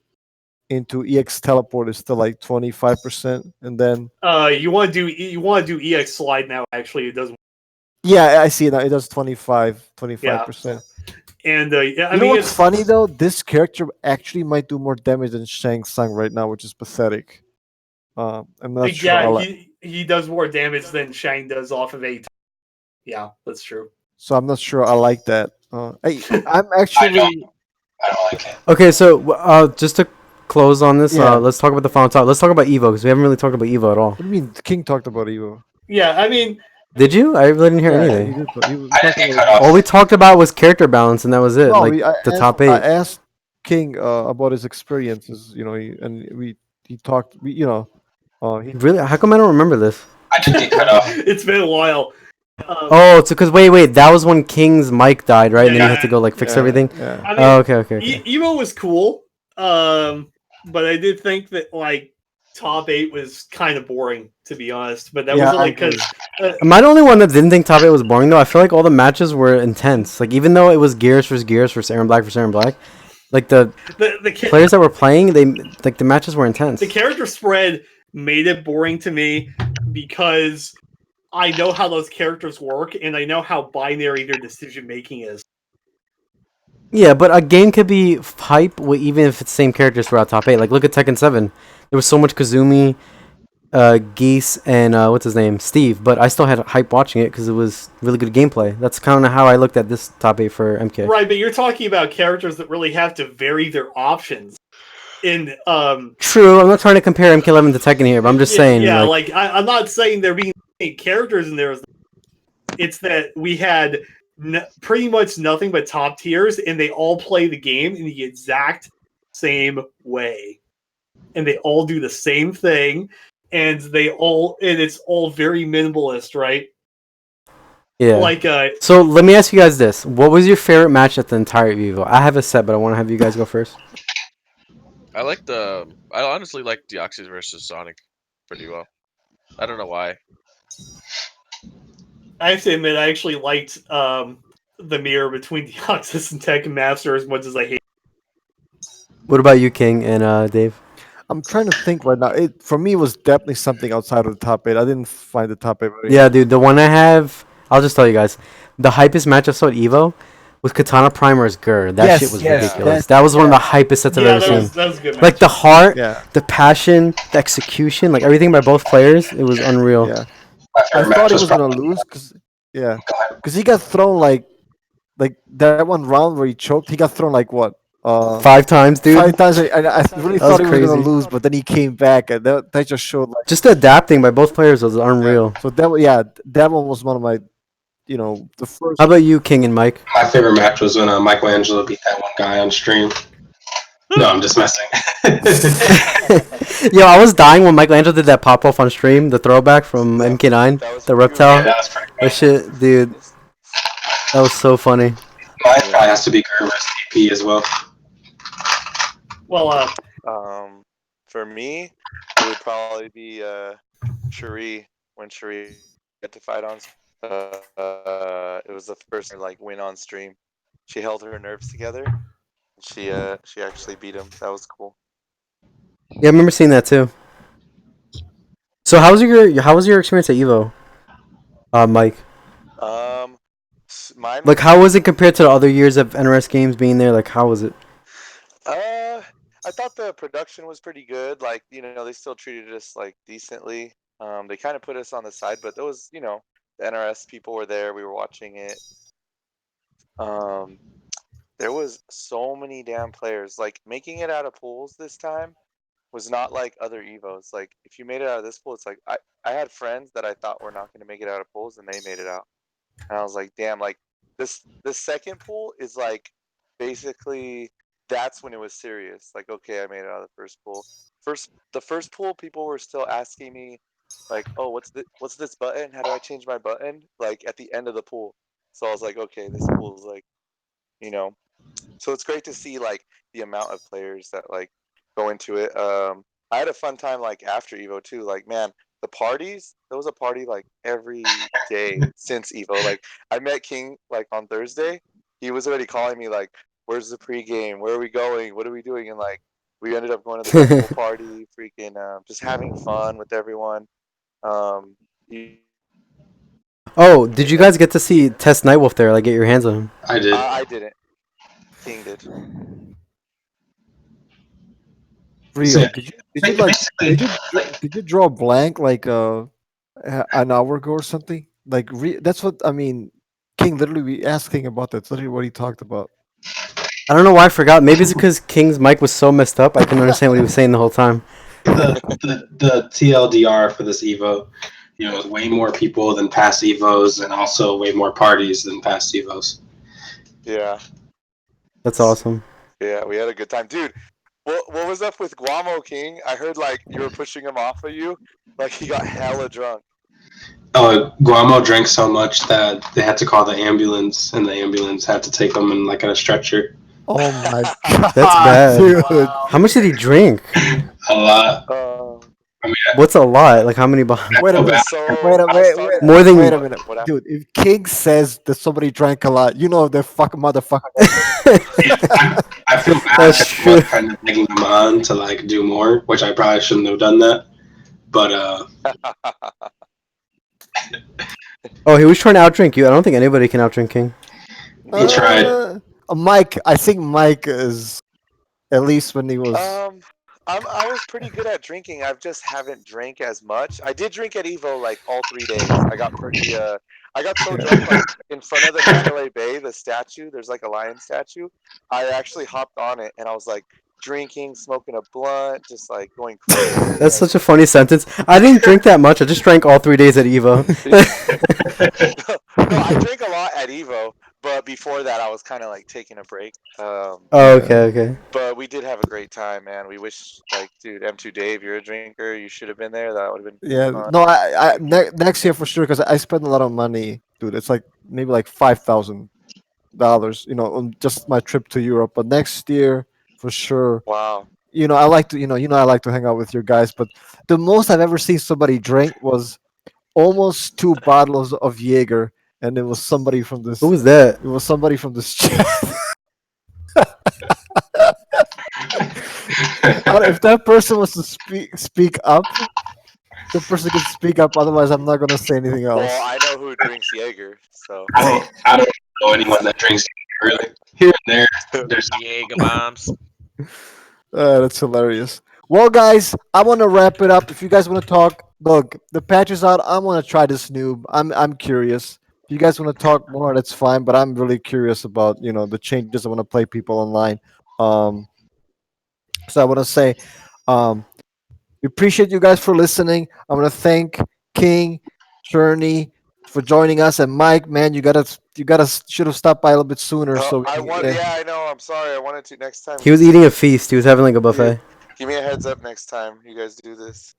into EX teleport is still like 25%, and then you want to do EX slide now. Actually, it doesn't. Yeah, I see it now. It does 25%. And I mean, what's funny though? This character actually might do more damage than Shang Tsung right now, which is pathetic. I'm not sure. Yeah, he does more damage than Shang does off of 8. Yeah, that's true. So I'm not sure I like that. I'm actually. I don't like it. Okay, so just to close on this, let's talk about the final top. Let's talk about Evo because we haven't really talked about Evo at all. What do you mean? King talked about Evo. Yeah, I mean, did you? I really didn't hear anything. All All we talked about was character balance, and that was it. No, top 8. I asked King about his experiences, and he talked. He, Really? How come I don't remember this? I did get cut off. It's been a while. Oh, it's because wait, that was when King's mic died, right? And then you had to go like fix yeah, everything. Yeah. I mean, Oh, okay. Evo was cool, but I did think that like top 8 was kind of boring, to be honest. But that Yeah, was I only because Am I the only one that didn't think top 8 was boring though? I feel like all the matches were intense. Like even though it was Gears versus Aaron Black versus Aaron Black, like the players that were playing, the matches were intense. the character spread made it boring to me because I know how those characters work and I know how binary their decision making is. Yeah, but a game could be hype even if it's the same characters throughout top 8. Like look at Tekken 7. There was so much Kazumi, Geese, and what's his name, Steve. But I still had hype watching it because it was really good gameplay. That's kind of how I looked at this top 8 for MK. Right, but you're talking about characters that really have to vary their options. In True, I'm not trying to compare MK11 to Tekken here, but I'm just saying. Yeah, like I'm not saying there being characters in there. It's that we had pretty much nothing but top tiers, and they all play the game in the exact same way, and they all do the same thing, and it's all very minimalist, right? Yeah. Like So let me ask you guys this: what was your favorite match at the entire Evo? I have a set, but I want to have you guys go first. I honestly like Deoxys versus Sonic pretty well. I don't know why. I have to admit, I actually liked the mirror between Deoxys and Tekken Master as much as I hate. What about you, King and Dave? I'm trying to think right now. For me, it was definitely something outside of the top 8. I didn't find the top 8 very. Yeah, dude, the one I have, I'll just tell you guys, the hypest match I saw at Evo was Katana Primer's Gur. That shit was ridiculous. That was one of the hypest sets I've ever seen. That was a good match. Like the heart, Yeah. the passion, the execution, like everything by both players, it was unreal. Yeah. My I favorite match thought he was was gonna probably. lose because Go ahead. he got thrown like that one round where he choked. He got thrown like what? 5 times, dude. 5 times. And I really That was thought he was gonna crazy. lose, but then he came back, and that just showed like. Just the adapting by both players was unreal. So that one was one of my, the first. How about you, King and Mike? My favorite match was when Michaelangelo beat that one guy on stream. No, I'm just messing. Yo, I was dying when Michaelangelo did that pop off on stream, the throwback from MK9, the reptile. Yeah, that was pretty That great. shit, dude. That was so funny. Mine probably has to be Gur versus TP as well. Well, For me, it would probably be Cherie when Cherie got to fight on. It was the first win on stream. She held her nerves together. She actually beat him. That was cool. Yeah, I remember seeing that too. So how was your experience at Evo, Mike? Mine. Like, how was it compared to the other years of NRS games being there? Like, how was it? I thought the production was pretty good. Like, they still treated us decently. They kind of put us on the side, but there was, the NRS people were there. We were watching it. There was so many damn players. Like, making it out of pools this time was not like other Evos. Like, if you made it out of this pool, it's like I had friends that I thought were not going to make it out of pools, and they made it out. And I was like, damn, like this second pool is like basically that's when it was serious. Like, okay, I made it out of the first pool. The first pool, people were still asking me, like, oh, what's this button? How do I change my button? Like at the end of the pool. So I was like, okay, this pool is like, So it's great to see like the amount of players that like go into it. I had a fun time like after Evo too. Like, man, the parties, there was a party like every day since Evo. Like, I met King like on Thursday. He was already calling me like, where's the pregame? Where are we going? What are we doing? And like, we ended up going to the Red Bull party, freaking just having fun with everyone. Oh, did you guys get to see Test Nightwolf there? Like, get your hands on him? I did. I didn't. King did. Rio, So, did you draw a blank like an hour ago or something? Like that's what I mean. King literally we asked King about that. That's literally what he talked about. I don't know why I forgot. Maybe it's because King's mic was so messed up. I couldn't understand what he was saying the whole time. the TLDR for this Evo, it was way more people than past Evos, and also way more parties than past Evos. Yeah. That's awesome. Yeah, we had a good time, dude. What was up with Guamo King? I heard like you were pushing him off of you, like he got hella drunk. Guamo drank so much that they had to call the ambulance, and the ambulance had to take him in like in a stretcher. Oh my god, That's bad. dude. Wow. How much did he drink? A lot. Um, I mean, What's a lot? Like how many bottles? Wait a feel minute. bad. so Wait a I minute. started. More than Wait a minute, What dude. If King says that somebody drank a lot, you know the fucking motherfucker. I feel bad That's because I true. was kind of egging him on to like do more, which I probably shouldn't have done that. But Oh, he was trying to outdrink you. I don't think anybody can outdrink King. he tried. Mike. I think Mike is at least when he was. I was pretty good at drinking. I just haven't drank as much. I did drink at Evo like all 3 days. I got pretty. I got so drunk like in front of the Mandalay Bay, the statue. There's like a lion statue. I actually hopped on it and I was like drinking, smoking a blunt, just like going crazy. That's like, such a funny sentence. I didn't drink that much. I just drank all 3 days at Evo. No, I drank a lot at Evo, but before that, I was kind of like taking a break. Oh, okay. But we did have a great time, man. We wish, like, dude, M2 Dave, you're a drinker. You should have been there. That would have been Yeah, fun. no, next year for sure because I spend a lot of money, dude. It's like maybe like $5,000, on just my trip to Europe. But next year for sure, Wow. I like to, I like to hang out with your guys. But the most I've ever seen somebody drink was almost 2 bottles of Jaeger, and it was somebody from this. Who was that? It was somebody from this chat. If that person was to speak up, the person can speak up. Otherwise, I'm not gonna say anything else. Well, I know who drinks Jaeger, so. I don't know anyone that drinks really. Here and there, there's some. Jaeger bombs. That's hilarious. Well, guys, I want to wrap it up. If you guys want to talk, look, the patch is out. I want to try this noob. I'm curious. If you guys want to talk more, that's fine. But I'm really curious about the changes. I want to play people online. So I want to say, we appreciate you guys for listening. I want to thank King, Cherny for joining us, and Mike. Man, you should have stopped by a little bit sooner. So Yeah, I know. I'm sorry. I wanted to next time. He was eating a feast. He was having like a buffet. Give me a heads up next time you guys do this.